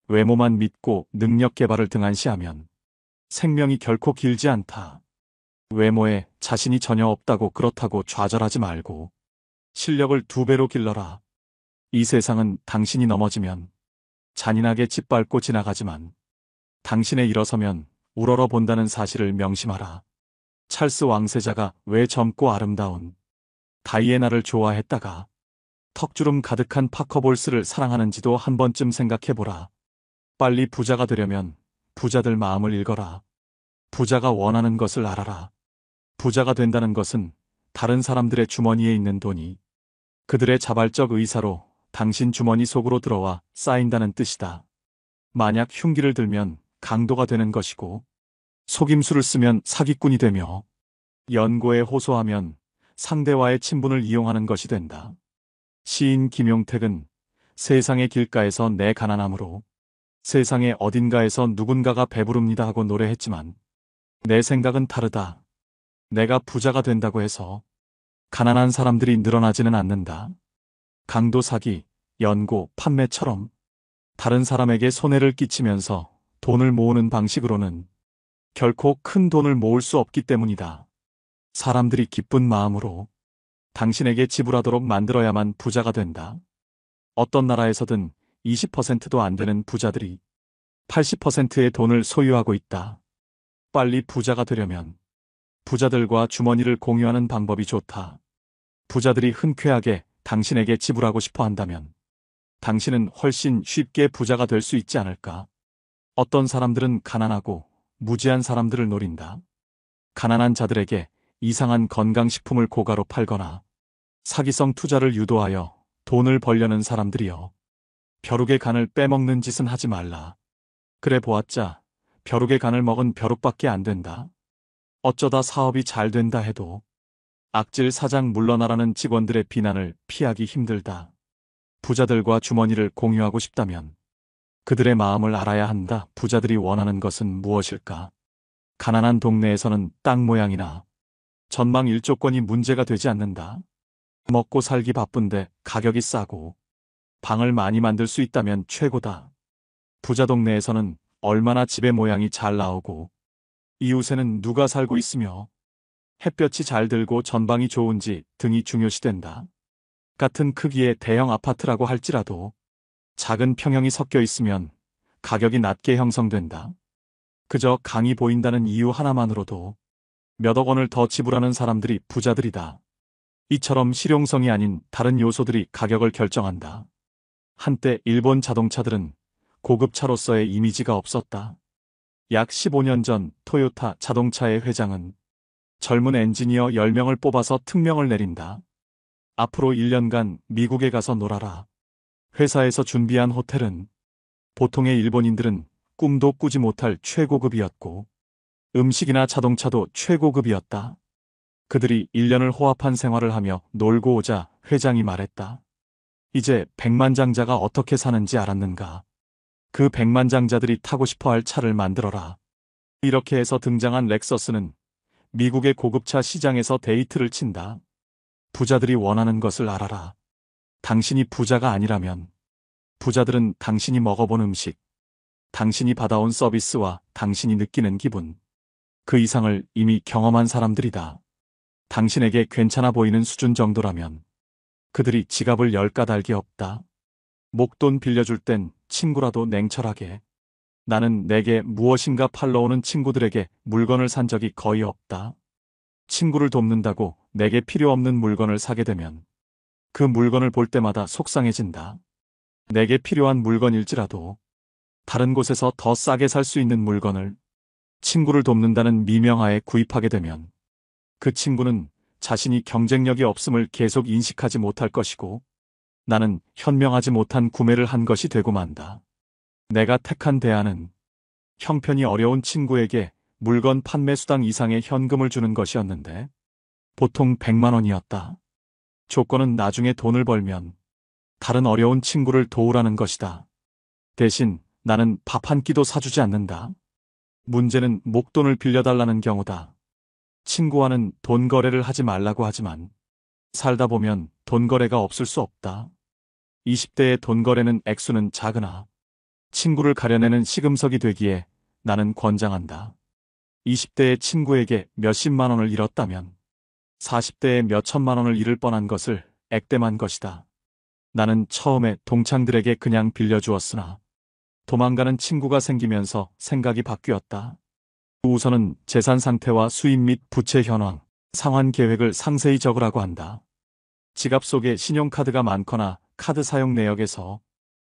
외모만 믿고 능력 개발을 등한시하면 생명이 결코 길지 않다. 외모에 자신이 전혀 없다고 그렇다고 좌절하지 말고 실력을 2배로 길러라. 이 세상은 당신이 넘어지면 잔인하게 짓밟고 지나가지만 당신의 일어서면 우러러 본다는 사실을 명심하라. 찰스 왕세자가 왜 젊고 아름다운 다이애나를 좋아했다가 턱주름 가득한 파커볼스를 사랑하는지도 한 번쯤 생각해보라. 빨리 부자가 되려면 부자들 마음을 읽어라. 부자가 원하는 것을 알아라. 부자가 된다는 것은 다른 사람들의 주머니에 있는 돈이 그들의 자발적 의사로 당신 주머니 속으로 들어와 쌓인다는 뜻이다. 만약 흉기를 들면 강도가 되는 것이고 속임수를 쓰면 사기꾼이 되며 연고에 호소하면 상대와의 친분을 이용하는 것이 된다. 시인 김용택은 세상의 길가에서 내 가난함으로 세상의 어딘가에서 누군가가 배부릅니다 하고 노래했지만 내 생각은 다르다. 내가 부자가 된다고 해서 가난한 사람들이 늘어나지는 않는다. 강도 사기, 연고, 판매처럼 다른 사람에게 손해를 끼치면서 돈을 모으는 방식으로는 결코 큰 돈을 모을 수 없기 때문이다. 사람들이 기쁜 마음으로 당신에게 지불하도록 만들어야만 부자가 된다. 어떤 나라에서든 20%도 안 되는 부자들이 80%의 돈을 소유하고 있다. 빨리 부자가 되려면 부자들과 주머니를 공유하는 방법이 좋다. 부자들이 흔쾌하게 당신에게 지불하고 싶어 한다면 당신은 훨씬 쉽게 부자가 될 수 있지 않을까? 어떤 사람들은 가난하고 무지한 사람들을 노린다. 가난한 자들에게 이상한 건강식품을 고가로 팔거나 사기성 투자를 유도하여 돈을 벌려는 사람들이여. 벼룩의 간을 빼먹는 짓은 하지 말라. 그래 보았자 벼룩의 간을 먹은 벼룩밖에 안 된다. 어쩌다 사업이 잘 된다 해도 악질 사장 물러나라는 직원들의 비난을 피하기 힘들다. 부자들과 주머니를 공유하고 싶다면 그들의 마음을 알아야 한다. 부자들이 원하는 것은 무엇일까? 가난한 동네에서는 땅 모양이나 전망 일조권이 문제가 되지 않는다. 먹고 살기 바쁜데 가격이 싸고 방을 많이 만들 수 있다면 최고다. 부자 동네에서는 얼마나 집의 모양이 잘 나오고 이웃에는 누가 살고 있으며 햇볕이 잘 들고 전방이 좋은지 등이 중요시된다. 같은 크기의 대형 아파트라고 할지라도 작은 평형이 섞여 있으면 가격이 낮게 형성된다. 그저 강이 보인다는 이유 하나만으로도 몇억 원을 더 지불하는 사람들이 부자들이다. 이처럼 실용성이 아닌 다른 요소들이 가격을 결정한다. 한때 일본 자동차들은 고급차로서의 이미지가 없었다. 약 15년 전 토요타 자동차의 회장은 젊은 엔지니어 10명을 뽑아서 특명을 내린다. 앞으로 1년간 미국에 가서 놀아라. 회사에서 준비한 호텔은 보통의 일본인들은 꿈도 꾸지 못할 최고급이었고 음식이나 자동차도 최고급이었다. 그들이 1년을 호합한 생활을 하며 놀고 오자 회장이 말했다. 이제 백만장자가 어떻게 사는지 알았는가? 그 백만장자들이 타고 싶어할 차를 만들어라. 이렇게 해서 등장한 렉서스는 미국의 고급차 시장에서 데이트를 친다. 부자들이 원하는 것을 알아라. 당신이 부자가 아니라면 부자들은 당신이 먹어본 음식, 당신이 받아온 서비스와 당신이 느끼는 기분, 그 이상을 이미 경험한 사람들이다. 당신에게 괜찮아 보이는 수준 정도라면 그들이 지갑을 열 까닭이 없다. 목돈 빌려줄 땐 친구라도 냉철하게. 나는 내게 무엇인가 팔러 오는 친구들에게 물건을 산 적이 거의 없다. 친구를 돕는다고 내게 필요 없는 물건을 사게 되면 그 물건을 볼 때마다 속상해진다. 내게 필요한 물건일지라도 다른 곳에서 더 싸게 살 수 있는 물건을 친구를 돕는다는 미명하에 구입하게 되면 그 친구는 자신이 경쟁력이 없음을 계속 인식하지 못할 것이고 나는 현명하지 못한 구매를 한 것이 되고 만다. 내가 택한 대안은 형편이 어려운 친구에게 물건 판매 수당 이상의 현금을 주는 것이었는데 보통 100만 원이었다. 조건은 나중에 돈을 벌면 다른 어려운 친구를 도우라는 것이다. 대신 나는 밥 한 끼도 사주지 않는다. 문제는 목돈을 빌려달라는 경우다. 친구와는 돈 거래를 하지 말라고 하지만 살다 보면 돈 거래가 없을 수 없다. 20대의 돈 거래는 액수는 작으나 친구를 가려내는 시금석이 되기에 나는 권장한다. 20대의 친구에게 몇십만 원을 잃었다면 40대에 몇천만 원을 잃을 뻔한 것을 액땜한 것이다. 나는 처음에 동창들에게 그냥 빌려주었으나 도망가는 친구가 생기면서 생각이 바뀌었다. 우선은 재산 상태와 수입 및 부채 현황, 상환 계획을 상세히 적으라고 한다. 지갑 속에 신용카드가 많거나 카드 사용 내역에서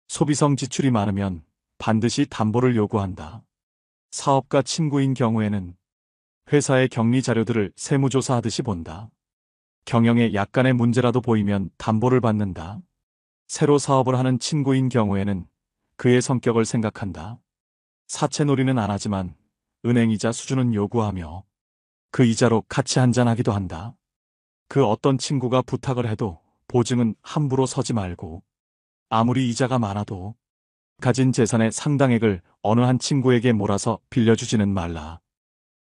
소비성 지출이 많으면 반드시 담보를 요구한다. 사업가 친구인 경우에는 회사의 격리 자료들을 세무조사하듯이 본다. 경영에 약간의 문제라도 보이면 담보를 받는다. 새로 사업을 하는 친구인 경우에는 그의 성격을 생각한다. 사채놀이는 안 하지만 은행이자 수준은 요구하며 그 이자로 같이 한잔하기도 한다. 그 어떤 친구가 부탁을 해도 보증은 함부로 서지 말고 아무리 이자가 많아도 가진 재산의 상당액을 어느 한 친구에게 몰아서 빌려주지는 말라.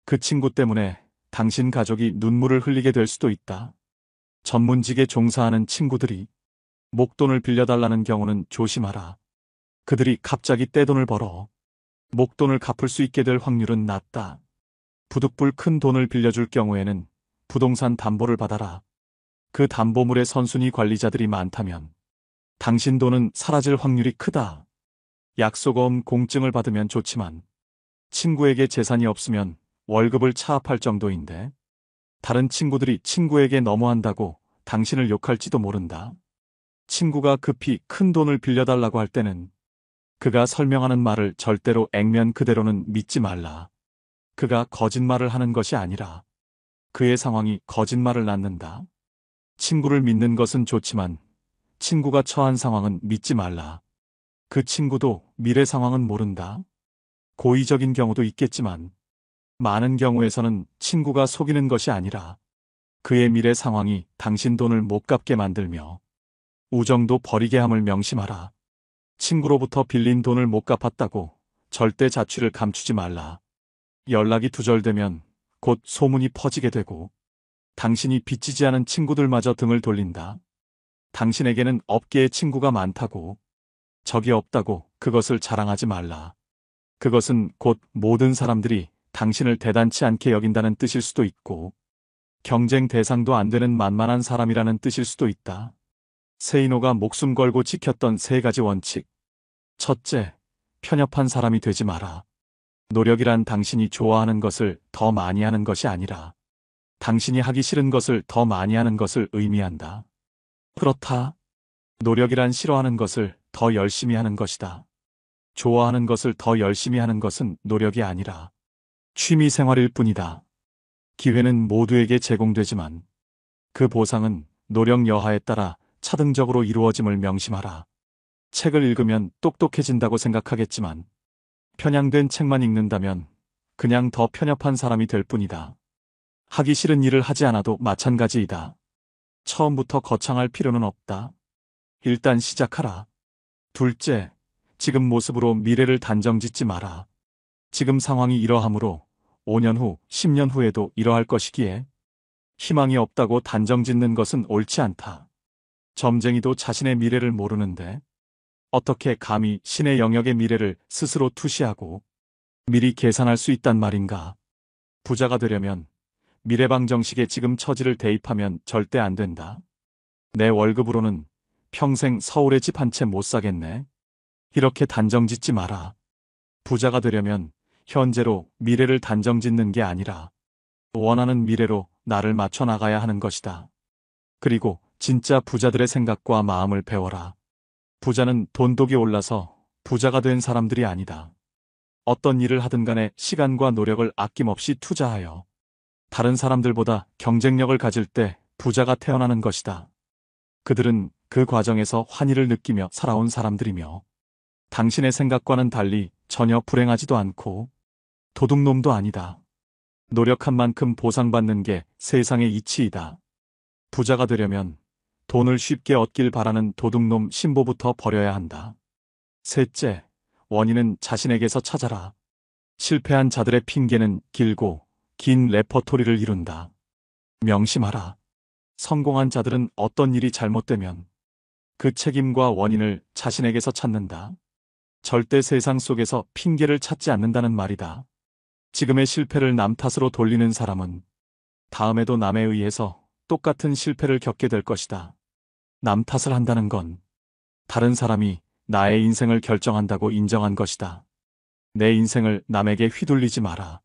그 친구 때문에 당신 가족이 눈물을 흘리게 될 수도 있다. 전문직에 종사하는 친구들이 목돈을 빌려달라는 경우는 조심하라. 그들이 갑자기 떼돈을 벌어 목돈을 갚을 수 있게 될 확률은 낮다. 부득불 큰 돈을 빌려줄 경우에는 부동산 담보를 받아라. 그 담보물의 선순위 관리자들이 많다면 당신 돈은 사라질 확률이 크다. 약속어음 공증을 받으면 좋지만 친구에게 재산이 없으면 월급을 차압할 정도인데 다른 친구들이 친구에게 너무한다고 당신을 욕할지도 모른다. 친구가 급히 큰 돈을 빌려달라고 할 때는 그가 설명하는 말을 절대로 액면 그대로는 믿지 말라. 그가 거짓말을 하는 것이 아니라 그의 상황이 거짓말을 낳는다. 친구를 믿는 것은 좋지만 친구가 처한 상황은 믿지 말라. 그 친구도 미래 상황은 모른다. 고의적인 경우도 있겠지만 많은 경우에서는 친구가 속이는 것이 아니라 그의 미래 상황이 당신 돈을 못 갚게 만들며 우정도 버리게 함을 명심하라. 친구로부터 빌린 돈을 못 갚았다고 절대 자취를 감추지 말라. 연락이 두절되면 곧 소문이 퍼지게 되고 당신이 빚지지 않은 친구들마저 등을 돌린다. 당신에게는 업계에 친구가 많다고 적이 없다고 그것을 자랑하지 말라. 그것은 곧 모든 사람들이 당신을 대단치 않게 여긴다는 뜻일 수도 있고 경쟁 대상도 안 되는 만만한 사람이라는 뜻일 수도 있다. 세이노가 목숨 걸고 지켰던 3가지 원칙. 첫째, 편협한 사람이 되지 마라. 노력이란 당신이 좋아하는 것을 더 많이 하는 것이 아니라 당신이 하기 싫은 것을 더 많이 하는 것을 의미한다. 그렇다. 노력이란 싫어하는 것을 더 열심히 하는 것이다. 좋아하는 것을 더 열심히 하는 것은 노력이 아니라 취미 생활일 뿐이다. 기회는 모두에게 제공되지만 그 보상은 노력 여하에 따라 차등적으로 이루어짐을 명심하라. 책을 읽으면 똑똑해진다고 생각하겠지만 편향된 책만 읽는다면 그냥 더 편협한 사람이 될 뿐이다. 하기 싫은 일을 하지 않아도 마찬가지이다. 처음부터 거창할 필요는 없다. 일단 시작하라. 둘째, 지금 모습으로 미래를 단정짓지 마라. 지금 상황이 이러하므로 5년 후, 10년 후에도 이러할 것이기에 희망이 없다고 단정짓는 것은 옳지 않다. 점쟁이도 자신의 미래를 모르는데 어떻게 감히 신의 영역의 미래를 스스로 투시하고 미리 계산할 수 있단 말인가? 부자가 되려면 미래방 정식에 지금 처지를 대입하면 절대 안 된다. 내 월급으로는 평생 서울에 집 한 채 못 사겠네. 이렇게 단정 짓지 마라. 부자가 되려면 현재로 미래를 단정 짓는 게 아니라 원하는 미래로 나를 맞춰 나가야 하는 것이다. 그리고 진짜 부자들의 생각과 마음을 배워라. 부자는 돈독이 올라서 부자가 된 사람들이 아니다. 어떤 일을 하든 간에 시간과 노력을 아낌없이 투자하여 다른 사람들보다 경쟁력을 가질 때 부자가 태어나는 것이다. 그들은 그 과정에서 환희를 느끼며 살아온 사람들이며 당신의 생각과는 달리 전혀 불행하지도 않고 도둑놈도 아니다. 노력한 만큼 보상받는 게 세상의 이치이다. 부자가 되려면 돈을 쉽게 얻길 바라는 도둑놈 신보부터 버려야 한다. 셋째, 원인은 자신에게서 찾아라. 실패한 자들의 핑계는 길고 긴 레퍼토리를 이룬다. 명심하라. 성공한 자들은 어떤 일이 잘못되면 그 책임과 원인을 자신에게서 찾는다. 절대 세상 속에서 핑계를 찾지 않는다는 말이다. 지금의 실패를 남 탓으로 돌리는 사람은 다음에도 남에 의해서 똑같은 실패를 겪게 될 것이다. 남 탓을 한다는 건 다른 사람이 나의 인생을 결정한다고 인정한 것이다. 내 인생을 남에게 휘둘리지 마라.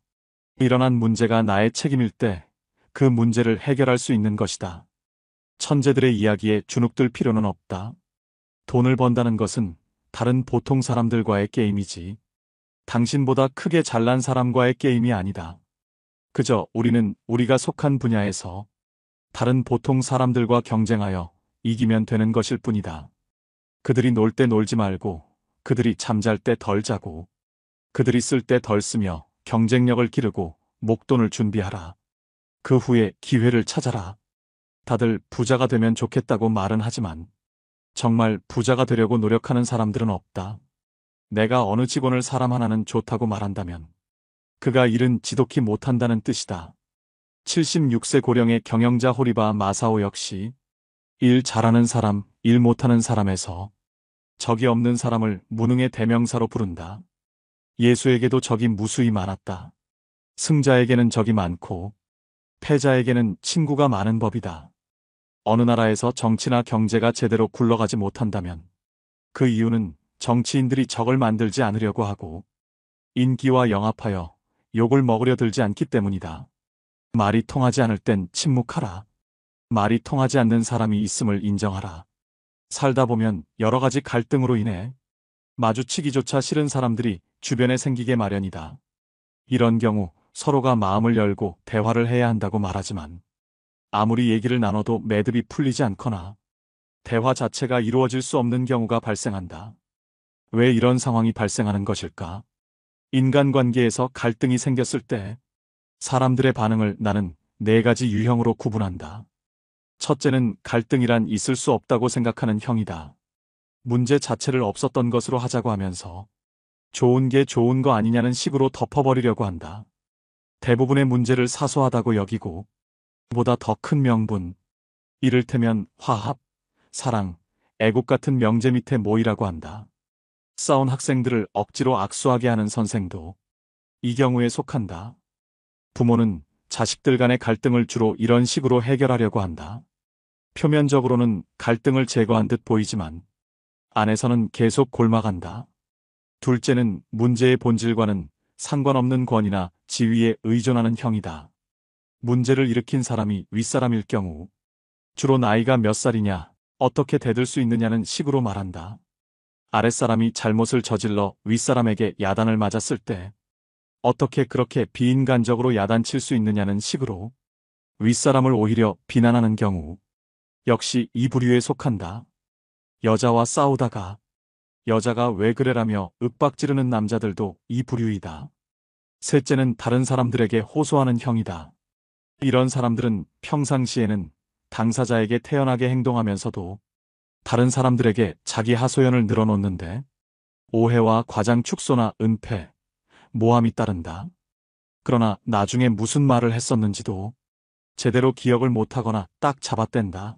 일어난 문제가 나의 책임일 때 그 문제를 해결할 수 있는 것이다. 천재들의 이야기에 주눅들 필요는 없다. 돈을 번다는 것은 다른 보통 사람들과의 게임이지 당신보다 크게 잘난 사람과의 게임이 아니다. 그저 우리는 우리가 속한 분야에서 다른 보통 사람들과 경쟁하여 이기면 되는 것일 뿐이다. 그들이 놀 때 놀지 말고 그들이 잠잘 때 덜 자고 그들이 쓸 때 덜 쓰며 경쟁력을 기르고 목돈을 준비하라. 그 후에 기회를 찾아라. 다들 부자가 되면 좋겠다고 말은 하지만 정말 부자가 되려고 노력하는 사람들은 없다. 내가 어느 직원을 사람 하나는 좋다고 말한다면 그가 일은 지독히 못한다는 뜻이다. 76세 고령의 경영자 호리바 마사오 역시 일 잘하는 사람, 일 못하는 사람에서 적이 없는 사람을 무능의 대명사로 부른다. 예수에게도 적이 무수히 많았다. 승자에게는 적이 많고 패자에게는 친구가 많은 법이다. 어느 나라에서 정치나 경제가 제대로 굴러가지 못한다면 그 이유는 정치인들이 적을 만들지 않으려고 하고 인기와 영합하여 욕을 먹으려 들지 않기 때문이다. 말이 통하지 않을 땐 침묵하라. 말이 통하지 않는 사람이 있음을 인정하라. 살다 보면 여러 가지 갈등으로 인해 마주치기조차 싫은 사람들이 주변에 생기게 마련이다. 이런 경우 서로가 마음을 열고 대화를 해야 한다고 말하지만 아무리 얘기를 나눠도 매듭이 풀리지 않거나 대화 자체가 이루어질 수 없는 경우가 발생한다. 왜 이런 상황이 발생하는 것일까? 인간관계에서 갈등이 생겼을 때 사람들의 반응을 나는 4가지 유형으로 구분한다. 첫째는 갈등이란 있을 수 없다고 생각하는 형이다. 문제 자체를 없었던 것으로 하자고 하면서 좋은 게 좋은 거 아니냐는 식으로 덮어버리려고 한다. 대부분의 문제를 사소하다고 여기고 보다 더 큰 명분, 이를테면 화합, 사랑, 애국 같은 명제 밑에 모이라고 한다. 싸운 학생들을 억지로 악수하게 하는 선생도 이 경우에 속한다. 부모는 자식들 간의 갈등을 주로 이런 식으로 해결하려고 한다. 표면적으로는 갈등을 제거한 듯 보이지만 안에서는 계속 골마간다. 둘째는 문제의 본질과는 상관없는 권위나 지위에 의존하는 형이다. 문제를 일으킨 사람이 윗사람일 경우 주로 나이가 몇 살이냐, 어떻게 대들 수 있느냐는 식으로 말한다. 아랫사람이 잘못을 저질러 윗사람에게 야단을 맞았을 때 어떻게 그렇게 비인간적으로 야단칠 수 있느냐는 식으로 윗사람을 오히려 비난하는 경우 역시 이 부류에 속한다. 여자와 싸우다가 여자가 왜 그래라며 윽박지르는 남자들도 이 부류이다. 셋째는 다른 사람들에게 호소하는 형이다. 이런 사람들은 평상시에는 당사자에게 태연하게 행동하면서도 다른 사람들에게 자기 하소연을 늘어놓는데 오해와 과장 축소나 은폐, 모함이 따른다. 그러나 나중에 무슨 말을 했었는지도 제대로 기억을 못하거나 딱 잡아뗀다.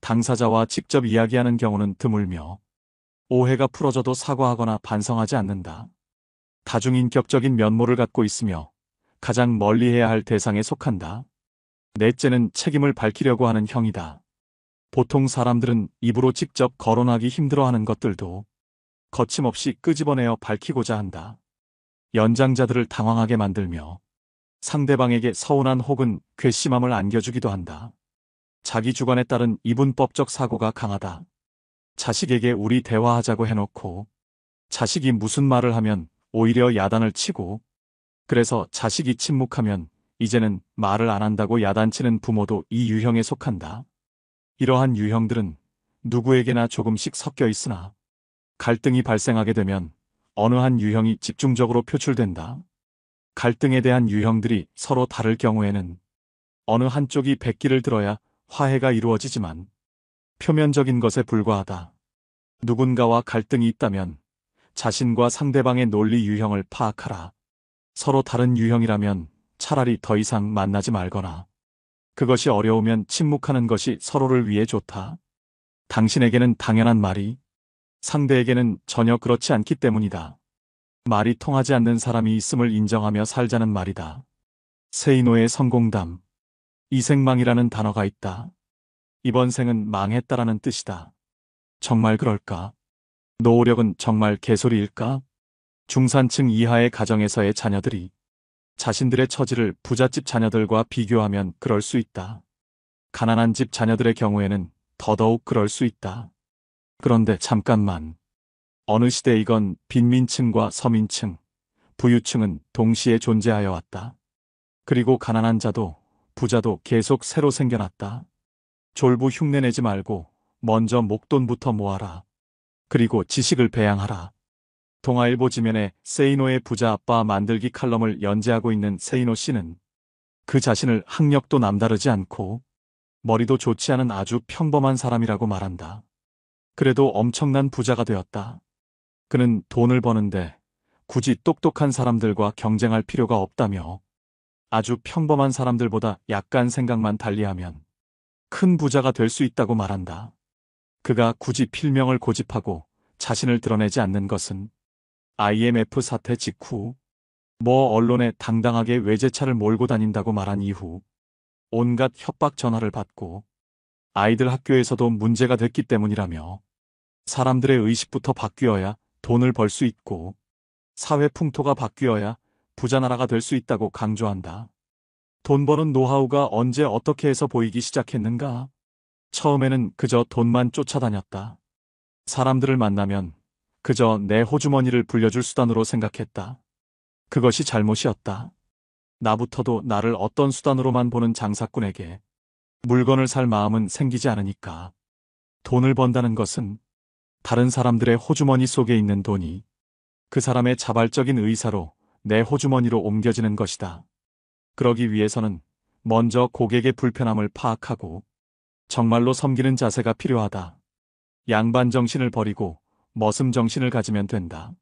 당사자와 직접 이야기하는 경우는 드물며 오해가 풀어져도 사과하거나 반성하지 않는다. 다중인격적인 면모를 갖고 있으며 가장 멀리해야 할 대상에 속한다. 넷째는 책임을 밝히려고 하는 형이다. 보통 사람들은 입으로 직접 거론하기 힘들어하는 것들도 거침없이 끄집어내어 밝히고자 한다. 연장자들을 당황하게 만들며 상대방에게 서운한 혹은 괘씸함을 안겨주기도 한다. 자기 주관에 따른 이분법적 사고가 강하다. 자식에게 우리 대화하자고 해놓고 자식이 무슨 말을 하면 오히려 야단을 치고, 그래서 자식이 침묵하면 이제는 말을 안 한다고 야단치는 부모도 이 유형에 속한다. 이러한 유형들은 누구에게나 조금씩 섞여 있으나 갈등이 발생하게 되면 어느 한 유형이 집중적으로 표출된다. 갈등에 대한 유형들이 서로 다를 경우에는 어느 한쪽이 백기를 들어야 화해가 이루어지지만 표면적인 것에 불과하다. 누군가와 갈등이 있다면 자신과 상대방의 논리 유형을 파악하라. 서로 다른 유형이라면 차라리 더 이상 만나지 말거나, 그것이 어려우면 침묵하는 것이 서로를 위해 좋다. 당신에게는 당연한 말이 상대에게는 전혀 그렇지 않기 때문이다. 말이 통하지 않는 사람이 있음을 인정하며 살자는 말이다. 세이노의 성공담. 이생망이라는 단어가 있다. 이번 생은 망했다라는 뜻이다. 정말 그럴까? 노후력은 정말 개소리일까? 중산층 이하의 가정에서의 자녀들이 자신들의 처지를 부잣집 자녀들과 비교하면 그럴 수 있다. 가난한 집 자녀들의 경우에는 더더욱 그럴 수 있다. 그런데 잠깐만. 어느 시대이건 빈민층과 서민층, 부유층은 동시에 존재하여 왔다. 그리고 가난한 자도 부자도 계속 새로 생겨났다. 졸부 흉내내지 말고 먼저 목돈부터 모아라. 그리고 지식을 배양하라. 동아일보 지면에 세이노의 부자 아빠 만들기 칼럼을 연재하고 있는 세이노 씨는 그 자신을 학력도 남다르지 않고 머리도 좋지 않은 아주 평범한 사람이라고 말한다. 그래도 엄청난 부자가 되었다. 그는 돈을 버는데 굳이 똑똑한 사람들과 경쟁할 필요가 없다며 아주 평범한 사람들보다 약간 생각만 달리하면 큰 부자가 될 수 있다고 말한다. 그가 굳이 필명을 고집하고 자신을 드러내지 않는 것은 IMF 사태 직후 언론에 당당하게 외제차를 몰고 다닌다고 말한 이후 온갖 협박 전화를 받고 아이들 학교에서도 문제가 됐기 때문이라며, 사람들의 의식부터 바뀌어야 돈을 벌 수 있고 사회 풍토가 바뀌어야 부자 나라가 될 수 있다고 강조한다. 돈 버는 노하우가 언제 어떻게 해서 보이기 시작했는가? 처음에는 그저 돈만 쫓아다녔다. 사람들을 만나면 그저 내 호주머니를 불려줄 수단으로 생각했다. 그것이 잘못이었다. 나부터도 나를 어떤 수단으로만 보는 장사꾼에게 물건을 살 마음은 생기지 않으니까. 돈을 번다는 것은 다른 사람들의 호주머니 속에 있는 돈이 그 사람의 자발적인 의사로 내 호주머니로 옮겨지는 것이다. 그러기 위해서는 먼저 고객의 불편함을 파악하고 정말로 섬기는 자세가 필요하다. 양반 정신을 버리고 머슴 정신을 가지면 된다.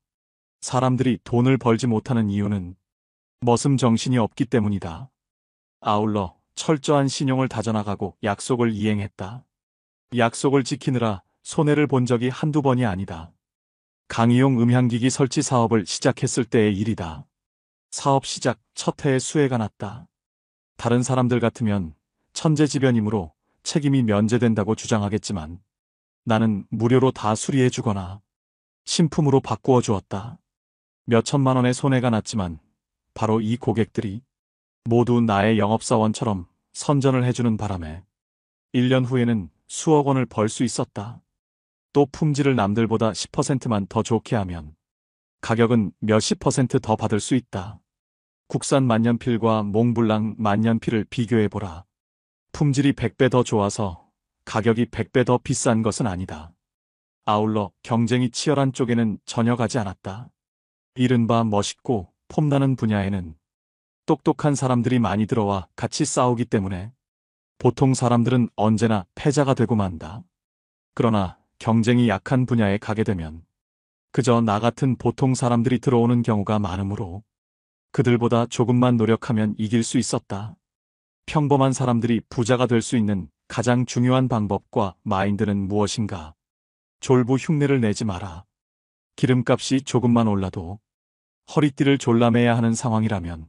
사람들이 돈을 벌지 못하는 이유는 머슴 정신이 없기 때문이다. 아울러 철저한 신용을 다져나가고 약속을 이행했다. 약속을 지키느라 손해를 본 적이 한두 번이 아니다. 강의용 음향기기 설치 사업을 시작했을 때의 일이다. 사업 시작 첫 해에 수해가 났다. 다른 사람들 같으면 천재지변이므로 책임이 면제된다고 주장하겠지만 나는 무료로 다 수리해 주거나 신품으로 바꾸어 주었다. 몇 천만 원의 손해가 났지만 바로 이 고객들이 모두 나의 영업사원처럼 선전을 해주는 바람에 1년 후에는 수억 원을 벌 수 있었다. 또 품질을 남들보다 10%만 더 좋게 하면 가격은 몇십 % 더 받을 수 있다. 국산 만년필과 몽블랑 만년필을 비교해보라. 품질이 100배 더 좋아서 가격이 100배 더 비싼 것은 아니다. 아울러 경쟁이 치열한 쪽에는 전혀 가지 않았다. 이른바 멋있고 폼나는 분야에는 똑똑한 사람들이 많이 들어와 같이 싸우기 때문에 보통 사람들은 언제나 패자가 되고 만다. 그러나 경쟁이 약한 분야에 가게 되면 그저 나 같은 보통 사람들이 들어오는 경우가 많으므로 그들보다 조금만 노력하면 이길 수 있었다. 평범한 사람들이 부자가 될 수 있는 가장 중요한 방법과 마인드는 무엇인가? 졸부 흉내를 내지 마라. 기름값이 조금만 올라도 허리띠를 졸라매야 하는 상황이라면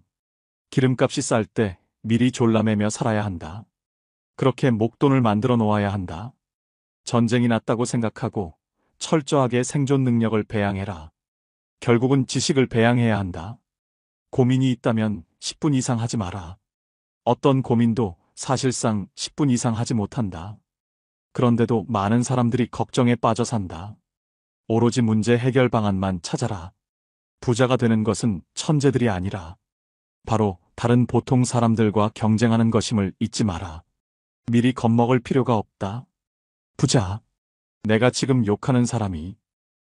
기름값이 쌀 때 미리 졸라매며 살아야 한다. 그렇게 목돈을 만들어 놓아야 한다. 전쟁이 났다고 생각하고 철저하게 생존 능력을 배양해라. 결국은 지식을 배양해야 한다. 고민이 있다면 10분 이상 하지 마라. 어떤 고민도 사실상 10분 이상 하지 못한다. 그런데도 많은 사람들이 걱정에 빠져 산다. 오로지 문제 해결 방안만 찾아라. 부자가 되는 것은 천재들이 아니라 바로 다른 보통 사람들과 경쟁하는 것임을 잊지 마라. 미리 겁먹을 필요가 없다. 부자. 내가 지금 욕하는 사람이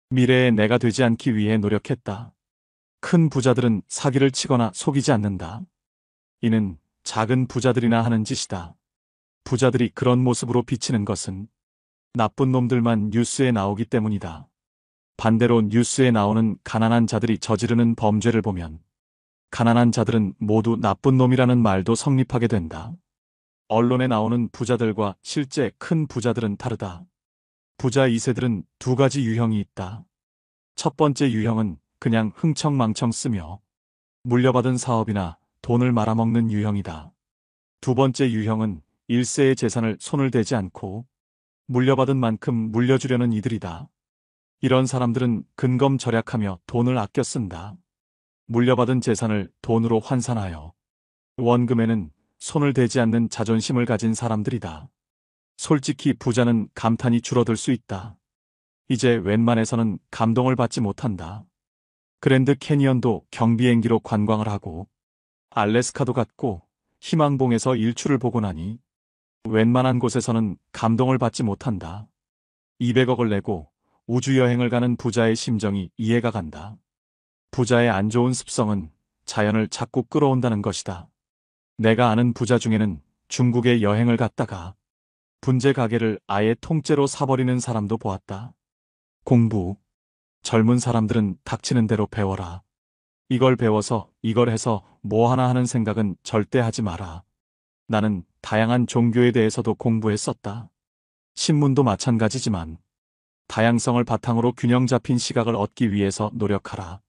미래의 내가 되지 않기 위해 노력했다. 큰 부자들은 사기를 치거나 속이지 않는다. 이는 작은 부자들이나 하는 짓이다. 부자들이 그런 모습으로 비치는 것은 나쁜 놈들만 뉴스에 나오기 때문이다. 반대로 뉴스에 나오는 가난한 자들이 저지르는 범죄를 보면 가난한 자들은 모두 나쁜 놈이라는 말도 성립하게 된다. 언론에 나오는 부자들과 실제 큰 부자들은 다르다. 부자 2세들은 두 가지 유형이 있다. 첫 번째 유형은 그냥 흥청망청 쓰며 물려받은 사업이나 돈을 말아먹는 유형이다. 두 번째 유형은 1세의 재산을 손을 대지 않고 물려받은 만큼 물려주려는 이들이다. 이런 사람들은 근검절약하며 돈을 아껴 쓴다. 물려받은 재산을 돈으로 환산하여 원금에는 손을 대지 않는 자존심을 가진 사람들이다. 솔직히 부자는 감탄이 줄어들 수 있다. 이제 웬만해서는 감동을 받지 못한다. 그랜드 캐니언도 경비행기로 관광을 하고 알래스카도 갔고 희망봉에서 일출을 보고 나니 웬만한 곳에서는 감동을 받지 못한다. 200억을 내고 우주여행을 가는 부자의 심정이 이해가 간다. 부자의 안 좋은 습성은 자연을 자꾸 끌어온다는 것이다. 내가 아는 부자 중에는 중국에 여행을 갔다가 분재 가게를 아예 통째로 사버리는 사람도 보았다. 공부. 젊은 사람들은 닥치는 대로 배워라. 이걸 배워서 이걸 해서 뭐 하나 하는 생각은 절대 하지 마라. 나는 다양한 종교에 대해서도 공부했었다. 신문도 마찬가지지만 다양성을 바탕으로 균형 잡힌 시각을 얻기 위해서 노력하라.